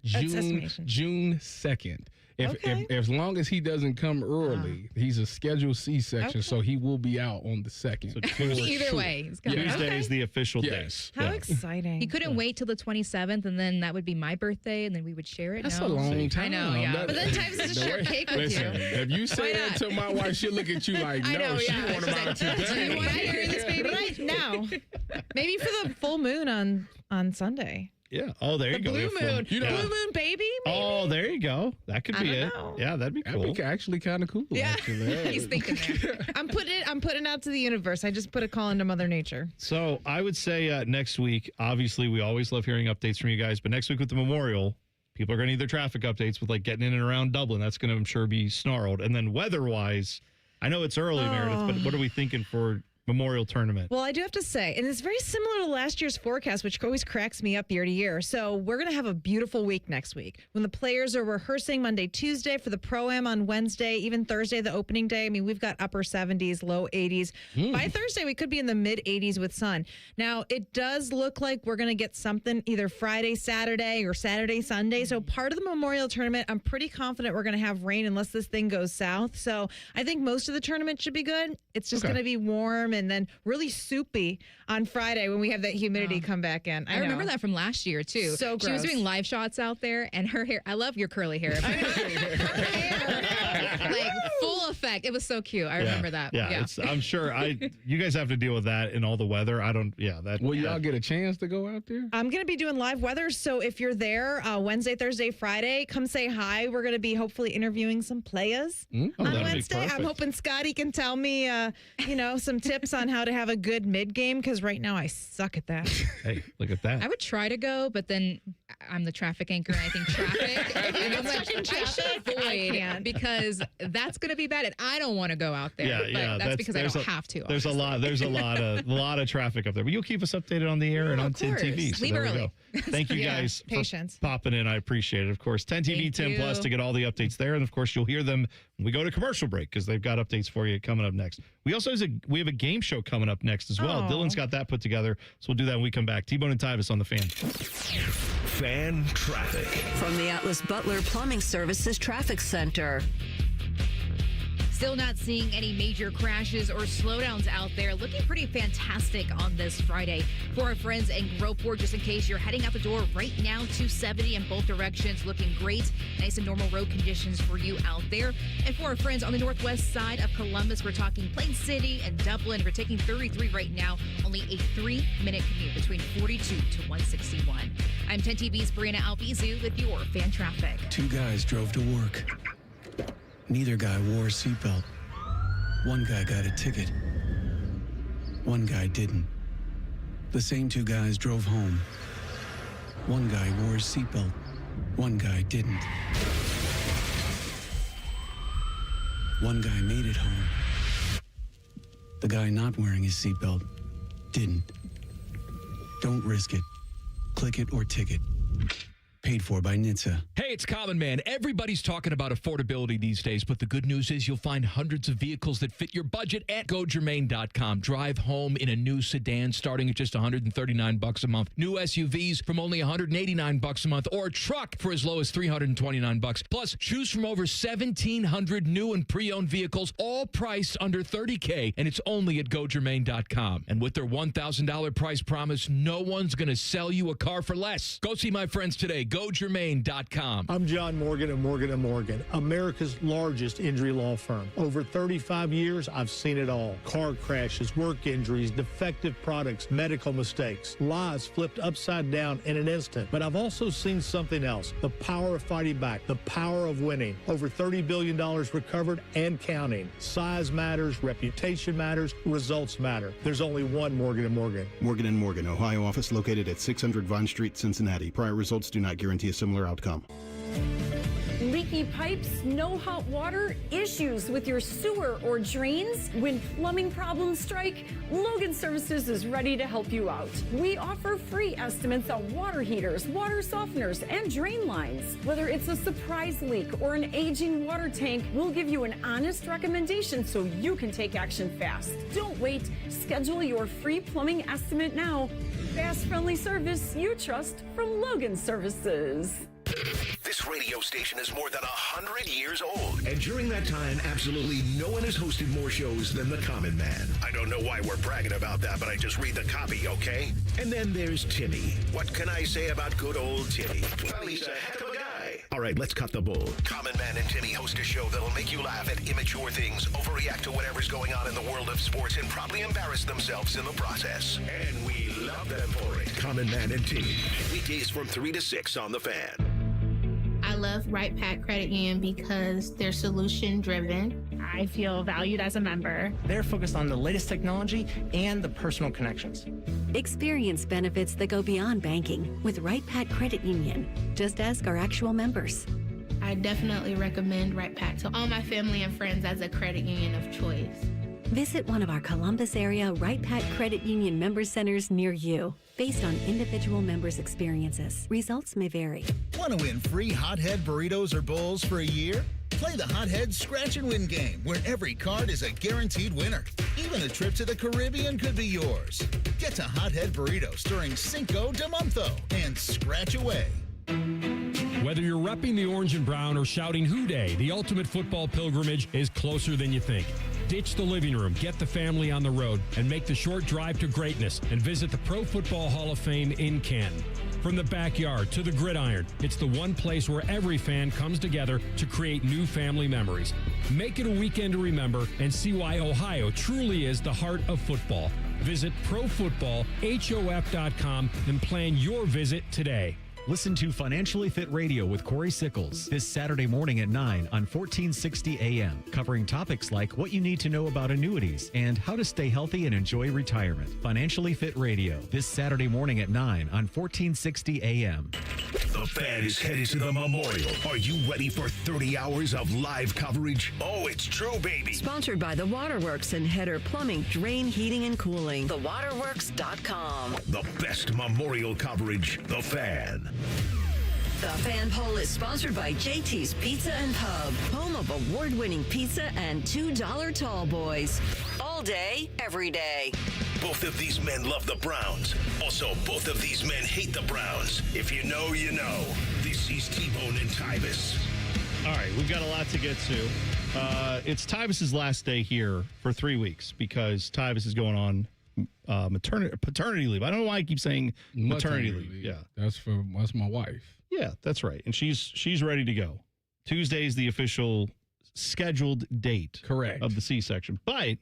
June 2nd. If as long as he doesn't come early, he's a scheduled C-section, so he will be out on the 2nd. So Either way, he's gonna Tuesday is the official day. How exciting! He couldn't wait till the 27th, and then that would be my birthday, and then we would share it. That's a long time. I know, yeah. But then Tyvis is to share cake with you. If you say that to my wife, she'll look at you like, no, she want him out today. Do you want to carry this baby right now? Maybe for the full moon on Sunday. Yeah. Oh, there you go. Blue moon. You know, Blue moon baby? Maybe? Oh, there you go. That could be it. know. Yeah, that'd be cool. That'd be actually kind of cool. Yeah. Actually. He's thinking there. I'm putting out to the universe. I just put a call into Mother Nature. So I would say next week, obviously, we always love hearing updates from you guys, but next week with the Memorial, people are going to need their traffic updates with like getting in and around Dublin. That's going to, I'm sure, be snarled. And then weather-wise, I know it's early, Meredith, but what are we thinking for Memorial Tournament? Well, I do have to say, and it's very similar to last year's forecast, which always cracks me up year to year. So we're going to have a beautiful week next week when the players are rehearsing Monday, Tuesday for the Pro-Am on Wednesday, even Thursday, the opening day. I mean, we've got upper 70s, low 80s. By Thursday, we could be in the mid 80s with sun. Now, it does look like we're going to get something either Friday, Saturday, or Saturday, Sunday. So part of the Memorial Tournament, I'm pretty confident we're going to have rain unless this thing goes south. So I think most of the tournament should be good. It's just going to be warm and then really soupy on Friday when we have that humidity come back in. I remember that from last year, too. So gross. She was doing live shots out there, and her hair, I love your curly hair. Her hair, like, full effect. It was so cute. I remember that. Yeah. I'm sure you guys have to deal with that in all the weather. Will y'all get a chance to go out there? I'm going to be doing live weather, so if you're there Wednesday, Thursday, Friday, come say hi. We're going to be hopefully interviewing some players on Wednesday. I'm hoping Scotty can tell me, some tips on how to have a good mid-game, because right now I suck at that. Hey, look at that. I would try to go, but then I'm the traffic anchor, and I think traffic. And I'm like, I should avoid because that's going to be bad, and I don't want to go out there. But that's because I don't have to. There's a lot of traffic up there. But you'll keep us updated on the air and on 10 TV. So leave early. Thank you guys for popping in. I appreciate it. Of course, 10 TV, 10 Plus to get all the updates there. And of course, you'll hear them when we go to commercial break because they've got updates for you coming up next. We also have a game show coming up next as well. Dylan's got that put together. So we'll do that when we come back. T-Bone and Tyvis on the Fan. Fan traffic. From the Atlas Butler Plumbing Services Traffic Center. Still not seeing any major crashes or slowdowns out there. Looking pretty fantastic on this Friday. For our friends in Groveport, just in case you're heading out the door right now, 270 in both directions. Looking great. Nice and normal road conditions for you out there. And for our friends on the northwest side of Columbus, we're talking Plain City and Dublin. We're taking 33 right now. Only a 3-minute commute between 42 to 161. I'm 10 TV's Brianna Albizu with your fan traffic. Two guys drove to work. Neither guy wore a seatbelt. One guy got a ticket. One guy didn't. The same two guys drove home. One guy wore his seatbelt. One guy didn't. One guy made it home. The guy not wearing his seatbelt didn't. Don't risk it. Click it or ticket. Paid for by NHTSA. Hey, it's Common Man. Everybody's talking about affordability these days, but the good news is you'll find hundreds of vehicles that fit your budget at GoGermain.com. Drive home in a new sedan starting at just $139 a month. New SUVs from only $189 a month, or a truck for as low as $329. Plus, choose from over 1,700 new and pre-owned vehicles, all priced under $30K, and it's only at GoGermain.com. And with their $1,000 price promise, no one's going to sell you a car for less. Go see my friends today. GoGermain.com. I'm John Morgan of Morgan & Morgan, America's largest injury law firm. Over 35 years, I've seen it all. Car crashes, work injuries, defective products, medical mistakes, lives flipped upside down in an instant. But I've also seen something else, the power of fighting back, the power of winning. Over $30 billion recovered and counting. Size matters, reputation matters, results matter. There's only one Morgan & Morgan. Morgan & Morgan, Ohio office located at 600 Vine Street, Cincinnati. Prior results do not guarantee a similar outcome. Leak leaky pipes, no hot water, issues with your sewer or drains? When plumbing problems strike, Logan Services is ready to help you out. We offer free estimates on water heaters, water softeners, and drain lines. Whether it's a surprise leak or an aging water tank, we'll give you an honest recommendation so you can take action fast. Don't wait. Schedule your free plumbing estimate now. Fast, friendly service you trust from Logan Services. This radio station is more than 100 years old. And during that time, absolutely no one has hosted more shows than The Common Man. I don't know why we're bragging about that, but I just read the copy, okay? And then there's Timmy. What can I say about good old Timmy? Well, he's a heck of a guy. All right, let's cut the bull. Common Man and Timmy host a show that'll make you laugh at immature things, overreact to whatever's going on in the world of sports, and probably embarrass themselves in the process. And we love them for it. Common Man and Timmy. Weekdays from 3 to 6 on The Fan. I love Right Pack Credit Union because they're solution driven. I feel valued as a member. They're focused on the latest technology and the personal connections. Experience benefits that go beyond banking with Right Pack Credit Union. Just ask our actual members. I definitely recommend Right Pack to all my family and friends as a credit union of choice. Visit one of our Columbus area Right Pack Credit Union member centers near you. Based on individual members' experiences, results may vary. Want to win free Hothead burritos or bowls for a year? Play the Hothead Scratch and Win game, where every card is a guaranteed winner. Even a trip to the Caribbean could be yours. Get to Hothead Burritos during Cinco de Monto and scratch away. Whether you're repping the orange and brown or shouting Hoo Day, the ultimate football pilgrimage is closer than you think. Ditch the living room, get the family on the road, and make the short drive to greatness and visit the Pro Football Hall of Fame in Canton. From the backyard to the gridiron, it's the one place where every fan comes together to create new family memories. Make it a weekend to remember and see why Ohio truly is the heart of football. Visit profootballhof.com and plan your visit today. Listen to Financially Fit Radio with Corey Sickles this Saturday morning at 9 on 1460 AM, covering topics like what you need to know about annuities and how to stay healthy and enjoy retirement. Financially Fit Radio this Saturday morning at 9 on 1460 AM. The Fan is headed to the Memorial. Are you ready for 30 hours of live coverage? Oh, it's true, baby. Sponsored by The Waterworks and Header Plumbing, Drain, Heating, and Cooling. TheWaterworks.com. The best Memorial coverage, The Fan. The Fan Poll is sponsored by JT's Pizza and Pub, home of award-winning pizza and $2 tall boys. All day, every day. Both of these men love the Browns. Also, both of these men hate the Browns. If you know, you know. This is T-Bone and Tyvis. All right, we've got a lot to get to. It's Tyvis's last day here for 3 weeks because Tyvis is going on paternity leave. I don't know why I keep saying maternity leave. Yeah, that's my wife. Yeah, that's right, and she's ready to go. Tuesday is the official scheduled date, correct, of the C-section. But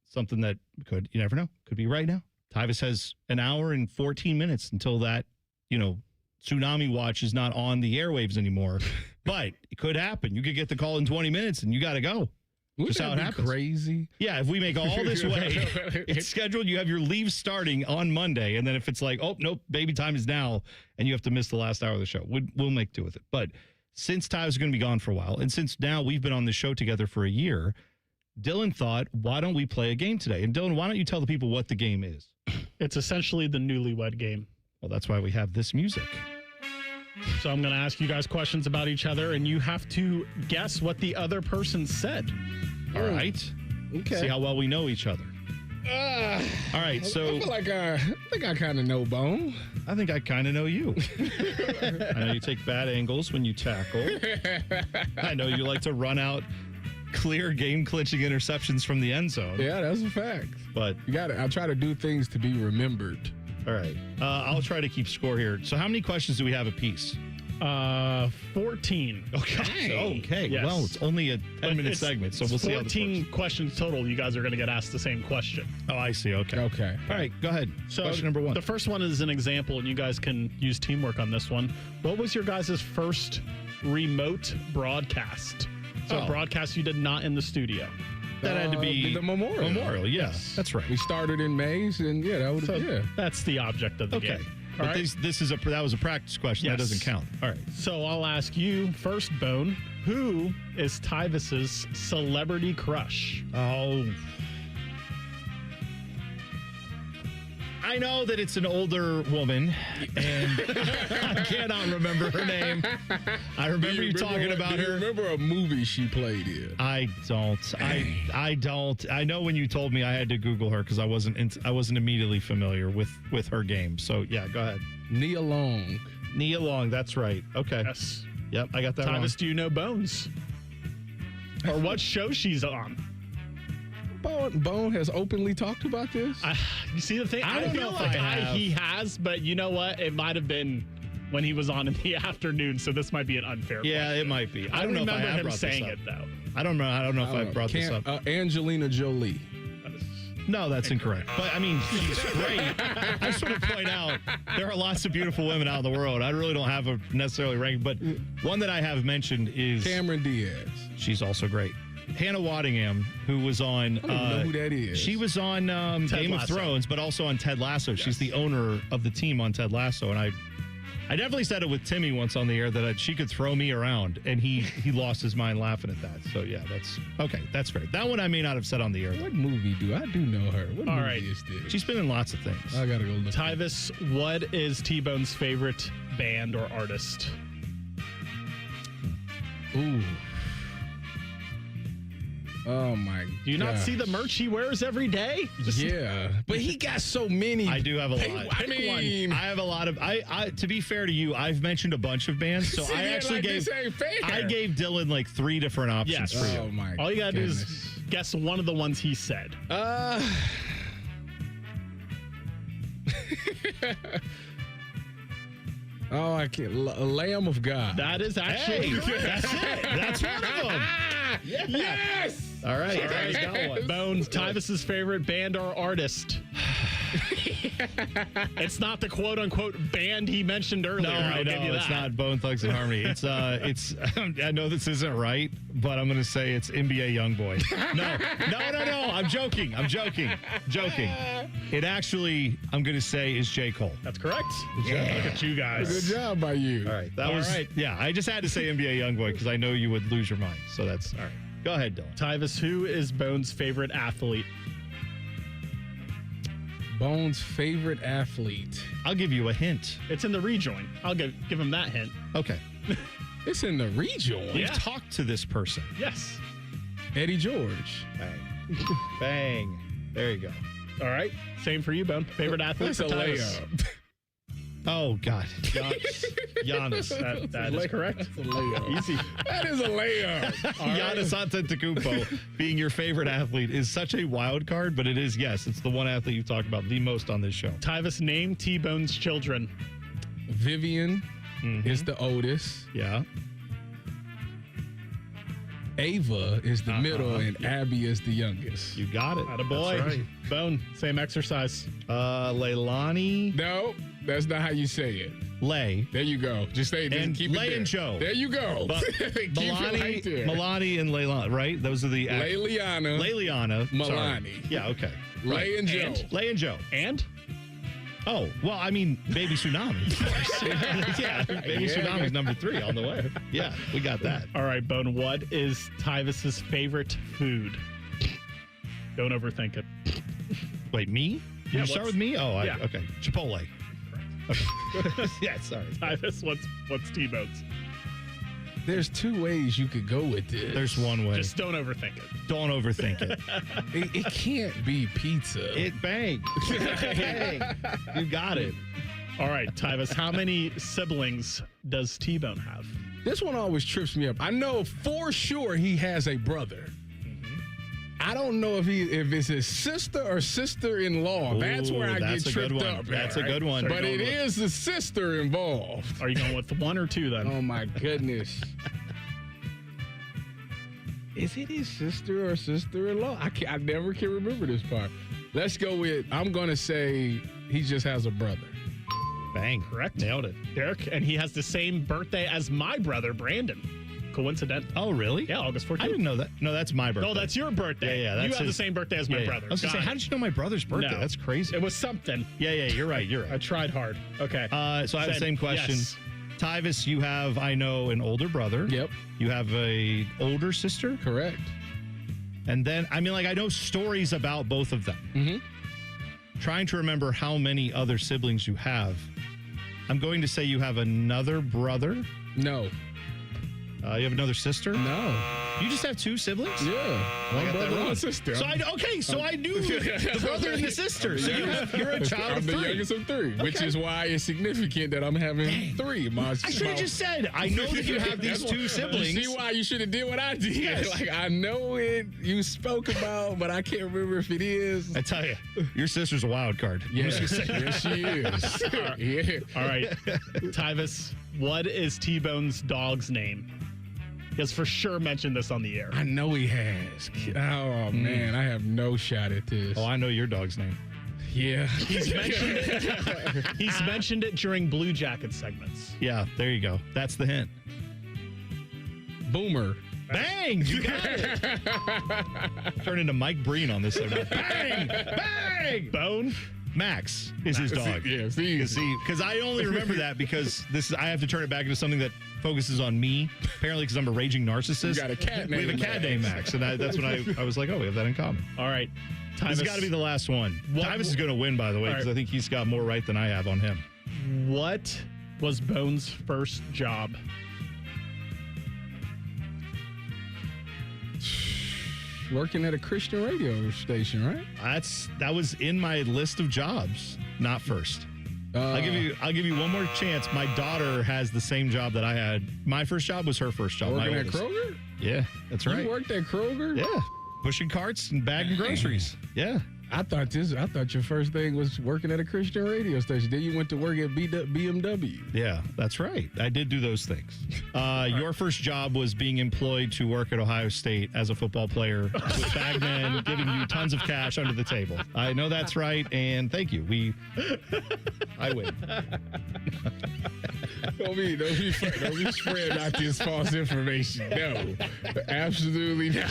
something that you never know, could be right now. Tyvis has an hour and 14 minutes until that, Tsunami Watch is not on the airwaves anymore. But it could happen. You could get the call in 20 minutes, and you got to go. Wouldn't Just how it that be happens. crazy? Yeah, if we make all this way, it's scheduled. You have your leave starting on Monday, and then if it's like, oh nope, baby time is now, and you have to miss the last hour of the show, we'll make do with it. But since Ty is going to be gone for a while, and since now we've been on the show together for a year, Dylan thought, why don't we play a game today? And Dylan, why don't you tell the people what the game is? It's essentially the newlywed game. Well, that's why we have this music. So I'm going to ask you guys questions about each other, and you have to guess what the other person said. All right. Okay. See how well we know each other. All right, so I feel like I think I kind of know Bone. I think I kind of know you. I know you take bad angles when you tackle. I know you like to run out clear game-clinching interceptions from the end zone. Yeah, that's a fact. But you got it. I try to do things to be remembered. All right. I'll try to keep score here. So how many questions do we have apiece? 14. Okay. Yes. Well, it's only a 10-minute segment, so we'll see how this works. 14 questions total. You guys are going to get asked the same question. Oh, I see. Okay. All right, go ahead. So question number 1. The first one is an example, and you guys can use teamwork on this one. What was your guys' first remote broadcast? So a broadcast you did not in the studio. That had to be the Memorial. Yes, that's right. We started in May, and that would that's the object of the game. All But right. that was a practice question. Yes. That doesn't count. All right. So I'll ask you first, Bone. Who is Tyvis's celebrity crush? Oh. I know that it's an older woman, and I cannot remember her name. I remember you talking about her. Remember a movie she played in? I don't. I don't. I know when you told me I had to Google her because I wasn't immediately familiar with her game. So yeah, go ahead. Nia Long. Nia Long. That's right. Okay. Yes. Yep, I got that wrong. Tyvis, do you know Bones? Or what show she's on? Bone has openly talked about this. You see the thing? I don't feel know if like I have. he has, but you know what? It might have been when he was on in the afternoon, so this might be an unfair Yeah, question. it might be. I don't know if remember I have him brought this saying up. it, though. I don't know if I brought this up. Angelina Jolie. No, that's incorrect. But I mean, she's great. I just want to point out there are lots of beautiful women out in the world. I really don't have a necessarily rank, but one that I have mentioned is Cameron Diaz. She's also great. Hannah Waddingham, who was on. I don't even know who that is. She was on Game of Lasso. Thrones, but also on Ted Lasso. Yes. She's the owner of the team on Ted Lasso, and I definitely said it with Timmy once on the air that she could throw me around, and he lost his mind laughing at that. So yeah, that's okay. That's great. That one I may not have said on the air. What movie do I do know her? What All movie right. is this? She's been in lots of things. I gotta go look. Tyvis, what is T-Bone's favorite band or artist? Ooh. Oh my! Do you not gosh. see the merch he wears every day? Yeah, but he got so many. I do have a lot. I mean, I have a lot of. I to be fair to you, I've mentioned a bunch of bands, so See, I yeah, actually like gave. this ain't fair. I gave Dylan like 3 different options Yes. for you. Oh my! All you gotta do goodness. is guess one of the ones he said. Oh, I can't. Lamb of God. That is actually That's it. That's one of them. Yes. All right. All right, got one. Bones, Tyvis's favorite band or artist? It's not the quote-unquote band he mentioned earlier. No, I'll I give know you it's that. not Bone Thugs and Harmony. It's I know this isn't right, but I'm gonna say it's NBA YoungBoy. No. I'm joking. It actually, I'm gonna say is J. Cole. That's correct. Yeah. Look at you guys. Good job by you. All right, All right. Yeah, I just had to say NBA YoungBoy because I know you would lose your mind. So that's all right. Go ahead, Dylan. Tyvis, who is Bones' favorite athlete? Bones' favorite athlete. I'll give you a hint. It's in the rejoin. I'll give him that hint. Okay. It's in the region. Yeah. We've talked to this person. Yes. Eddie George. Bang. Bang. There you go. All right. Same for you, Bone. Favorite athlete That's for a Tyvis? layup. Oh, God. Giannis. That is correct. That's a layup. Easy. That is a layup. Giannis Antetokounmpo being your favorite athlete is such a wild card, but it is, yes, it's the one athlete you've talked about the most on this show. Tyvis, name T-Bone's children. Vivian is the oldest. Yeah. Ava is the middle, and Abby is the youngest. You got it. Attaboy. That's right. Bone, same exercise. Leilani. No, that's not how you say it. Lay. There you go. Just say And keep it Lay there. and Joe. There you go. But Keep it right there. Milani and Leilani, right? Those are the Layliana. Layliana. Milani. Sorry. Yeah, okay. Lay and Joe. And? Lay and Joe. And? Oh, well, I mean, Baby Tsunami. Yeah, Baby Tsunami's number 3 on the way. Yeah, we got that. All right, Bone, what is Tyvis's favorite food? Don't overthink it. Wait, me? Did Yeah, you start what's- with me? Oh, yeah. Okay. Chipotle. Yeah, sorry. Tyvis, what's T-Bone's? There's 2 ways you could go with this. There's one way. Just don't overthink it. Don't overthink it. It can't be pizza. Bang. Bang. You got it. All right, Tyvis, how many siblings does T-Bone have? This one always trips me up. I know for sure he has a brother. I don't know if it's his sister or sister-in-law. That's where I get that's a good tripped one. up. That's a right? good one. But it is the sister involved. Are you going with 1 or 2 then? Oh my goodness. Is it his sister or sister-in-law? I never can remember this part. Let's go with, I'm going to say he just has a brother. Bang. Correct. Nailed it. Derek, and he has the same birthday as my brother, Brandon. Coincident. Oh, really? Yeah, August 14th. I didn't know that. No, that's my birthday. No, that's your birthday. Yeah, you have the same birthday as my brother. I was going to say, how did you know my brother's birthday? No. That's crazy. It was something. Yeah, you're right. I tried hard. Okay. So I have the same question. Yes. Tyvis, you have, I know, an older brother. Yep. You have a older sister. Correct. And then, I know stories about both of them. Mm-hmm. Trying to remember how many other siblings you have. I'm going to say you have another brother. No. You have another sister? No. You just have two siblings? Yeah. One brother, one sister. So I knew the brother and the sister. So you're a child I'm of the three. youngest of three, which is why it's significant that I'm having three. I should have just said, I know that you have these two siblings. You see why you should have did what I did. Yes. Like, I know it, you spoke about, but I can't remember if it is. I tell you, your sister's a wild card. Yes, yes she is. Yeah. All right. Tyvis, what is T-Bone's dog's name? He has for sure mentioned this on the air. I know he has. Oh, man, I have no shot at this. Oh, I know your dog's name. Yeah. He's mentioned it during Blue Jacket segments. Yeah, there you go. That's the hint. Boomer. Bang! You got it. Turn into Mike Breen on this segment. Bang! Bang! Bone? Max is his dog. Yeah, see. Because I only remember that because I have to turn it back into something that focuses on me. Apparently, because I'm a raging narcissist. You got a cat name. We have a cat named Max, and that's when I was like, oh, we have that in common. All right. This has got to be the last one. Tyvis is going to win, by the way, because I think he's got more right than I have on him. What was Bone's first job? Working at a Christian radio station, right? That was in my list of jobs, not first. I'll give you one more chance. My daughter has the same job that I had. My first job was her first job. Working at Kroger? Yeah, that's right. You worked at Kroger? Yeah, pushing carts and bagging groceries. Yeah. I thought your first thing was working at a Christian radio station. Then you went to work at BMW. Yeah, that's right. I did do those things. Your first job was being employed to work at Ohio State as a football player with bagmen giving you tons of cash under the table. I know that's right, and thank you. I win. Don't be spreading out this false information. No, absolutely not.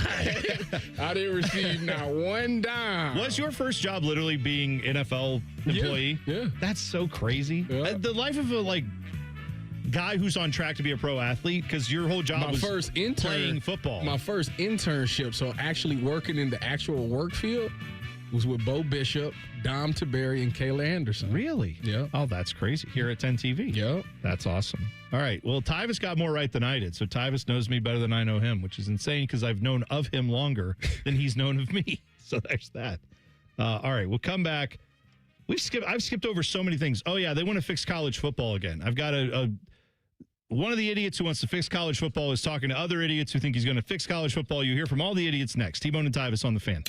I didn't receive not one dime. Was your first job literally being NFL employee? Yeah. That's so crazy. Yeah. The life of a guy who's on track to be a pro athlete, because your whole job was playing football. My first internship, so actually working in the actual work field, was with Bo Bishop, Dom Taberry, and Kayla Anderson. Really? Yeah. Oh, that's crazy. Here at 10 TV. Yep. That's awesome. All right. Well, Tyvis got more right than I did. So Tyvis knows me better than I know him, which is insane because I've known of him longer than he's known of me. So there's that. All right. We'll come back. I've skipped over so many things. Oh, yeah. They want to fix college football again. I've got one of the idiots who wants to fix college football is talking to other idiots who think he's going to fix college football. You hear from all the idiots next. T-Bone and Tyvis on the Fan.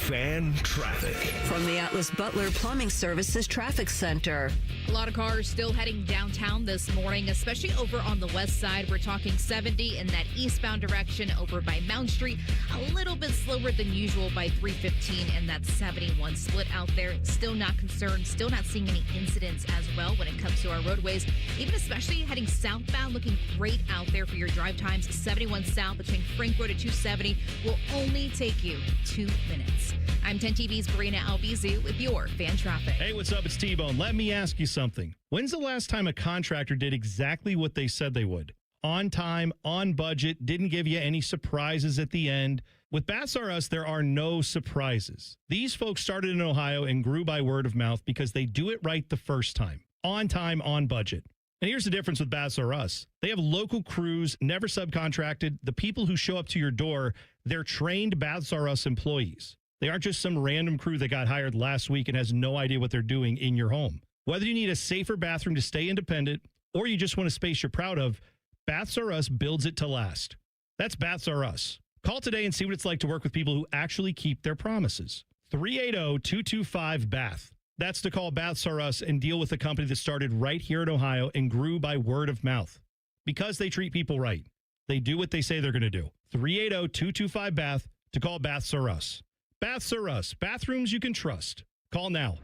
Fan traffic. From the Atlas Butler Plumbing Services Traffic Center. A lot of cars still heading downtown this morning, especially over on the west side. We're talking 70 in that eastbound direction over by Mount Street. A little bit slower than usual by 315 and that 71 split out there. Still not concerned, still not seeing any incidents as well when it comes to our roadways. Even especially heading southbound, looking great out there for your drive times. 71 south between Frank Road and 270 will only take you 2 minutes. I'm 10 TV's Brina Albizu with your fan traffic. Hey, what's up? It's T-Bone. Let me ask you something. When's the last time a contractor did exactly what they said they would? On time, on budget, didn't give you any surprises at the end. With Baths R Us, there are no surprises. These folks started in Ohio and grew by word of mouth because they do it right the first time. On time, on budget. And here's the difference with Baths R Us. They have local crews, never subcontracted. The people who show up to your door, they're trained Baths R Us employees. They aren't just some random crew that got hired last week and has no idea what they're doing in your home. Whether you need a safer bathroom to stay independent or you just want a space you're proud of, Baths R Us builds it to last. That's Baths R Us. Call today and see what it's like to work with people who actually keep their promises. 380-225-BATH. That's to call Baths R Us and deal with a company that started right here in Ohio and grew by word of mouth. Because they treat people right. They do what they say they're going to do. 380-225-BATH to call Baths R Us. Baths R Us. Bathrooms you can trust. Call now.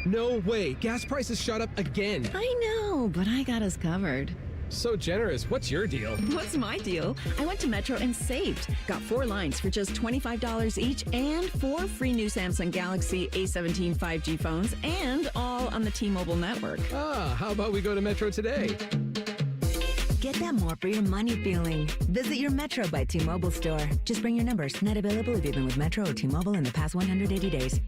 No way. Gas prices shot up again. I know, but I got us covered. So generous. What's your deal? What's my deal? I went to Metro and saved. Got 4 lines for just $25 each and 4 free new Samsung Galaxy A17 5G phones, and all on the T-Mobile network. How about we go to Metro today? Get that more for your money feeling. Visit your Metro by T-Mobile store. Just bring your numbers. Not available if you've been with Metro or T-Mobile in the past 180 days.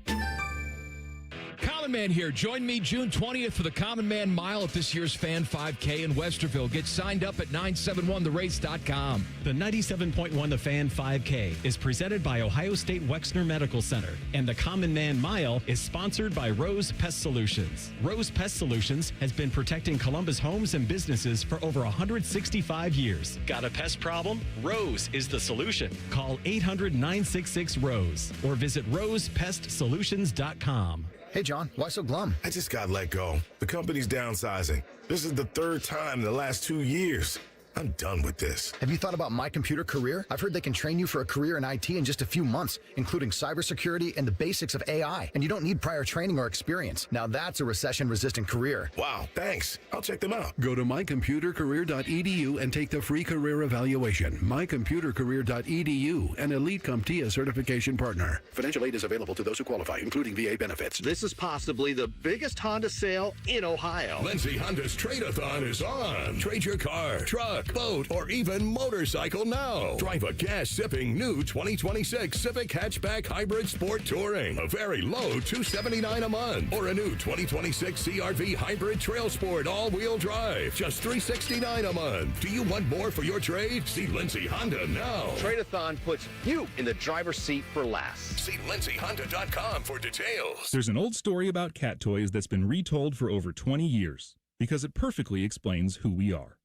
Common Man here. Join me June 20th for the Common Man Mile at this year's Fan 5K in Westerville. Get signed up at 971therace.com. The 97.1 The Fan 5K is presented by Ohio State Wexner Medical Center, and the Common Man Mile is sponsored by Rose Pest Solutions. Rose Pest Solutions has been protecting Columbus homes and businesses for over 165 years. Got a pest problem? Rose is the solution. Call 800-966-ROSE or visit rosepestsolutions.com. Hey, John, why so glum? I just got let go. The company's downsizing. This is the 3rd time in the last 2 years. I'm done with this. Have you thought about My Computer Career? I've heard they can train you for a career in IT in just a few months, including cybersecurity and the basics of AI. And you don't need prior training or experience. Now that's a recession-resistant career. Wow, thanks. I'll check them out. Go to mycomputercareer.edu and take the free career evaluation. Mycomputercareer.edu, an Elite CompTIA certification partner. Financial aid is available to those who qualify, including VA benefits. This is possibly the biggest Honda sale in Ohio. Lindsay Honda's Trade-a-thon is on. Trade your car, truck, boat, or even motorcycle now. Drive a gas-sipping new 2026 Civic Hatchback Hybrid Sport Touring. A very low $279 a month. Or a new 2026 CRV Hybrid Trail Sport all-wheel drive. Just $369 a month. Do you want more for your trade? See Lindsay Honda now. Trade-a-thon puts you in the driver's seat for last. See lindsayhonda.com for details. There's an old story about cat toys that's been retold for over 20 years because it perfectly explains who we are.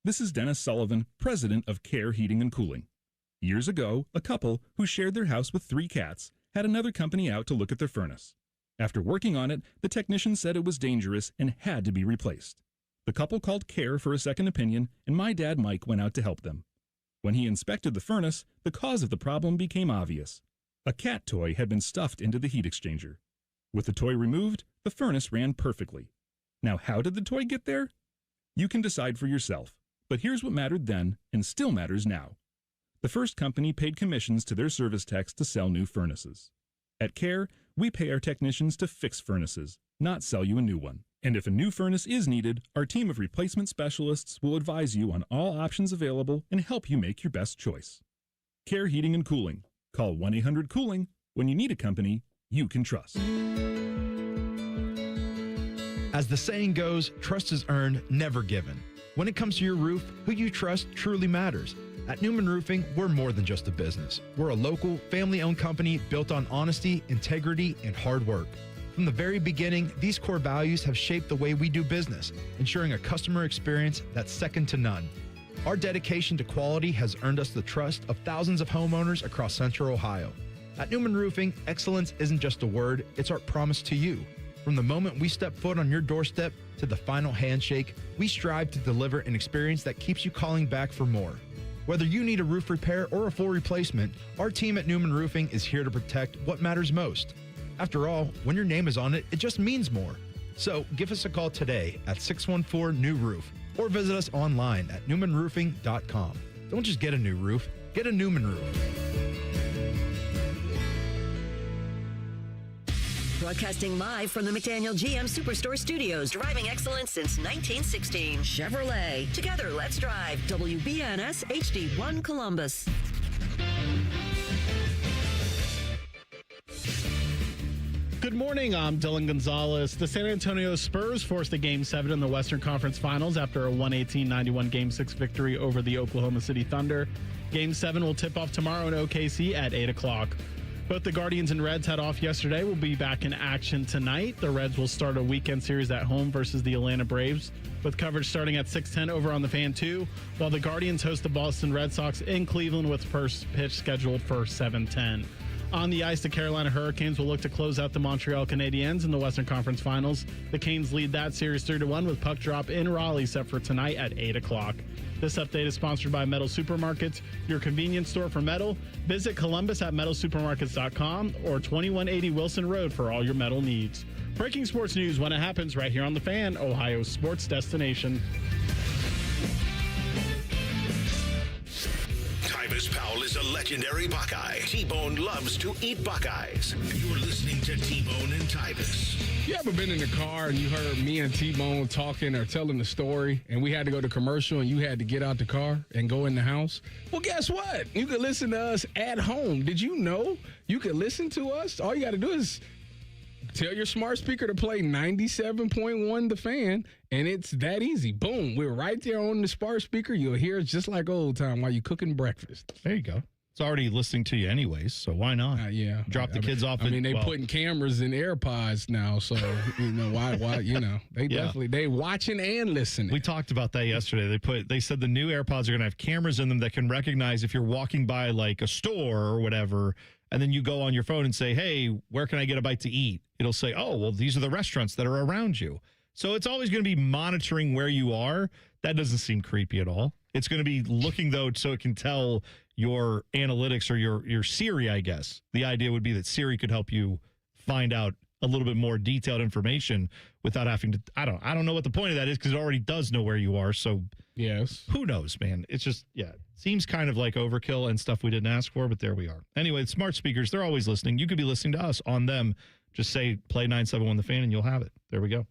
This is Dennis Sullivan, president of Care Heating and Cooling. Years ago, a couple who shared their house with 3 cats had another company out to look at their furnace. After working on it, the technician said it was dangerous and had to be replaced. The couple called Care for a second opinion, and my dad Mike went out to help them. When he inspected the furnace, the cause of the problem became obvious. A cat toy had been stuffed into the heat exchanger. With the toy removed, the furnace ran perfectly. Now, how did the toy get there? You can decide for yourself. But here's what mattered then and still matters now. The first company paid commissions to their service techs to sell new furnaces. At Care, we pay our technicians to fix furnaces, not sell you a new one. And if a new furnace is needed, our team of replacement specialists will advise you on all options available and help you make your best choice. Care Heating and Cooling. Call 1-800-COOLING when you need a company you can trust. As the saying goes, trust is earned, never given. When it comes to your roof, who you trust truly matters. At Newman Roofing, we're more than just a business. We're a local, family-owned company built on honesty, integrity, and hard work. From the very beginning, these core values have shaped the way we do business, ensuring a customer experience that's second to none. Our dedication to quality has earned us the trust of thousands of homeowners across Central Ohio. At Newman Roofing, excellence isn't just a word, it's our promise to you. From the moment we step foot on your doorstep to the final handshake, we strive to deliver an experience that keeps you calling back for more. Whether you need a roof repair or a full replacement, our team at Newman Roofing is here to protect what matters most. After all, when your name is on it, it just means more. So give us a call today at 614-NEW-ROOF or visit us online at newmanroofing.com. Don't just get a new roof, get a Newman roof. Broadcasting live from the McDaniel GM Superstore Studios. Driving excellence since 1916. Chevrolet. Together, let's drive. WBNS HD1 Columbus. Good morning, I'm Dylan Gonzalez. The San Antonio Spurs forced a Game 7 in the Western Conference Finals after a 118-91 Game 6 victory over the Oklahoma City Thunder. Game 7 will tip off tomorrow in OKC at 8 o'clock. Both the Guardians and Reds had off yesterday. Will be back in action tonight. The Reds will start a weekend series at home versus the Atlanta Braves, with coverage starting at 6:10 over on the Fan 2, while the Guardians host the Boston Red Sox in Cleveland with first pitch scheduled for 7:10. On the ice, the Carolina Hurricanes will look to close out the Montreal Canadiens in the Western Conference Finals. The Canes lead that series 3-1 with puck drop in Raleigh set for tonight at 8 o'clock. This update is sponsored by Metal Supermarkets, your convenience store for metal. Visit Columbus at metalsupermarkets.com or 2180 Wilson Road for all your metal needs. Breaking sports news when it happens right here on The Fan, Ohio's sports destination. Tyvis Powell is a legendary Buckeye. T-Bone loves to eat Buckeyes. You're listening to T-Bone and Tyvis. You ever been in the car and you heard me and T-Bone talking or telling the story, and we had to go to commercial and you had to get out the car and go in the house? Well, guess what? You can listen to us at home. Did you know you can listen to us? All you got to do is tell your smart speaker to play 97.1 The Fan, and it's that easy. Boom. We're right there on the smart speaker. You'll hear it just like old time while you're cooking breakfast. There you go. It's already listening to you anyways, so why not? Yeah. Drop the kids off. I mean, they putting cameras in AirPods now, so, why, they definitely, they watching and listening. We talked about that yesterday. They said the new AirPods are going to have cameras in them that can recognize if you're walking by like a store or whatever, and then you go on your phone and say, hey, where can I get a bite to eat? It'll say, oh, well, these are the restaurants that are around you. So it's always going to be monitoring where you are. That doesn't seem creepy at all. It's going to be looking, though, so it can tell your analytics or your Siri, I guess. The idea would be that Siri could help you find out a little bit more detailed information without having to. I don't know what the point of that is, because it already does know where you are. So yes, who knows, man? It's just, it seems kind of like overkill and stuff we didn't ask for, but there we are. Anyway, smart speakers, they're always listening. You could be listening to us on them. Just say play 971 The Fan and you'll have it. There we go.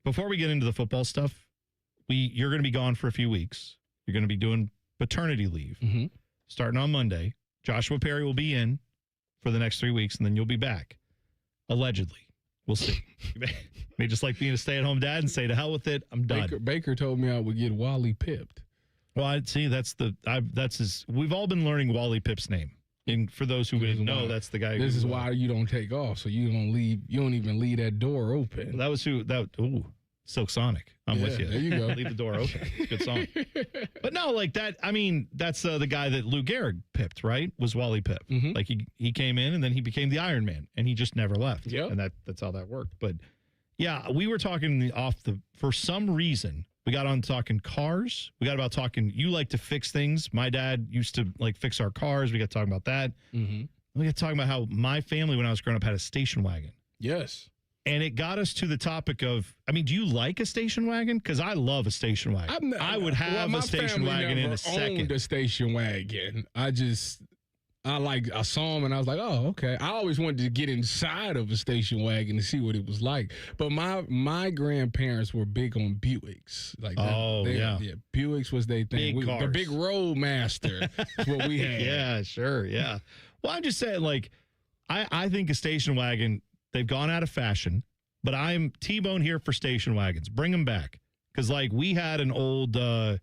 Before we get into the football stuff, you're going to be gone for a few weeks. You're going to be doing paternity leave starting on Monday. Joshua Perry will be in for the next 3 weeks, and then you'll be back. Allegedly. We'll see. You may just like being a stay-at-home dad and say, to hell with it, I'm done. Baker told me I would get Wally pipped. Well, I'd see that's his. We've all been learning Wally Pipp's name. And for those who didn't know, that's the guy. This is why you don't take off, so you don't leave. You don't even leave that door open. That was who. Silk Sonic. I'm with you. There you go. Leave the door open. Good song. But no, like that. I mean, that's the guy that Lou Gehrig pipped, right? Was Wally Pipp. Like he came in and then he became the Iron Man, and he just never left. Yeah, and that's how that worked. But yeah, we were talking for some reason. We got on talking cars. We got about talking, you like to fix things. My dad used to like fix our cars. We got talking about that. We got talking about how my family, when I was growing up, had a station wagon. Yes. And it got us to the topic of, I mean, do you like a station wagon? Because I love a station wagon. I would have a station wagon in a second. Owned a station wagon. I saw them and I was like, oh, okay. I always wanted to get inside of a station wagon to see what it was like. But my grandparents were big on Buicks. Like that, yeah. Buicks was their thing. Big cars. The big Roadmaster is what we had. Yeah, sure, yeah. Well, I'm just saying, like, I think a station wagon, they've gone out of fashion, but I'm T-Bone here for station wagons. Bring them back. Because, like, we had an old, what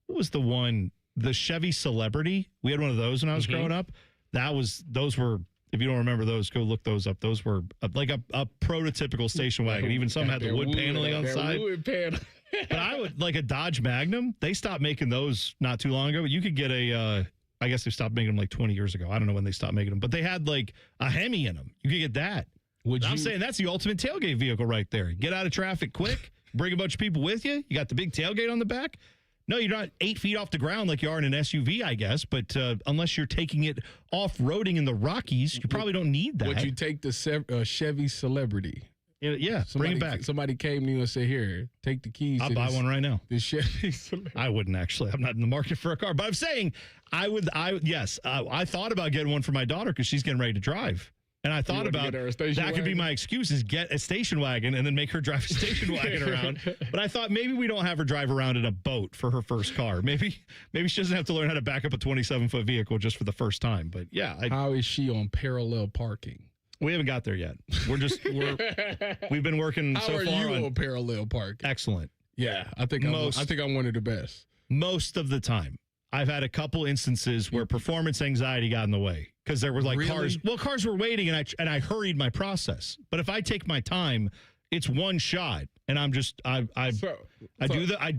was the one? The Chevy Celebrity. We had one of those when I was growing up. Those were, if you don't remember those, go look those up. Those were like a prototypical station wagon. Even some had the wood paneling on the side. Wood panel. But I would, like a Dodge Magnum, they stopped making those not too long ago, but you could get I guess they stopped making them like 20 years ago. I don't know when they stopped making them, but they had like a Hemi in them. You could get that. I'm saying that's the ultimate tailgate vehicle right there. Get out of traffic quick, bring a bunch of people with you. You got the big tailgate on the back. No, you're not 8 feet off the ground like you are in an SUV, I guess. But unless you're taking it off-roading in the Rockies, you probably don't need that. Would you take the Chevy Celebrity? Yeah, bring it back. Somebody came to you and said, here, take the keys. I'll buy one right now. The Chevy Celebrity. I wouldn't, actually. I'm not in the market for a car. But I'm saying, I thought about getting one for my daughter because she's getting ready to drive. And I thought about that could be my excuse, is get a station wagon and then make her drive a station wagon around. But I thought maybe we don't have her drive around in a boat for her first car. Maybe she doesn't have to learn how to back up a 27-foot vehicle just for the first time. But yeah. How is she on parallel parking? We haven't got there yet. We've been working so far. How are you on parallel parking? Excellent. Yeah, I think I'm one of the best. Most of the time. I've had a couple instances where performance anxiety got in the way because there were like cars. Well, cars were waiting, and I hurried my process. But if I take my time, it's one shot, and I'm just I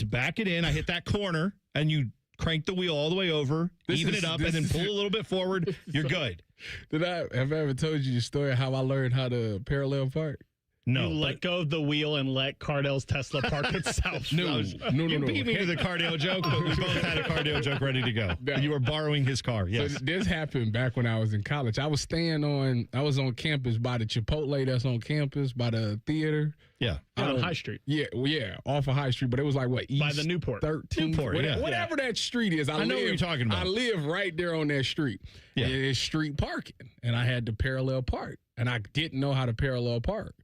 back it in. I hit that corner, and you crank the wheel all the way over, even it up, and then pull a little bit forward. You're good. Have I ever told you the story of how I learned how to parallel park? No. You let go of the wheel and let Cardale's Tesla park itself. No. You beat me to the cardio joke, but we both had a cardio joke ready to go. You were borrowing his car, yes. So this happened back when I was in college. I was on campus by the Chipotle that's on campus, by the theater. Yeah. On High Street. Yeah, off of High Street, but it was like, what, East by the Newport. 13th? Whatever that street is. I know what you're talking about. I live right there on that street. Yeah. It's street parking, and I had to parallel park, and I didn't know how to parallel park.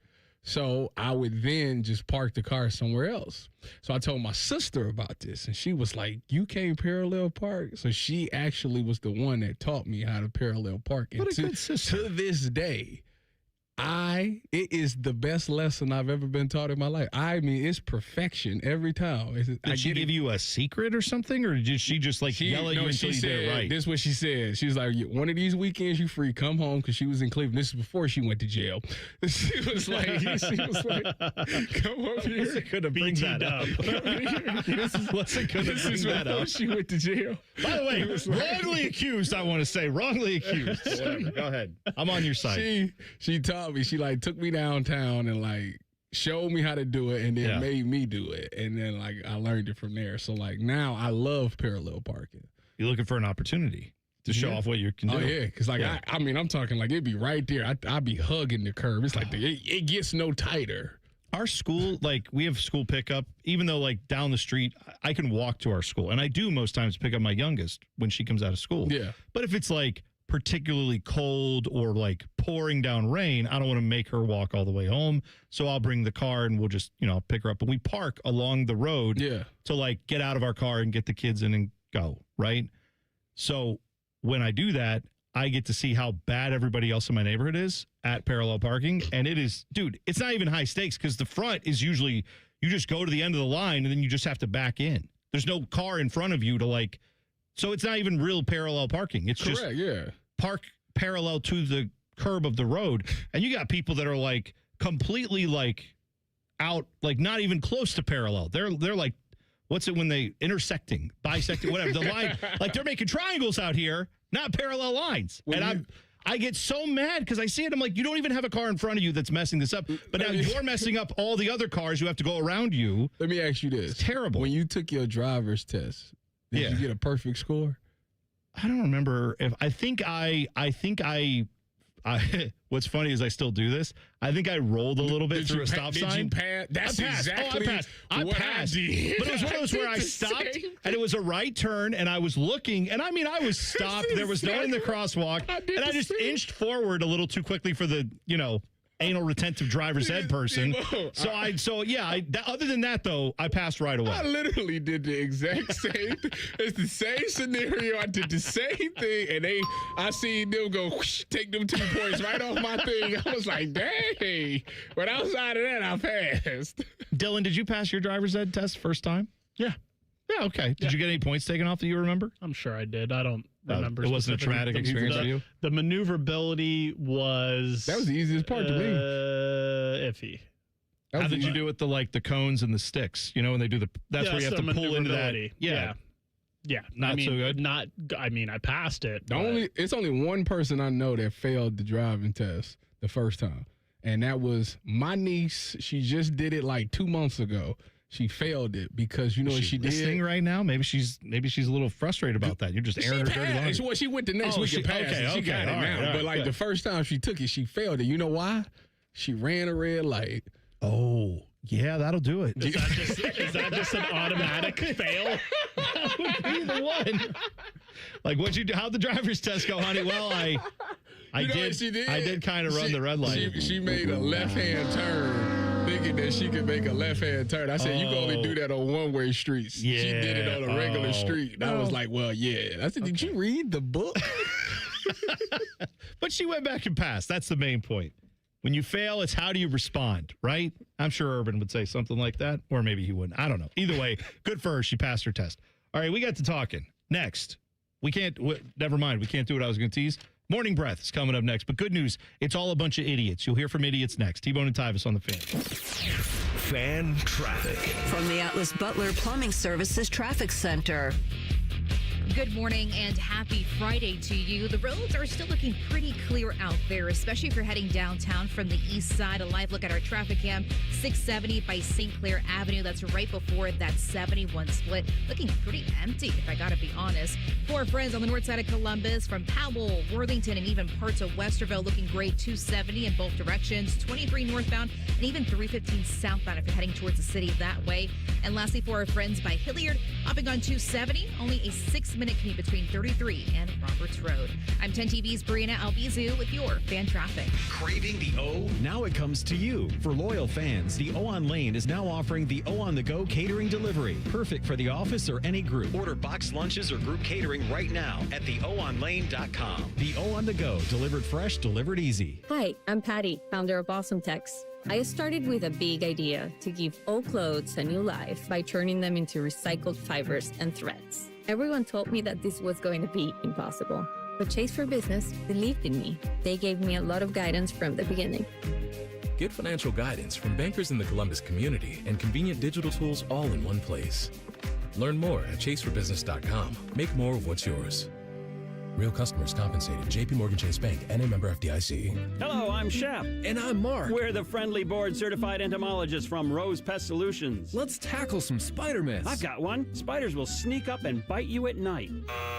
So I would then just park the car somewhere else. So I told my sister about this, and she was like, you can't parallel park? So she actually was the one that taught me how to parallel park. What a good sister. To this day, it is the best lesson I've ever been taught in my life. I mean, it's perfection every time. Did she give you a secret or something, or did she just yell at you until you did it right? This is what she said. She was like, one of these weekends you free, come home, because she was in Cleveland. This is before she went to jail. She was like, come up here. What's it going to bring that up? What's it going to bring that up? She went to jail. By the way, wrongly accused, I want to say. Wrongly accused. Whatever. Go ahead. I'm on your side. She taught me. She took me downtown and showed me how to do it, and then made me do it, and then I learned it from there. So now I love parallel parking. You're looking for an opportunity to show off what you can do. Oh yeah, because I'm talking it'd be right there. I'd be hugging the curb. It's it gets no tighter. Our school, we have school pickup, even though down the street, I can walk to our school, and I do most times pick up my youngest when she comes out of school. Yeah, but if it's particularly cold or pouring down rain, I don't want to make her walk all the way home. So I'll bring the car and we'll just, pick her up. And we park along the road to get out of our car and get the kids in and go, right? So when I do that, I get to see how bad everybody else in my neighborhood is at parallel parking. And it is, dude, it's not even high stakes because the front is usually, you just go to the end of the line and then you just have to back in. There's no car in front of you to so it's not even real parallel parking. It's Correct, just park parallel to the curb of the road. And you got people that are completely out, not even close to parallel. They're what's it when they bisecting, whatever. The line, they're making triangles out here, not parallel lines. I get so mad because I see it. I'm like, you don't even have a car in front of you that's messing this up. But now you're messing up all the other cars who have to go around you. Let me ask you this. It's terrible. When you took your driver's test, did you get a perfect score? I don't remember if I think what's funny is I still do this. I think I rolled a little bit through a stop sign. Did you pass? That's exactly I passed. But it was one of those where I stopped and it was a right turn and I was looking and I was stopped. There was no one in the crosswalk and I just inched forward a little too quickly for the, anal retentive driver's ed person. Other than that though, I passed right away. I literally did the exact same. It's the same scenario. I did the same thing, and I seen them go whoosh, take them 2 points right off my thing. I was like, dang. But outside of that, I passed. Dylan, did you pass your driver's ed test first time? Yeah. Yeah, okay. Did you get any points taken off that you remember? I'm sure I did. I don't remember. It wasn't a traumatic experience for you? The maneuverability was... That was the easiest part to me. Iffy. How did you do with the cones and the sticks? When they do that's where you have to pull into that. Yeah. Not so good? I passed it. It's only one person I know that failed the driving test the first time. And that was my niece. She just did it 2 months ago. She failed it because what she did. Listening right now? Maybe she's a little frustrated about that. You're just airing her dirty laundry. Well, she went the next week and passed it. She got it now. But the first time she took it, she failed it. You know why? She ran a red light. Oh, yeah, that'll do it. Is that just an automatic fail? That would be the one. What'd you do? How'd the driver's test go, honey? Well, I did kind of run the red light. She made a left-hand turn, thinking that she could make a left-hand turn. I said, you can only do that on one-way streets. Yeah. She did it on a regular street. And I was like, well, yeah. I said, did you read the book? But she went back and passed. That's the main point. When you fail, it's how do you respond, right? I'm sure Urban would say something like that, or maybe he wouldn't. I don't know. Either way, good for her. She passed her test. All right, we got to talking. Next, never mind. We can't do what I was going to tease. Morning Breath is coming up next. But good news, it's all a bunch of idiots. You'll hear from idiots next. T-Bone and Tyvis on the Fan. Fan traffic. From the Atlas Butler Plumbing Services Traffic Center. Good morning and happy Friday to you. The roads are still looking pretty clear out there, especially if you're heading downtown from the east side. A live look at our traffic cam, 670 by St. Clair Avenue. That's right before that 71 split. Looking pretty empty, if I gotta be honest. For our friends on the north side of Columbus, from Powell, Worthington, and even parts of Westerville, looking great. 270 in both directions, 23 northbound, and even 315 southbound if you're heading towards the city that way. And lastly, for our friends by Hilliard, hopping on 270, only a 6-minute commute between 33 and Roberts Road. I'm 10 TV's Brianna Albizu with your fan traffic. Craving the O? Now it comes to you. For loyal fans, the O on Lane is now offering the O on the Go catering delivery. Perfect for the office or any group. Order boxed lunches or group catering right now at theoonlane.com. The O on the Go, delivered fresh, delivered easy. Hi, I'm Patty, founder of Awesome Tex. I started with a big idea to give old clothes a new life by turning them into recycled fibers and threads. Everyone told me that this was going to be impossible, but Chase for Business believed in me. They gave me a lot of guidance from the beginning. Get financial guidance from bankers in the Columbus community and convenient digital tools all in one place. Learn more at chaseforbusiness.com. Make more of what's yours. Real customers compensated. JP Morgan Chase Bank, N.A. member FDIC. Hello, I'm Shep. And I'm Mark. We're the friendly board-certified entomologists from Rose Pest Solutions. Let's tackle some spider myths. I've got one. Spiders will sneak up and bite you at night.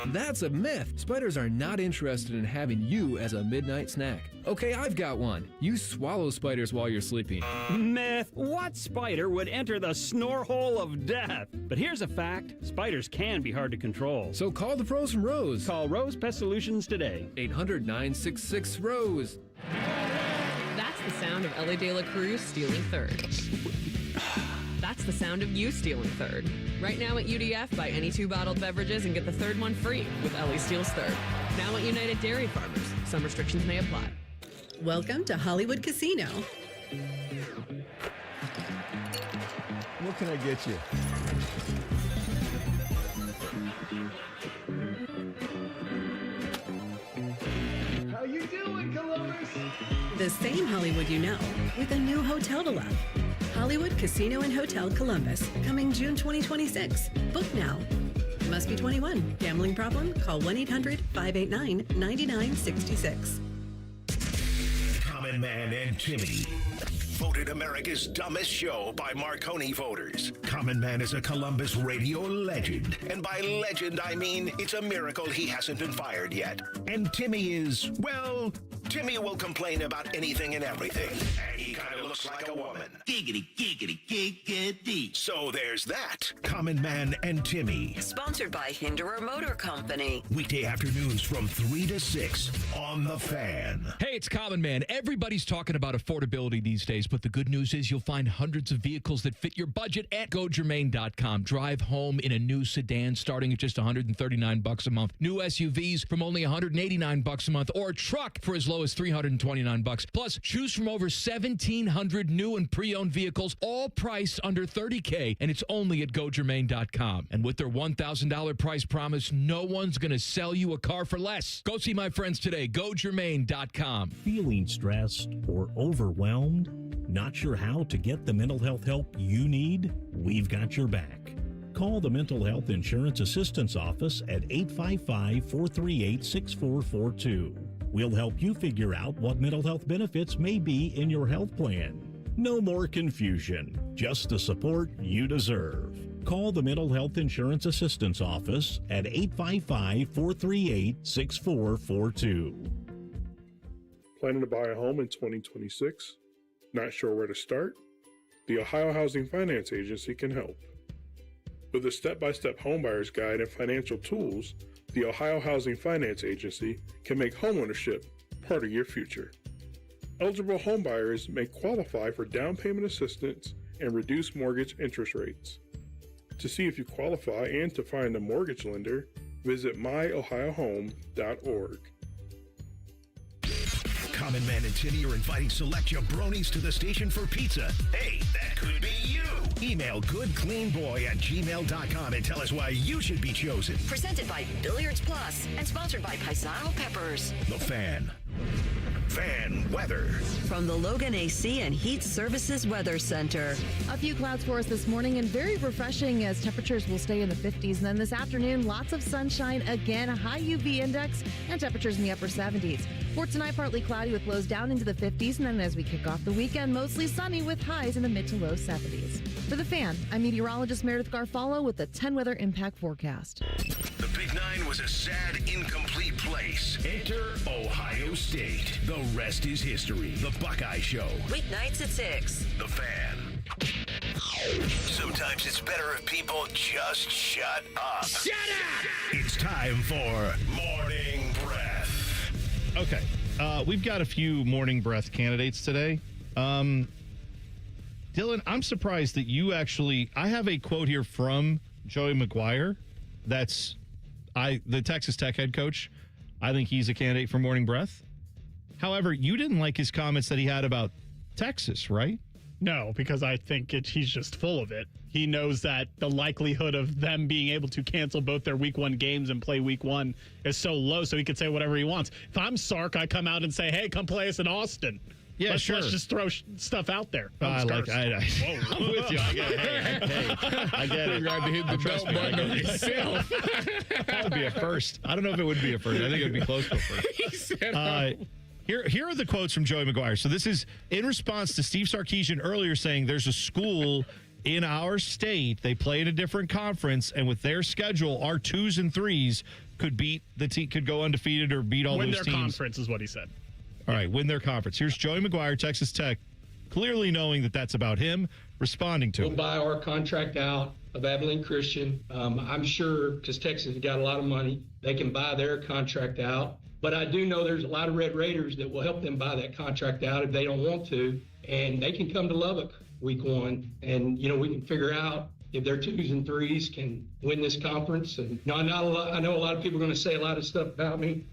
That's a myth. Spiders are not interested in having you as a midnight snack. Okay, I've got one. You swallow spiders while you're sleeping. Myth. What spider would enter the snore hole of death? But here's a fact. Spiders can be hard to control. So call the pros from Rose. Call Rose Pest Solutions today. 800-966-ROSE. That's the sound of Ellie De La Cruz stealing third. That's the sound of you stealing third. Right now at UDF, buy any 2 bottled beverages and get the third one free with Ellie Steals Third. Now at United Dairy Farmers. Some restrictions may apply. Welcome to Hollywood Casino. What can I get you? How you doing, Columbus? The same Hollywood you know, with a new hotel to love. Hollywood Casino and Hotel Columbus, coming June 2026. Book now. Must be 21. Gambling problem? Call 1-800-589-9966. Common Man and Timmy. Voted America's dumbest show by Marconi voters. Common Man is a Columbus radio legend. And by legend, I mean it's a miracle he hasn't been fired yet. And Timmy is, well, Timmy will complain about anything and everything. And he kind of looks like a woman. Giggity, giggity, giggity. So there's that. Common Man and Timmy. Sponsored by Hinderer Motor Company. Weekday afternoons from 3 to 6 on The Fan. Hey, it's Common Man. Everybody's talking about affordability these days, but the good news is you'll find hundreds of vehicles that fit your budget at GoGermain.com. Drive home in a new sedan starting at just $139 a month. New SUVs from only $189 a month, or a truck for as low as $329. Plus, choose from over 1,700 new and pre-owned vehicles, all priced under $30K, and it's only at GoGermain.com. And with their $1,000 price promise, no one's going to sell you a car for less. Go see my friends today. GoGermain.com. Feeling stressed or overwhelmed? Not sure how to get the mental health help you need? We've got your back. Call the Mental Health Insurance Assistance Office at 855-438-6442. We'll help you figure out what mental health benefits may be in your health plan. No more confusion, just the support you deserve. Call the Mental Health Insurance Assistance Office at 855-438-6442. Planning to buy a home in 2026? Not sure where to start? The Ohio Housing Finance Agency can help. With a step-by-step homebuyer's guide and financial tools, the Ohio Housing Finance Agency can make homeownership part of your future. Eligible homebuyers may qualify for down payment assistance and reduced mortgage interest rates. To see if you qualify and to find a mortgage lender, visit myohiohome.org. Common Man and Timmy are inviting select jabronis to the station for pizza. Hey, that could be you. Email goodcleanboy@gmail.com and tell us why you should be chosen. Presented by Billiards Plus and sponsored by Paisano Peppers. The Fan. Fan weather. From the Logan AC and Heat Services Weather Center. A few clouds for us this morning and very refreshing as temperatures will stay in the 50s. And then this afternoon, lots of sunshine again, a high UV index and temperatures in the upper 70s. For tonight, partly cloudy with lows down into the 50s. And then as we kick off the weekend, mostly sunny with highs in the mid to low 70s. For The Fan, I'm meteorologist Meredith Garfalo with the 10 Weather Impact Forecast. The Big Nine was a sad, incomplete place. Enter Ohio State. The rest is history. The Buckeye Show. Weeknights at 6. The Fan. Sometimes it's better if people just shut up. Shut up! It's time for Morning Breath. Okay. We've got a few Morning Breath candidates today. Dylan, I'm surprised that you actually... I have a quote here from Joey McGuire. That's the Texas Tech head coach. I think he's a candidate for Morning Breath. However, you didn't like his comments that he had about Texas, right? No, because I think he's just full of it. He knows that the likelihood of them being able to cancel both their week 1 games and play week 1 is so low, so he could say whatever he wants. If I'm Sark, I come out and say, hey, come play us in Austin. Yeah, Let's just throw stuff out there. I'm with you. I get it. You got to hit the belt button on yourself. That would be a first. I don't know if it would be a first. I think it would be close to a first. Here are the quotes from Joey McGuire. So this is in response to Steve Sarkisian earlier saying there's a school in our state. They play in a different conference, and with their schedule, our 2s and 3s could go undefeated or beat all those teams. Win their conference is what he said. All right, win their conference. Here's Joey McGuire, Texas Tech, clearly knowing that that's about him, responding to We'll buy our contract out of Abilene Christian. I'm sure, because Texas has got a lot of money, they can buy their contract out. But I do know there's a lot of Red Raiders that will help them buy that contract out if they don't want to. And they can come to Lubbock week 1. And, we can figure out if their 2s and 3s can win this conference. And I know a lot of people are going to say a lot of stuff about me.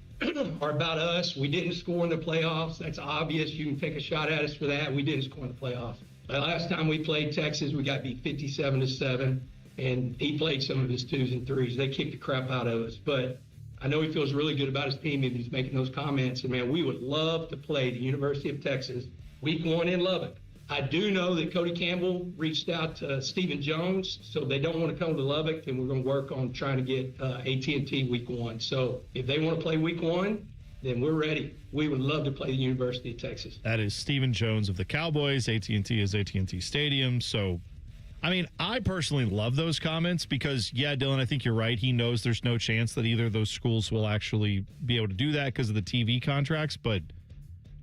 Or about us. We didn't score in the playoffs. That's obvious. You can take a shot at us for that. We didn't score in the playoffs. The last time we played Texas, we got beat 57-7, and he played some of his 2s and 3s. They kicked the crap out of us. But I know he feels really good about his team if he's making those comments. And, man, we would love to play the University of Texas week 1 in Lubbock. I do know that Cody Campbell reached out to Stephen Jones, so they don't want to come to Lubbock, and we're going to work on trying to get AT&T week 1. So if they want to play week 1, then we're ready. We would love to play the University of Texas. That is Stephen Jones of the Cowboys. AT&T is AT&T Stadium. So, I personally love those comments because, yeah, Dylan, I think you're right. He knows there's no chance that either of those schools will actually be able to do that because of the TV contracts, but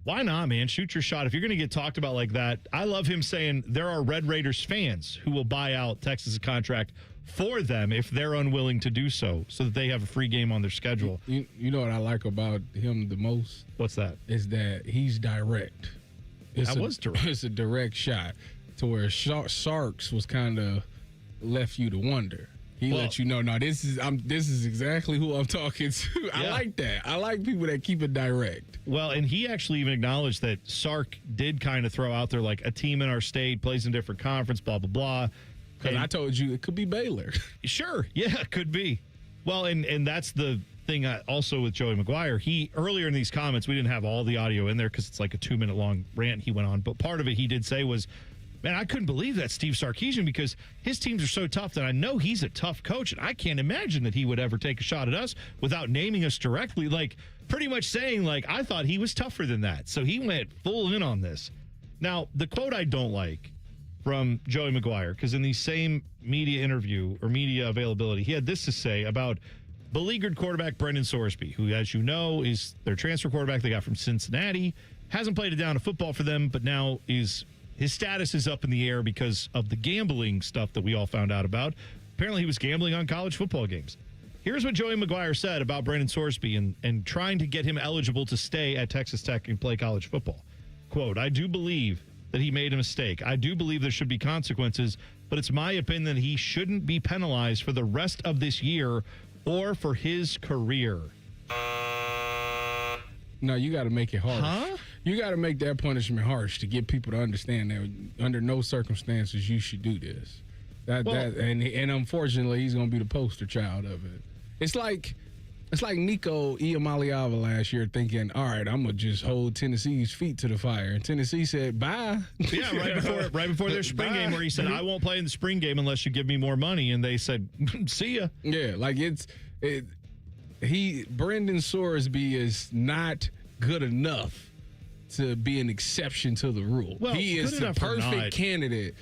why not, man? Shoot your shot. If you're going to get talked about like that, I love him saying there are Red Raiders fans who will buy out Texas' contract for them if they're unwilling to do so that they have a free game on their schedule. You know what I like about him the most? What's that? Is that he's direct. Was direct. It's a direct shot to where Sarks was kind of left you to wonder. He let you know, no, this is exactly who I'm talking to. Yeah. I like that. I like people that keep it direct. Well, and he actually even acknowledged that Sark did kind of throw out there like a team in our state plays in a different conference, blah, blah, blah. Because I told you it could be Baylor. Sure. Yeah, it could be. Well, and that's the thing also with Joey McGuire. He, earlier in these comments, we didn't have all the audio in there because it's like a 2-minute long rant he went on. But part of it he did say was, man, I couldn't believe that Steve Sarkisian because his teams are so tough that I know he's a tough coach, and I can't imagine that he would ever take a shot at us without naming us directly, like pretty much saying, like, I thought he was tougher than that. So he went full in on this. Now, the quote I don't like from Joey McGuire, because in the same media interview or media availability, he had this to say about beleaguered quarterback Brendan Sorsby, who, as you know, is their transfer quarterback they got from Cincinnati, hasn't played a down of football for them, but now his status is up in the air because of the gambling stuff that we all found out about. Apparently, he was gambling on college football games. Here's what Joey McGuire said about Brendan Sorsby and trying to get him eligible to stay at Texas Tech and play college football. Quote, I do believe that he made a mistake. I do believe there should be consequences, but it's my opinion that he shouldn't be penalized for the rest of this year or for his career. No, you got to make it harsh. Huh? You got to make that punishment harsh to get people to understand that under no circumstances you should do this. And unfortunately, he's going to be the poster child of it. It's like It's like Nico Iamaleava last year thinking, all right, I'm going to just hold Tennessee's feet to the fire. And Tennessee said, bye. Yeah, right before their spring game where he said, I won't play in the spring game unless you give me more money. And they said, see ya. Yeah, like Brendan Sorsby is not good enough to be an exception to the rule. Well, he is the perfect candidate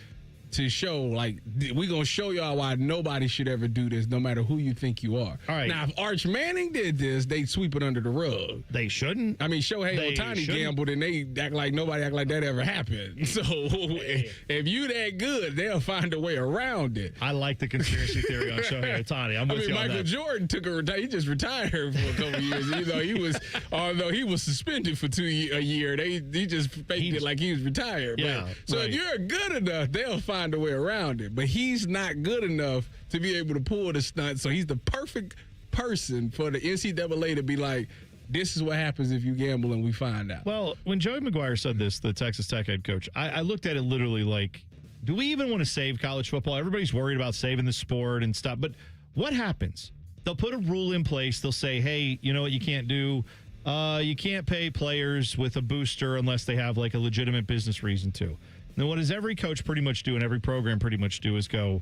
to show, like, we're going to show y'all why nobody should ever do this, no matter who you think you are. All right. Now, if Arch Manning did this, they'd sweep it under the rug. They shouldn't. I mean, Shohei Ohtani gambled, and they act like that ever happened. So if you that good, they'll find a way around it. I like the conspiracy theory on Shohei Ohtani. I'm with you on Michael that. Jordan took a retire. He just retired for a couple of years. Although he was suspended for a year, he just faked it like he was retired. Yeah, so if you're good enough, they'll find a way around it. But he's not good enough to be able to pull the stunt. So he's the perfect person for the NCAA to be like, this is what happens if you gamble and we find out. Well, when Joey McGuire said this, the Texas Tech head coach, I looked at it literally like, do we even want to save college football? Everybody's worried about saving the sport and stuff. But what happens? They'll put a rule in place. They'll say, hey, you know what you can't do? You can't pay players with a booster unless they have like a legitimate business reason to. Now, what does every coach pretty much do and every program pretty much do is go,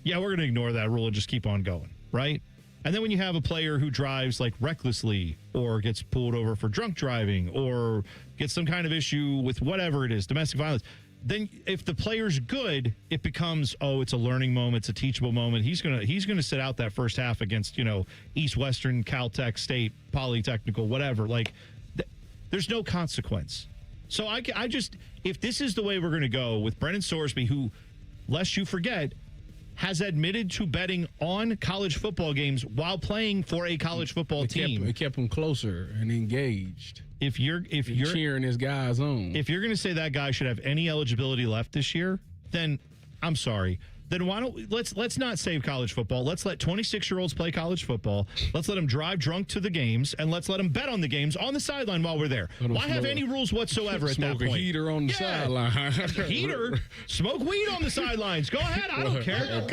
yeah, we're going to ignore that rule and just keep on going, right? And then when you have a player who drives like recklessly or gets pulled over for drunk driving or gets some kind of issue with whatever it is, domestic violence, then if the player's good, it becomes, it's a learning moment, it's a teachable moment. He's gonna sit out that first half against, East Western, Caltech, State, Polytechnical, whatever. Like, there's no consequence. So I just, if this is the way we're going to go with Brendan Sorsby, who, lest you forget, has admitted to betting on college football games while playing for a college football team. It kept him closer and engaged. If you're cheering his guys on. If you're going to say that guy should have any eligibility left this year, then I'm sorry. Then why don't let's not save college football. Let's let 26-year-olds play college football. Let's let them drive drunk to the games, and let's let them bet on the games on the sideline while we're there. Why have any rules whatsoever at that point? Smoke a heater on the sideline. Heater? Smoke weed on the sidelines. Go ahead. I don't care.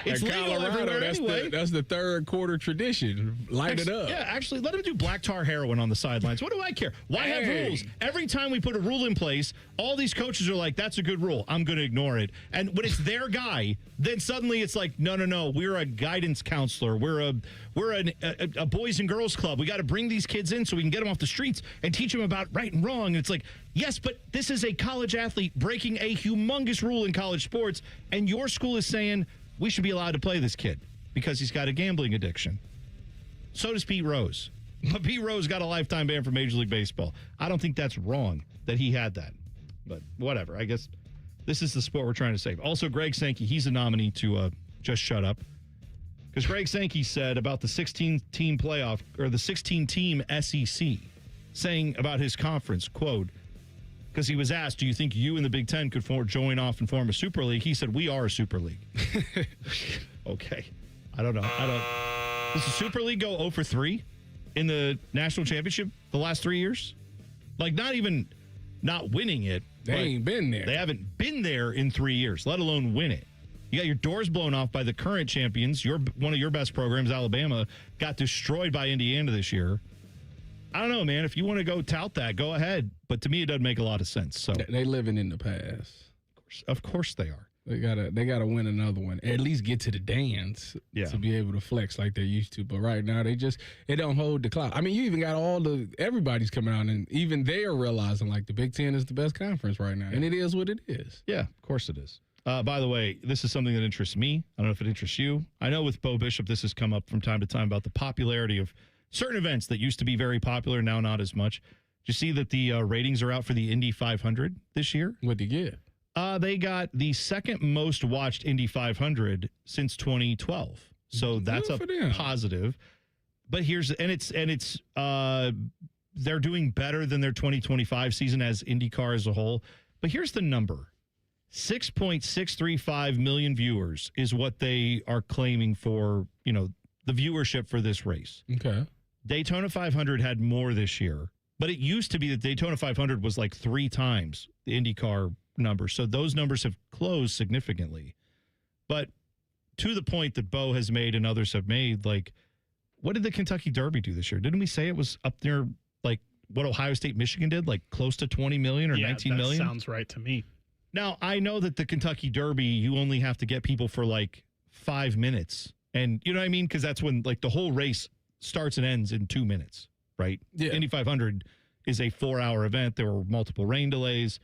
It's legal everywhere anyway. That's the third quarter tradition. Light it up. Yeah, actually, let them do black tar heroin on the sidelines. What do I care? Why have rules? Every time we put a rule in place, all these coaches are like, that's a good rule. I'm going to ignore it. And when it's their guy, then suddenly it's like, no, we're a guidance counselor. We're a boys and girls club. We got to bring these kids in so we can get them off the streets and teach them about right and wrong. And it's like, yes, but this is a college athlete breaking a humongous rule in college sports, and your school is saying we should be allowed to play this kid because he's got a gambling addiction. So does Pete Rose. But Pete Rose got a lifetime ban from Major League Baseball. I don't think that's wrong that he had that. But whatever, I guess this is the sport we're trying to save. Also, Greg Sankey, he's a nominee to just shut up. Because Greg Sankey said about the 16-team playoff, or the 16-team SEC, saying about his conference, quote, because he was asked, do you think you and the Big Ten could join off and form a super league? He said, we are a super league. Okay. I don't know. Does the Super League go 0 for 3 in the national championship the last 3 years? Like, not even not winning it. They ain't been there. They haven't been there in 3 years, let alone win it. You got your doors blown off by the current champions. One of your best programs, Alabama, got destroyed by Indiana this year. I don't know, man. If you want to go tout that, go ahead. But to me, it doesn't make a lot of sense. So they living in the past. Of course they are. They gotta win another one. At least get to the dance to be able to flex like they used to. But right now it don't hold the clout. I mean, you even got everybody's coming out and even they're realizing like the Big Ten is the best conference right now. And it is what it is. Yeah, of course it is. By the way, this is something that interests me. I don't know if it interests you. I know with Bo Bishop, this has come up from time to time about the popularity of certain events that used to be very popular, now not as much. Did you see that the ratings are out for the Indy 500 this year? What'd they get? They got the second most watched Indy 500 since 2012. So that's a positive. But they're doing better than their 2025 season as IndyCar as a whole. But here's the number. 6.635 million viewers is what they are claiming for, the viewership for this race. Okay. Daytona 500 had more this year, but it used to be that Daytona 500 was like 3 times the IndyCar numbers. So those numbers have closed significantly. But to the point that Bo has made and others have made, like, What did the Kentucky Derby do this year? Didn't we say it was up there like what Ohio State, Michigan did, like close to 20 million or 19 million? Sounds right to me. Now, I know that the Kentucky Derby, you only have to get people for like 5 minutes. And you know what I mean? Because that's when like the whole race starts and ends in 2 minutes, right? Yeah. Indy 500 is a 4-hour event. There were multiple rain delays.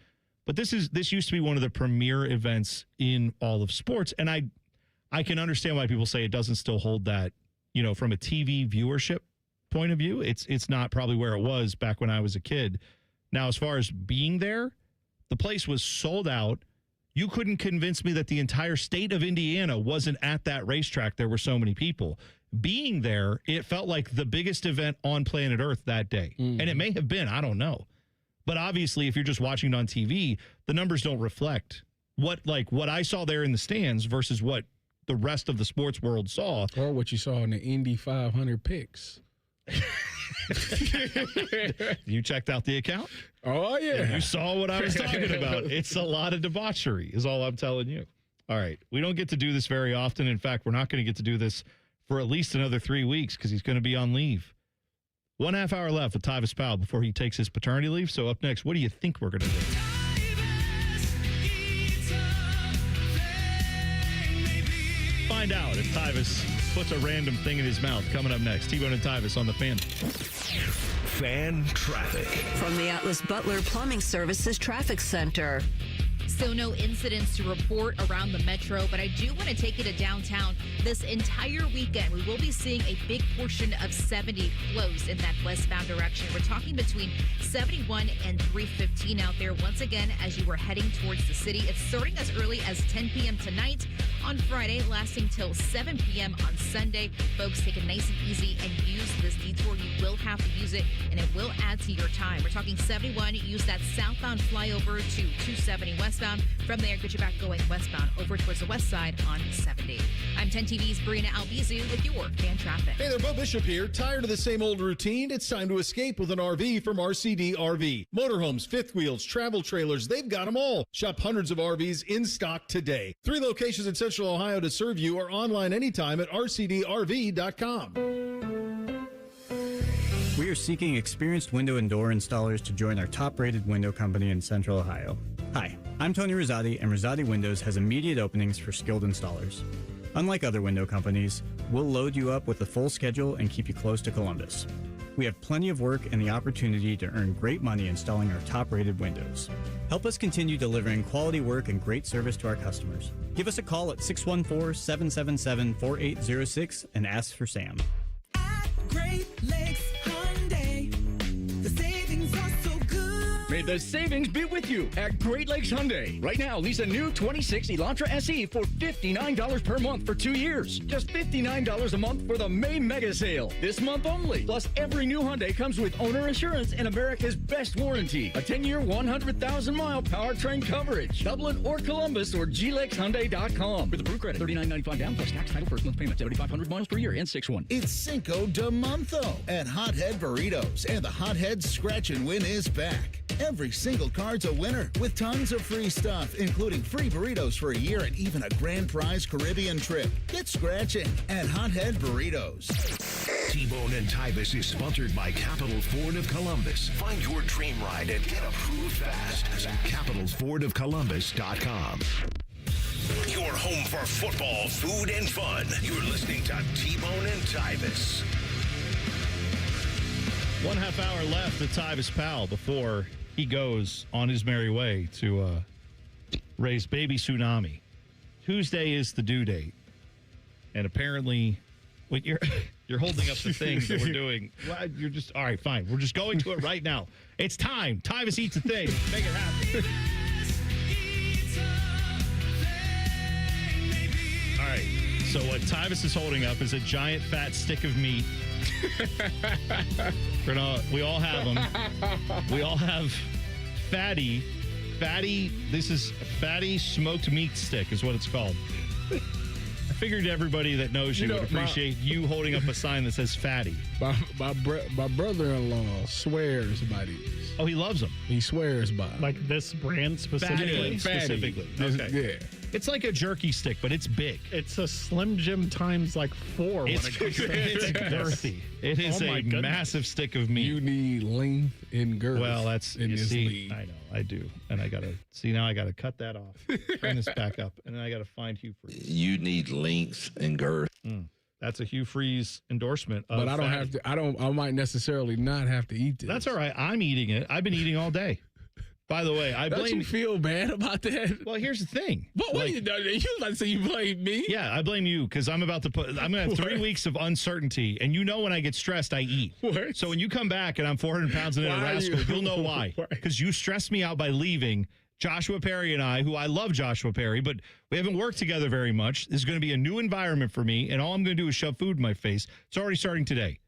But this used to be one of the premier events in all of sports. And I can understand why people say it doesn't still hold that, you know, from a TV viewership point of view. It's not probably where it was back when I was a kid. Now, as far as being there, the place was sold out. You couldn't convince me that the entire state of Indiana wasn't at that racetrack. There were so many people. Being there, it felt like the biggest event on planet Earth that day. And it may have been, I don't know. But obviously, if you're just watching it on TV, the numbers don't reflect what I saw there in the stands versus what the rest of the sports world saw. Or what you saw in the Indy 500 picks. You checked out the account? Oh, yeah. You saw what I was talking about. It's a lot of debauchery is all I'm telling you. All right. We don't get to do this very often. In fact, we're not going to get to do this for at least another 3 weeks because he's going to be on leave. 1.5 hour left with Tyvis Powell before he takes his paternity leave. So up next, what do you think we're going to do? Find out if Tyvis puts a random thing in his mouth. Coming up next, T-Bone and Tyvis on the Fan. Fan traffic. From the Atlas Butler Plumbing Services Traffic Center. So no incidents to report around the metro, but I do want to take you to downtown. This entire weekend, we will be seeing a big portion of 70 closed in that westbound direction. We're talking between 71 and 315 out there. Once again, as you were heading towards the city, it's starting as early as 10 p.m. tonight on Friday, lasting till 7 p.m. on Sunday. Folks, take it nice and easy and use this detour. You will have to use it, and it will add to your time. We're talking 71. Use that southbound flyover to 270 westbound. From there, get you back going westbound over towards the west side on 70. I'm 10 TV's Brina Albizu with your fan traffic. Hey there, Bo Bishop here. Tired of the same old routine? It's time to escape with an RV from RCD RV. Motorhomes, fifth wheels, travel trailers, they've got them all. Shop hundreds of RVs in stock today. 3 locations in Central Ohio to serve you or online anytime at rcdrv.com. We are seeking experienced window and door installers to join our top-rated window company in Central Ohio. Hi, I'm Tony Rosati, and Rosati Windows has immediate openings for skilled installers. Unlike other window companies, we'll load you up with a full schedule and keep you close to Columbus. We have plenty of work and the opportunity to earn great money installing our top-rated windows. Help us continue delivering quality work and great service to our customers. Give us a call at 614-777-4806 and ask for Sam. Great Lakes Hyundai. The savings are so good. May the savings be with you at Great Lakes Hyundai. Right now, lease a new 26 Elantra SE for $59 per month for 2 years. Just $59 a month for the May mega sale. This month only. Plus, every new Hyundai comes with owner assurance and America's best warranty. A 10-year, 100,000-mile powertrain coverage. Dublin or Columbus or glexhyundai.com. With approved credit, $39.95 down plus tax, title, first month payment, 7,500 miles per year, and 6-1. It's Cinco de Monzo at Hothead Burritos, and the Hothead Scratch and Win is back. Every single card's a winner with tons of free stuff, including free burritos for a year and even a grand prize Caribbean trip. Get scratching at Hothead Burritos. T-Bone and Tyvis is sponsored by Capital Ford of Columbus. Find your dream ride and get approved fast at capitalfordofcolumbus.com. Your home for football, food, and fun. You're listening to T-Bone and Tyvis. 1.5 hour left with Tyvis Powell before he goes on his merry way to raise baby Tsunami. Tuesday is the due date. And apparently, when you're holding up the things that we're doing. Well, you're just, all right, fine. We're just going to it right now. It's time. Tyvis eats a thing. Make it happen. All right. So what Tyvis is holding up is a giant fat stick of meat. We all have them. We all have fatty. This is a fatty smoked meat stick is what it's called. I figured everybody that knows you would appreciate you holding up a sign that says fatty. My brother-in-law swears by these. Oh, he loves them. He swears by them. Like this brand specifically? Fatty. Okay. It's like a jerky stick, but it's big. It's a Slim Jim times like 4. It's it's girthy. It is a massive stick of meat. You need length and girth. Well, that's in this league. I know, I do, and I gotta see now. I gotta cut that off, turn this back up, and then I gotta find Hugh Freeze. You need length and girth. That's a Hugh Freeze endorsement. But I don't have to. I might necessarily not have to eat this. That's all right. I'm eating it. I've been eating all day. By the way, I Don't blame. you feel bad about that? Well, here's the thing. But wait, you like to say you blame me? Yeah, I blame you because I'm about to put. I'm gonna have 3 weeks of uncertainty, and you know when I get stressed, I eat. What? So when you come back and I'm 400 pounds in a rascal, you'll know why. Because you stressed me out by leaving. Joshua Perry and I, who I love Joshua Perry, but we haven't worked together very much. This is going to be a new environment for me, and all I'm going to do is shove food in my face. It's already starting today.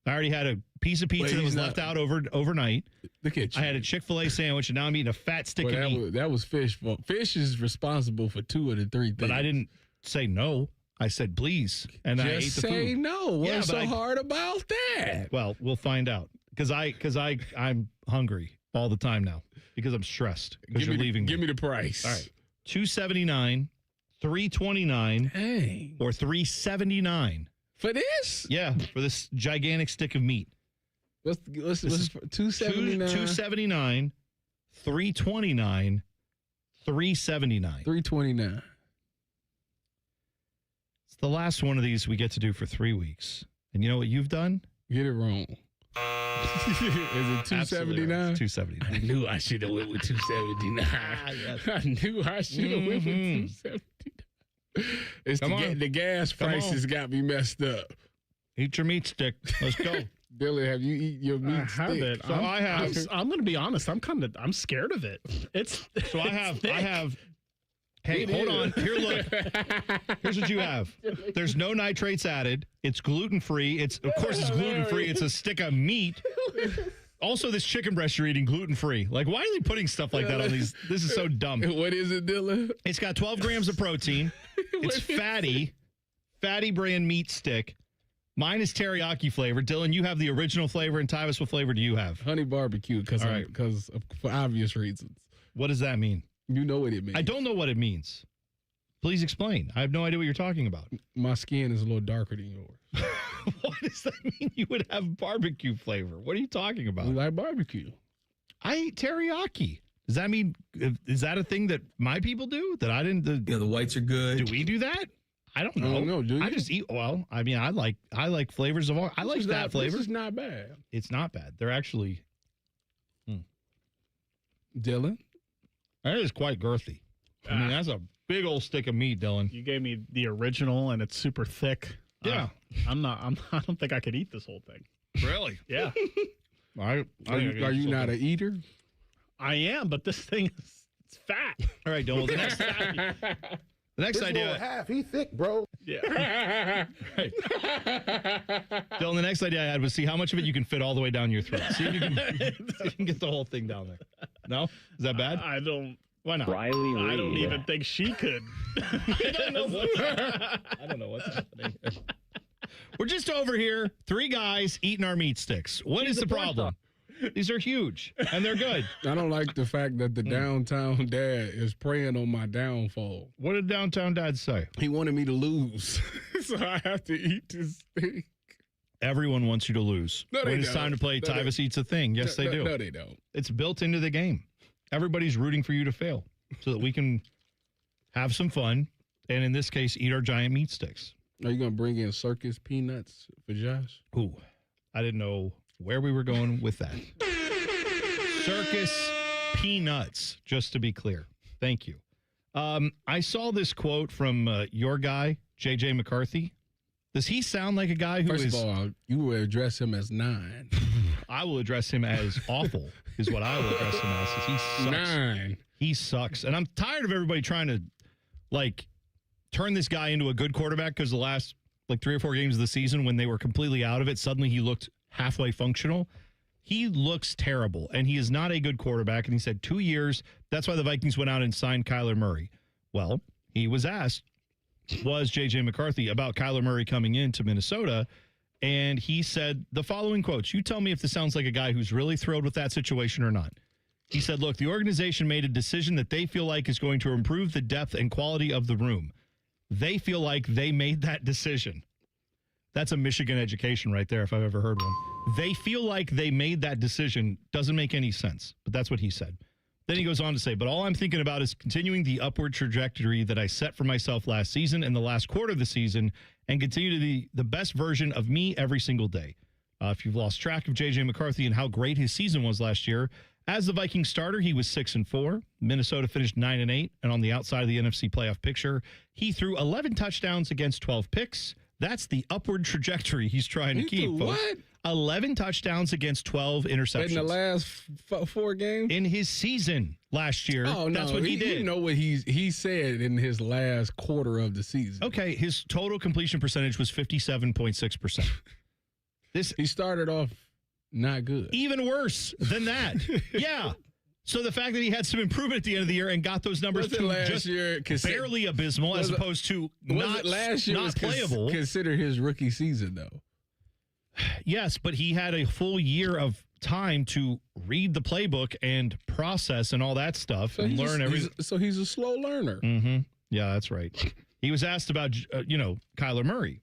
I already had a piece of pizza that was left out overnight. Look at you. I had a Chick-fil-A sandwich, and now I'm eating a fat stick of meat. That was fish. Well, fish is responsible for 2 of the 3 things. But I didn't say no. I said please, and I ate the Just food. say no. What's so hard about that? Well, we'll find out because I'm hungry all the time now because I'm stressed because you're leaving. Give me the price. All right, $279, $329, Dang. or $379 for this? Yeah, for this gigantic stick of meat. Let's $279. $279, $329, $379. $329. It's the last one of these we get to do for 3 weeks, and you know what you've done? Get it wrong. Is it $279? $279. I knew I should have went with $279. I knew I should have went with $279. It's the gas prices got me messed up. Eat your meat stick. Let's go. Billy, have you eaten your meat stick? I have it. So I have. I'm going to be honest. I'm scared of it. So I have. Hey, hold on. Here, look. Here's what you have. There's no nitrates added. It's gluten-free. It's gluten-free. It's a stick of meat. Also, this chicken breast you're eating gluten-free. Like, why are they putting stuff like that on these? This is so dumb. What is it, Dylan? It's got 12 grams of protein. It's fatty brand meat stick. Mine is teriyaki flavor. Dylan, you have the original flavor, and Tyvis, what flavor do you have? Honey barbecue, because for obvious reasons. What does that mean? You know what it means. I don't know what it means. Please explain. I have no idea what you're talking about. My skin is a little darker than yours. What does that mean you would have barbecue flavor? What are you talking about? We like barbecue. I eat teriyaki. Does that mean, is that a thing that my people do? That I didn't? The whites are good. Do we do that? I don't know. I don't know, do you? I just eat, well, I mean, I like flavors of all. I like that flavor. This is not bad. It's not bad. They're actually. Dylan? That is quite girthy. I mean, that's a big old stick of meat, Dylan. You gave me the original, and it's super thick. Yeah. I don't think I could eat this whole thing. Really? Yeah. Are you not an eater? I am, but this thing it's fat. All right, Dylan. The next idea. Half, he thick, bro. Yeah. Right. Dylan, the next idea I had was see how much of it you can fit all the way down your throat. See if you can get the whole thing down there. No? Is that bad? I don't. Why not? I don't even think she could. I don't know what's happening here. We're just over here, 3 guys eating our meat sticks. What is the problem? These are huge, and they're good. I don't like the fact that the downtown dad is preying on my downfall. What did downtown dad say? He wanted me to lose, so I have to eat this thing. Everyone wants you to lose. No, they when it's don't. time to play, Tyvis eats a thing. Yes, they do. No, they don't. It's built into the game. Everybody's rooting for you to fail so that we can have some fun, and in this case, eat our giant meat sticks. Are you going to bring in circus peanuts for Josh? Ooh, I didn't know where we were going with that. Circus peanuts, just to be clear. Thank you. I saw this quote from your guy, J.J. McCarthy. Does he sound like a guy who First of all, you will address him as 9. I will address him as awful, is what I will address him as. He sucks. 9. He sucks. And I'm tired of everybody trying to, turn this guy into a good quarterback because the last, 3 or 4 games of the season when they were completely out of it, suddenly he looked halfway functional. He looks terrible, and he is not a good quarterback. And he said 2 years. That's why the Vikings went out and signed Kyler Murray. Well, he was asked, was J.J. McCarthy, about Kyler Murray coming into Minnesota, and he said the following quotes. You tell me if this sounds like a guy who's really thrilled with that situation or not. He said, look, the organization made a decision that they feel like is going to improve the depth and quality of the room. They feel like they made that decision. That's a Michigan education right there, if I've ever heard one. They feel like they made that decision. Doesn't make any sense, but that's what he said. Then he goes on to say, but all I'm thinking about is continuing the upward trajectory that I set for myself last season and the last quarter of the season and continue to be the best version of me every single day. If you've lost track of J.J. McCarthy and how great his season was last year, as the Vikings starter, he was 6-4. Minnesota finished 9-8, and on the outside of the NFC playoff picture, he threw 11 touchdowns against 12 picks. That's the upward trajectory he's trying to keep. What? 11 touchdowns against 12 interceptions. In the last 4 games? In his season last year, that's what he did. You know what he said in his last quarter of the season. Okay, his total completion percentage was 57.6%. He started off not good. Even worse than that. Yeah. So the fact that he had some improvement at the end of the year and got those numbers to just barely abysmal as opposed to not playable. Consider his rookie season, though. Yes, but he had a full year of time to read the playbook and process and all that stuff and learn everything. So he's a slow learner. Mm-hmm. Yeah, that's right. He was asked about, Kyler Murray.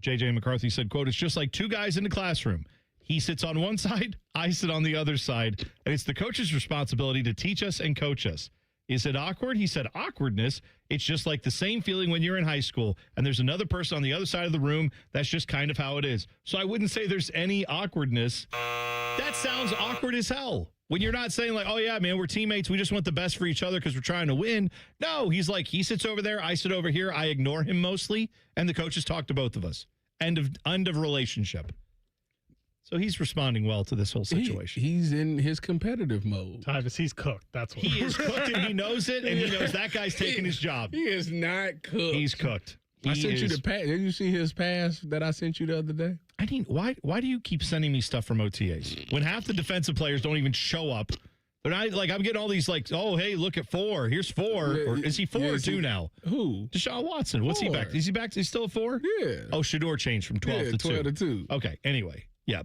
J.J. McCarthy said, quote, it's just like two guys in the classroom. He sits on one side, I sit on the other side, and it's the coach's responsibility to teach us and coach us. Is it awkward? He said, awkwardness. It's just like the same feeling when you're in high school and there's another person on the other side of the room. That's just kind of how it is. So I wouldn't say there's any awkwardness. That sounds awkward as hell. When you're not saying like, oh, yeah, man, we're teammates. We just want the best for each other because we're trying to win. No, he's like, he sits over there. I sit over here. I ignore him mostly. And the coaches talk to both of us. End of relationship. So he's responding well to this whole situation. He's in his competitive mode. Tyvis, he's cooked. That's what he is cooked, and he knows it, and he knows that guy's taking his job. He is not cooked. He's cooked. I sent you the pass. Did you see his pass that I sent you the other day? I mean, why do you keep sending me stuff from OTAs when half the defensive players don't even show up? They're not like I'm getting all these like, oh hey, look at 4. Here's 4. Or is he 4 or 2 now? Who? Deshaun Watson. What's 4. He back? Is he back? Is he still at 4? Yeah. Oh, Shador changed from 12 to 2. 12 to 2. Okay. Anyway, yeah,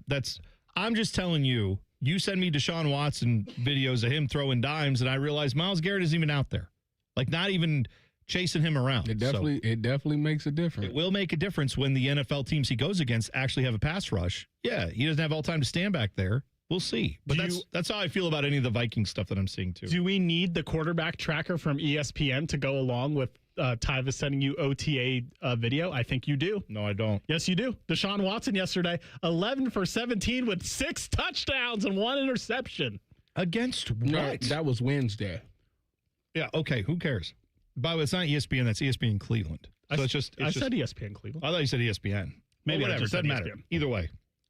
I'm just telling you. You send me Deshaun Watson videos of him throwing dimes, and I realize Myles Garrett isn't even out there, like not even chasing him around. It definitely makes a difference. It will make a difference when the NFL teams he goes against actually have a pass rush. Yeah, he doesn't have all time to stand back there. We'll see. But that's how I feel about any of the Viking stuff that I'm seeing, too. Do we need the quarterback tracker from ESPN to go along with Tyvis sending you OTA video? I think you do. No, I don't. Yes, you do. Deshaun Watson yesterday, 11 for 17 with 6 touchdowns and 1 interception. Against what? No, that was Wednesday. Yeah, okay, who cares? By the way, it's not ESPN, that's ESPN Cleveland. So I said ESPN Cleveland. I thought you said ESPN. Maybe whatever, it doesn't matter. Either way.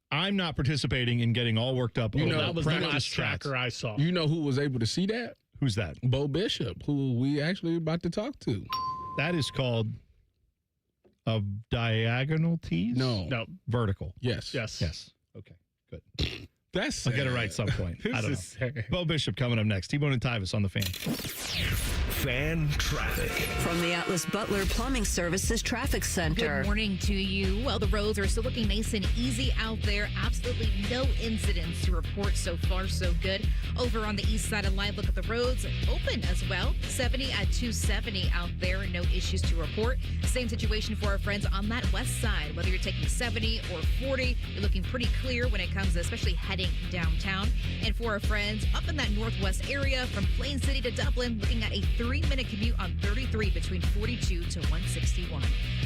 I'm not participating in getting all worked up. That was the last tracker I saw. You know who was able to see that? Who's that? Bo Bishop, who we actually about to talk to. That is called a diagonal tease? No. Vertical. Yes. Okay, good. That's I'll get it right at some point. I don't know. Bo Bishop coming up next. T-Bone and Tyvis on the Fan. Fan traffic. From the Atlas Butler Plumbing Services Traffic Center. Good morning to you. Well, the roads are still looking nice and easy out there. Absolutely no incidents to report so far, so good. Over on the east side of line, look at the roads open as well. 70 at 270 out there. No issues to report. Same situation for our friends on that west side. Whether you're taking 70 or 40, you're looking pretty clear when it comes to especially heading downtown. And for our friends up in that northwest area from Plain City to Dublin, looking at a 3-minute commute on 33 between 42 to 161.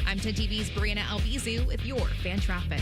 I'm 10 TV's Brianna Albizu with your Fan Traffic.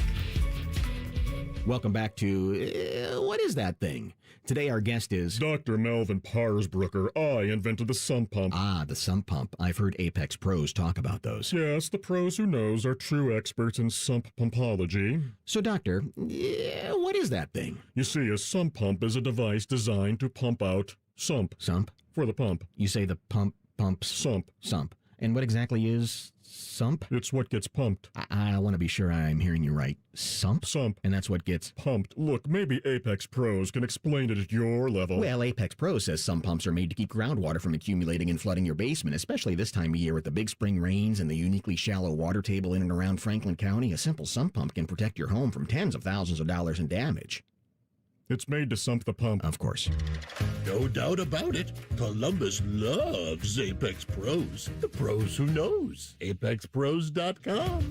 Welcome back to What Is That Thing? Today our guest is Dr. Melvin Parsbrucker. I invented the sump pump. Ah, the sump pump. I've heard Apex pros talk about those. Yes, the pros who knows are true experts in sump pumpology. So, Doctor, what is that thing? You see, a sump pump is a device designed to pump out sump. Sump? For the pump. You say the pumps? Sump. Sump. And what exactly is sump? It's what gets pumped. I want to be sure I'm hearing you right. Sump? Sump. And that's what gets pumped. Look, maybe Apex Pros can explain it at your level. Well, Apex Pros says some pumps are made to keep groundwater from accumulating and flooding your basement, especially this time of year with the big spring rains and the uniquely shallow water table in and around Franklin County. A simple sump pump can protect your home from tens of thousands of dollars in damage. It's made to sump the pump. Of course. No doubt about it. Columbus loves Apex Pros. The pros who knows. ApexPros.com.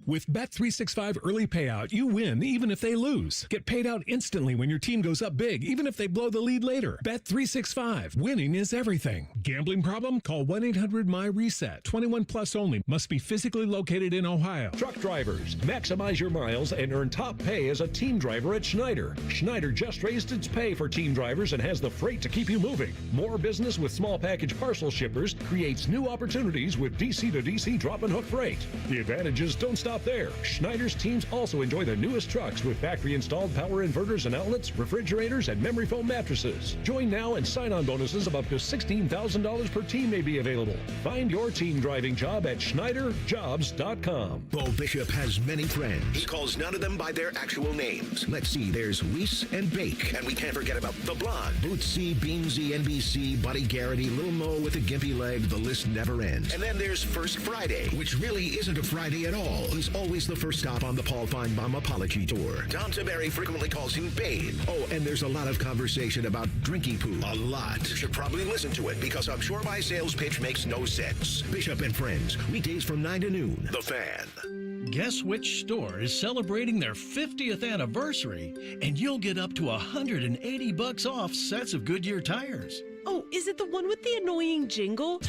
With Bet365 Early Payout, you win even if they lose. Get paid out instantly when your team goes up big, even if they blow the lead later. Bet365. Winning is everything. Gambling problem? Call 1-800-MY-RESET. 21 plus only. Must be physically located in Ohio. Truck drivers, maximize your miles and earn top pay as a team driver at Schneider. Schneider just raised its pay for team drivers and has the freight to keep you moving. More business with small package parcel shippers creates new opportunities with DC to DC drop and hook freight. The advantages don't stop there. Schneider's teams also enjoy the newest trucks with factory-installed power inverters and outlets, refrigerators, and memory foam mattresses. Join now and sign-on bonuses of up to $16,000 per team may be available. Find your team driving job at SchneiderJobs.com. Bo Bishop has many friends. He calls none of them by their actual names. Let's see, there's Reese and Bake. And we can't forget about the blonde. Bootsy, Beansy, NBC, Buddy Garrity, Little Mo with a gimpy leg. The list never ends. And then there's First Friday, which really isn't a Friday at all. He's always the first stop on the Paul Feinbaum apology tour. Tom Taberry frequently calls him Babe. Oh, and there's a lot of conversation about drinky poo. A lot. You should probably listen to it because I'm sure my sales pitch makes no sense. Bishop and Friends, weekdays from 9 to noon. The Fan. Guess which store is celebrating their 50th anniversary, and you'll get up to $180 off sets of Goodyear tires. Oh, is it the one with the annoying jingle?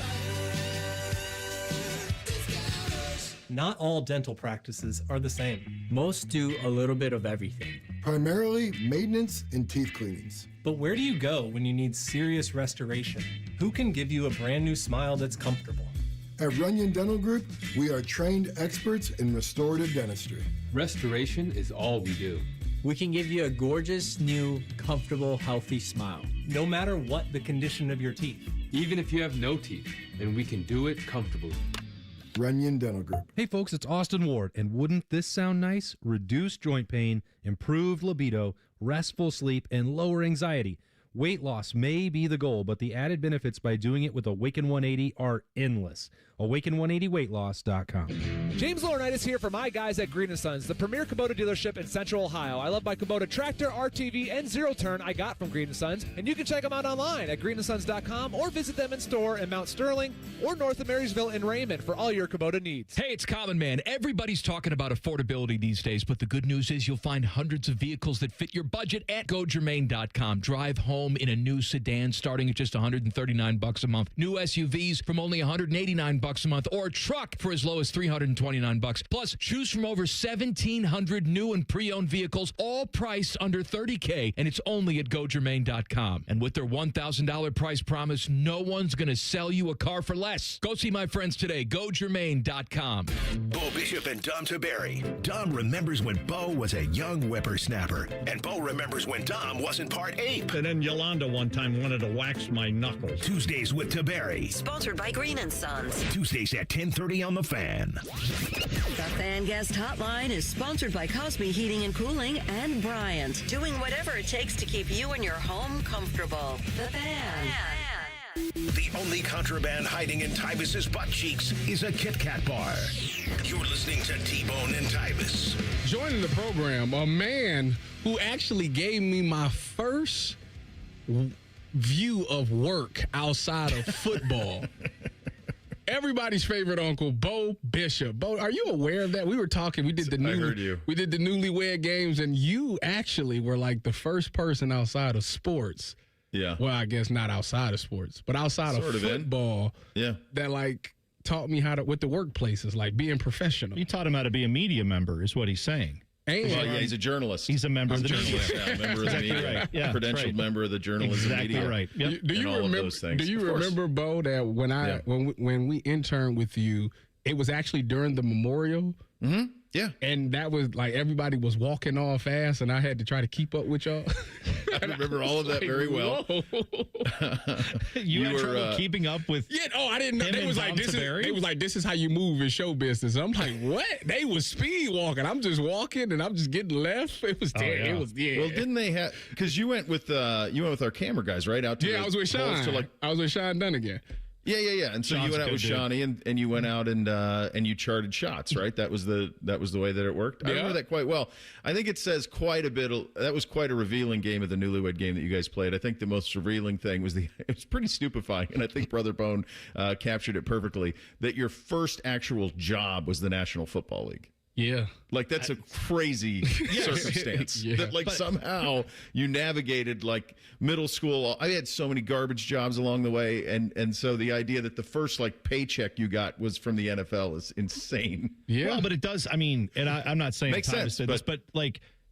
Not all dental practices are the same. Most do a little bit of everything. Primarily maintenance and teeth cleanings. But where do you go when you need serious restoration? Who can give you a brand new smile that's comfortable? At Runyon Dental Group, we are trained experts in restorative dentistry. Restoration is all we do. We can give you a gorgeous, new, comfortable, healthy smile. No matter what the condition of your teeth. Even if you have no teeth, and we can do it comfortably. Runyon Dental Group. Hey folks, it's Austin Ward, and wouldn't this sound nice? Reduced joint pain, improved libido, restful sleep, and lower anxiety. Weight loss may be the goal, but the added benefits by doing it with Awaken 180 are endless. Awaken180weightloss.com. James Laurinaitis here for my guys at Green & Sons, the premier Kubota dealership in Central Ohio. I love my Kubota tractor, RTV, and zero-turn I got from Green & Sons, and you can check them out online at greenandsons.com or visit them in store in Mount Sterling or north of Marysville in Raymond for all your Kubota needs. Hey, it's Common Man. Everybody's talking about affordability these days, but the good news is you'll find hundreds of vehicles that fit your budget at GoGermain.com. Drive home in a new sedan starting at just $139 a month. New SUVs from only $189 a month, or a truck for as low as $329. Plus, choose from over 1,700 new and pre-owned vehicles, all priced under $30K, and it's only at GoGermain.com. And with their $1,000 price promise, no one's going to sell you a car for less. Go see my friends today. GoGermain.com. Bo Bishop and Dom Taberry. Dom remembers when Bo was a young whippersnapper, and Bo remembers when Dom wasn't part ape. And then Yolanda one time wanted to wax my knuckles. Tuesdays with Taberry. Sponsored by Green & Sons. Tuesdays at 10:30 on The Fan. The Fan Guest Hotline is sponsored by Cosby Heating and Cooling and Bryant. Doing whatever it takes to keep you and your home comfortable. The Fan. The only contraband hiding in Tyvis's butt cheeks is a Kit Kat bar. You're listening to T-Bone and Tyvis. Joining the program, a man who actually gave me my first view of work outside of football. Everybody's favorite uncle, Bo Bishop. Bo, are you aware of that? We were talking. We did the newlywed games, and you actually were like the first person outside of sports. Yeah. Well, I guess not outside of sports, but outside of football. Yeah. That like taught me how to what the workplace is like, being professional. You taught him how to be a media member, is what he's saying. And well, yeah, he's a journalist. He's a member of the media. Yeah, member of the media. Right. Yeah, credentialed right. member of the journalism exactly media. Right. Yep. Do you all remember of those things? Do you remember, Bo, that when we interned with you, it was actually during the memorial? Mm-hmm. Yeah. And that was like everybody was walking all fast, and I had to try to keep up with y'all. I remember all of that very well. You had trouble keeping up with. Yeah. Oh, I didn't know. They was like, this is how you move in show business. I'm like, what? They was speed walking. I'm just walking, and I'm just getting left. It was terrible. It was Well, didn't they have? Because you went with our camera guys, right? Out to I was with Sean. I was with Sean Dunnigan. Yeah. And so you went out with Shawnee, and you went out and you charted shots, right? That was the way that it worked. I remember that quite well. I think it says quite a bit. That was quite a revealing game of the Newlywed Game that you guys played. I think the most revealing thing was it was pretty stupefying, and I think Brother Bone captured it perfectly. That your first actual job was the National Football League. Yeah. Like, that's a crazy circumstance. That, somehow you navigated, middle school. I had so many garbage jobs along the way, and so the idea that the first, paycheck you got was from the NFL is insane. Yeah. Well, but it does, and I'm not saying Makes sense, but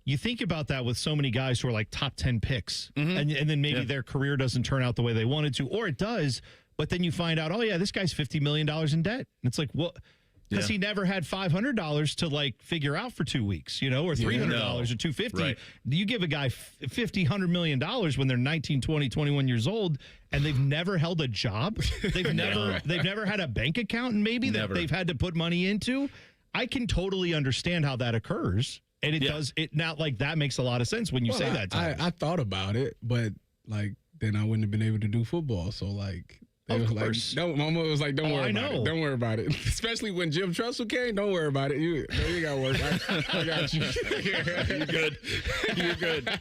you think about that with so many guys who are, top 10 picks, and then maybe their career doesn't turn out the way they wanted to, or it does, but then you find out, oh, yeah, this guy's $50 million in debt. And it's like, well... Because he never had $500 to figure out for 2 weeks, or $300 or $250. Right. You give a guy $50, $100 million when they're 19, 20, 21 years old, and they've never held a job. They've never had a bank account, maybe that they've had to put money into. I can totally understand how that occurs, and it does. It now that makes a lot of sense when you say that. I thought about it, but then I wouldn't have been able to do football. So Of course. Mama was like, don't worry about it. Don't worry about it. Especially when Jim Tressel came, don't worry about it. You got work. I got you. You're good. You're good.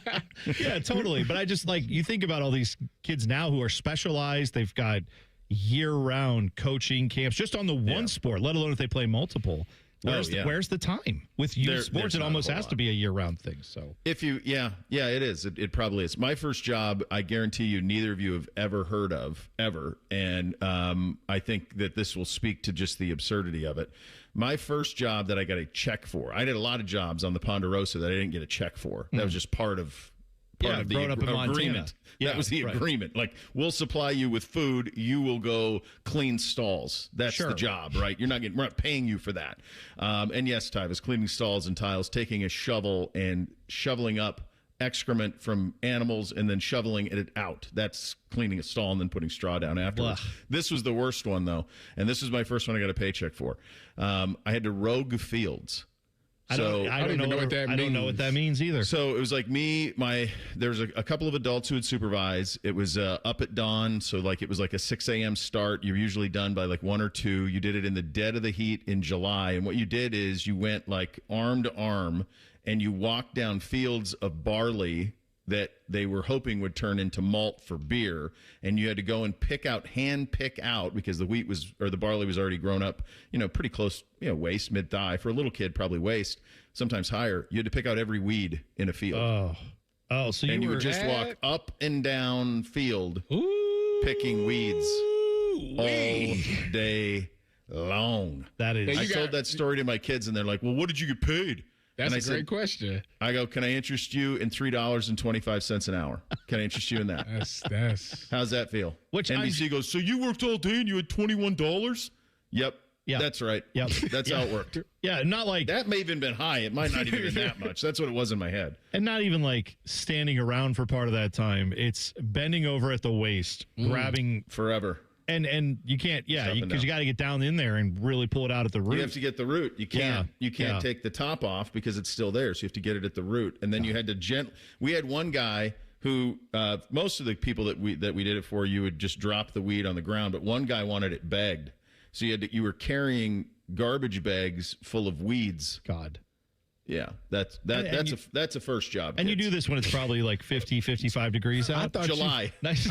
Yeah, totally. But I just you think about all these kids now who are specialized. They've got year-round coaching camps just on the one sport, let alone if they play multiple. Where's the time? With youth sports, it almost has to be a year-round thing. So if you, it is. It probably is. My first job, I guarantee you, neither of you have ever heard of, ever. And I think that this will speak to just the absurdity of it. My first job that I got a check for, I did a lot of jobs on the Ponderosa that I didn't get a check for. That was just part of the agreement. That was the agreement. We'll supply you with food. You will go clean stalls. That's the job, right? We're not paying you for that. And yes, Tyvis, cleaning stalls and tiles, taking a shovel and shoveling up excrement from animals and then shoveling it out. That's cleaning a stall and then putting straw down afterwards. Blah. This was the worst one, though. And this was my first one I got a paycheck for. I had to rogue fields. I don't know what that means. I don't know what that means either. So it was there was a couple of adults who would supervise. It was up at dawn, so it was a 6 a.m. start. You're usually done by 1 or 2. You did it in the dead of the heat in July, and what you did is you went arm to arm, and you walked down fields of barley that they were hoping would turn into malt for beer, and you had to go and hand pick out because the barley was already grown up, pretty close, waist, mid-thigh. For a little kid, probably waist, sometimes higher. You had to pick out every weed in a field. So you would just walk up and down field picking weeds all day long. That is. I told that story to my kids, and they're like, well, what did you get paid? That's a great question. I go, can I interest you in $3.25 an hour? Can I interest you in that? That's. How's that feel? NBC goes, so you worked all day and you had $21? Yep. Yeah. That's right. Yep. That's how it worked. Yeah, not that may have even been high. It might not even been that much. That's what it was in my head. And not even standing around for part of that time. It's bending over at the waist, grabbing forever. And you can't, because you got to get down in there and really pull it out at the root. You have to get the root. You can't take the top off because it's still there. So you have to get it at the root. And then you had to we had one guy who, most of the people that we did it for, you would just drop the weed on the ground. But one guy wanted it bagged. So you were carrying garbage bags full of weeds. God. Yeah, that's a first job. And kids. You do this when it's probably 50, 55 degrees out. July. Nice.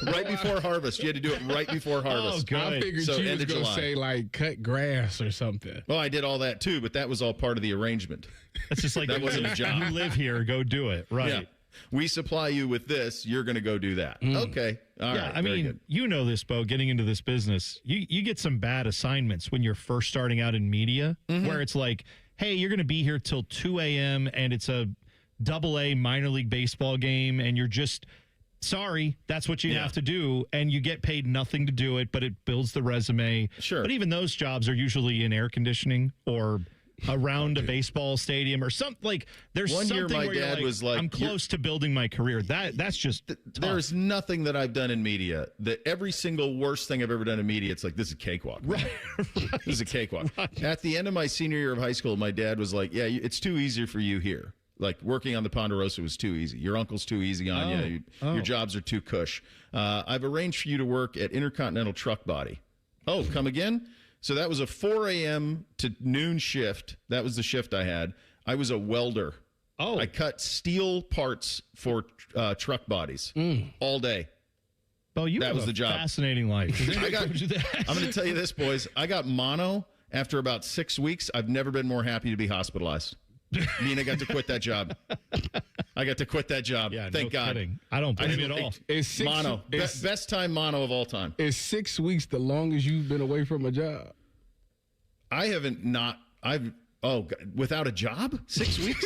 Right before harvest. You had to do it right before harvest. Oh, good. I figured you was going to say cut grass or something. Well, I did all that too, but that was all part of the arrangement. That's just that wasn't a job. You live here, go do it. Right. Yeah. We supply you with this. You're going to go do that. Okay. All right. I mean, you know this, Bo, getting into this business, you get some bad assignments when you're first starting out in media where it's hey, you're going to be here till 2 a.m. and it's a AA minor league baseball game and you're just sorry, that's what you have to do. And you get paid nothing to do it, but it builds the resume. Sure. But even those jobs are usually in air conditioning or around a baseball stadium or something. There's one something year my where dad was I'm close to building my career. That's just there's nothing that I've done in media that every single worst thing I've ever done in media, it's this is a cakewalk. Right. This is a cakewalk. Right. At the end of my senior year of high school, my dad was like, yeah, it's too easy for you here. Like working on the Ponderosa was too easy. Your uncle's too easy on you. Your jobs are too cush. I've arranged for you to work at Intercontinental Truck Body. Oh, come again? So that was a 4 a.m. to noon shift. That was the shift I had. I was a welder. Oh. I cut steel parts for truck bodies all day. Oh, that was the job. Fascinating life. I'm going to tell you this, boys. I got mono after about 6 weeks. I've never been more happy to be hospitalized. Me and I got to quit that job. Yeah, Thank God. Kidding. I don't blame you at all. It's mono. Best time mono of all time. Is 6 weeks the longest you've been away from a job? I haven't not. Without a job? 6 weeks?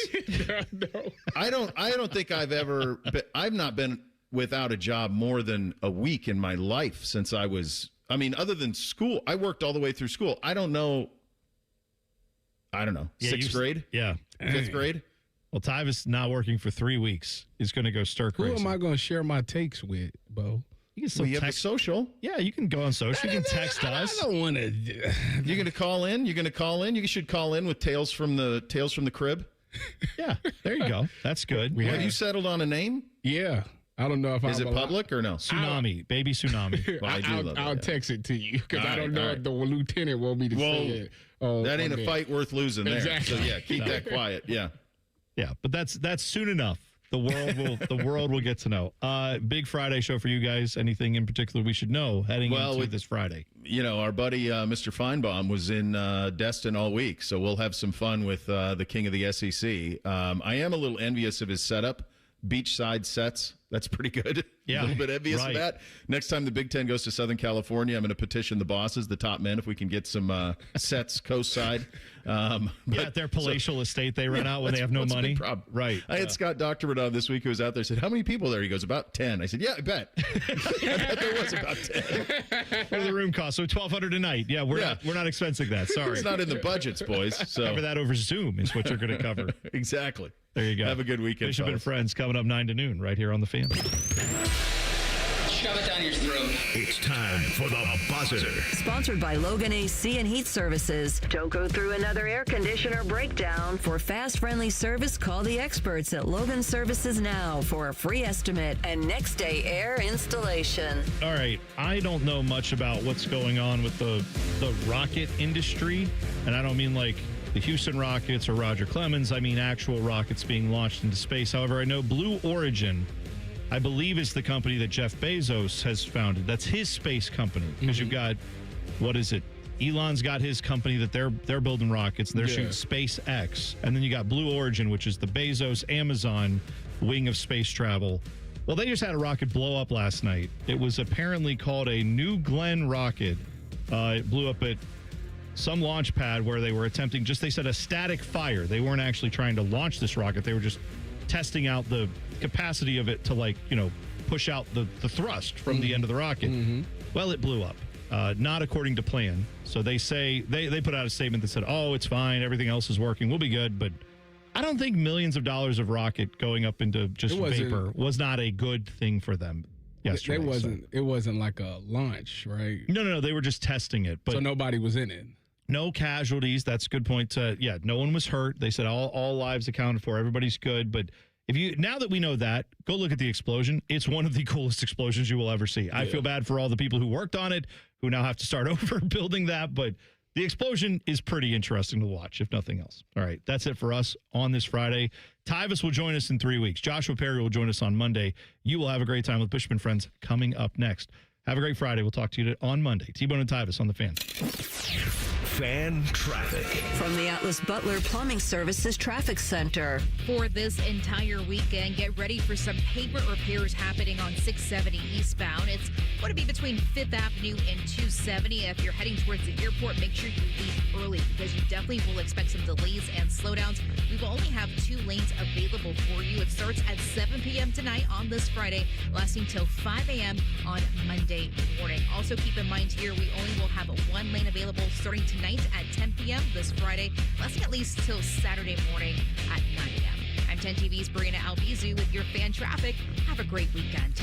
No. I don't think I've ever. I've not been without a job more than a week in my life since I was. I mean, other than school, I worked all the way through school. I don't know. Yeah, Sixth grade? Yeah. Fifth grade? Well, Tyvis not working for 3 weeks is going to go stir crazy. Who am I going to share my takes with, Bo? You can still you have a social. Yeah, you can go on social. You can text us. I don't want to. You're going to call in? You should call in with Tales from the Crib. Yeah, there you go. That's good. Have you settled on a name? Yeah. I don't know if Is it public or no? Tsunami. Baby Tsunami. Well, I'll text it to you because I don't know right. if the lieutenant want me to say it. That ain't a fight worth losing there. Exactly. So yeah, keep that quiet. Yeah. Yeah, but that's soon enough. The world will get to know. Big Friday show for you guys. Anything in particular we should know heading into this Friday? You know, our buddy Mr. Feinbaum was in Destin all week, so we'll have some fun with the king of the SEC. I am a little envious of his setup. Beachside sets. That's pretty good. Yeah, a little bit envious right. of that. Next time the Big Ten goes to Southern California, I'm going to petition the bosses, the top men, if we can get some sets coastside. At their palatial estate they rent out when they have no money. Problem. Right. I had Scott Doctorman on this week who was out there, said, how many people there? He goes, about 10. I said, yeah, I bet. I bet there was about 10. What do the room cost? So $1,200 a night. Yeah, we're not expensing that. Sorry. It's not in the budgets, boys. So cover that over Zoom is what you're going to cover. Exactly. There you go. Have a good weekend. Bishop and Friends coming up 9 to noon right here on The Fan. Shove it down your throat. It's time for the buzzer. Sponsored by Logan AC and Heat Services. Don't go through another air conditioner breakdown. For fast, friendly service, call the experts at Logan Services now for a free estimate and next day air installation. All right. I don't know much about what's going on with the rocket industry, and I don't mean like the Houston Rockets or Roger Clemens. I mean actual rockets being launched into space. However, I know Blue Origin, I believe, is the company that Jeff Bezos has founded. That's his space company. Because you've got, what is it? Elon's got his company that they're building rockets, and they're shooting SpaceX. And then you got Blue Origin, which is the Bezos Amazon wing of space travel. Well, they just had a rocket blow up last night. It was apparently called a New Glenn rocket. It blew up at some launch pad where they were attempting, they said a static fire. They weren't actually trying to launch this rocket. They were just testing out the capacity of it to push out the thrust from the end of the rocket. Well, it blew up, not according to plan. So they say they put out a statement that said, oh, it's fine, everything else is working, we'll be good. But I don't think millions of dollars of rocket going up into just vapor was not a good thing for them yesterday. It wasn't like a launch, right? No, they were just testing it. But so nobody was in it. No casualties. That's a good point. No one was hurt. They said all lives accounted for. Everybody's good. But now that we know that, go look at the explosion. It's one of the coolest explosions you will ever see. I feel bad for all the people who worked on it, who now have to start over building that. But the explosion is pretty interesting to watch, if nothing else. All right, that's it for us on this Friday. Tyvis will join us in 3 weeks. Joshua Perry will join us on Monday. You will have a great time with Bishop and Friends coming up next. Have a great Friday. We'll talk to you on Monday. T-Bone and Tyvis on The Fan. Fan traffic. From the Atlas Butler Plumbing Services Traffic Center. For this entire weekend, get ready for some pavement repairs happening on 670 eastbound. It's going to be between 5th Avenue and 270. If you're heading towards the airport, make sure you leave early because you definitely will expect some delays and slowdowns. We will only have 2 lanes available for you. It starts at 7 p.m. tonight on this Friday, lasting till 5 a.m. on Monday morning. Also keep in mind here, we only will have 1 lane available starting tonight at 10 p.m. this Friday, lasting at least till Saturday morning at 9 a.m. I'm 10 TV's Brina Albizu with your fan traffic. Have a great weekend.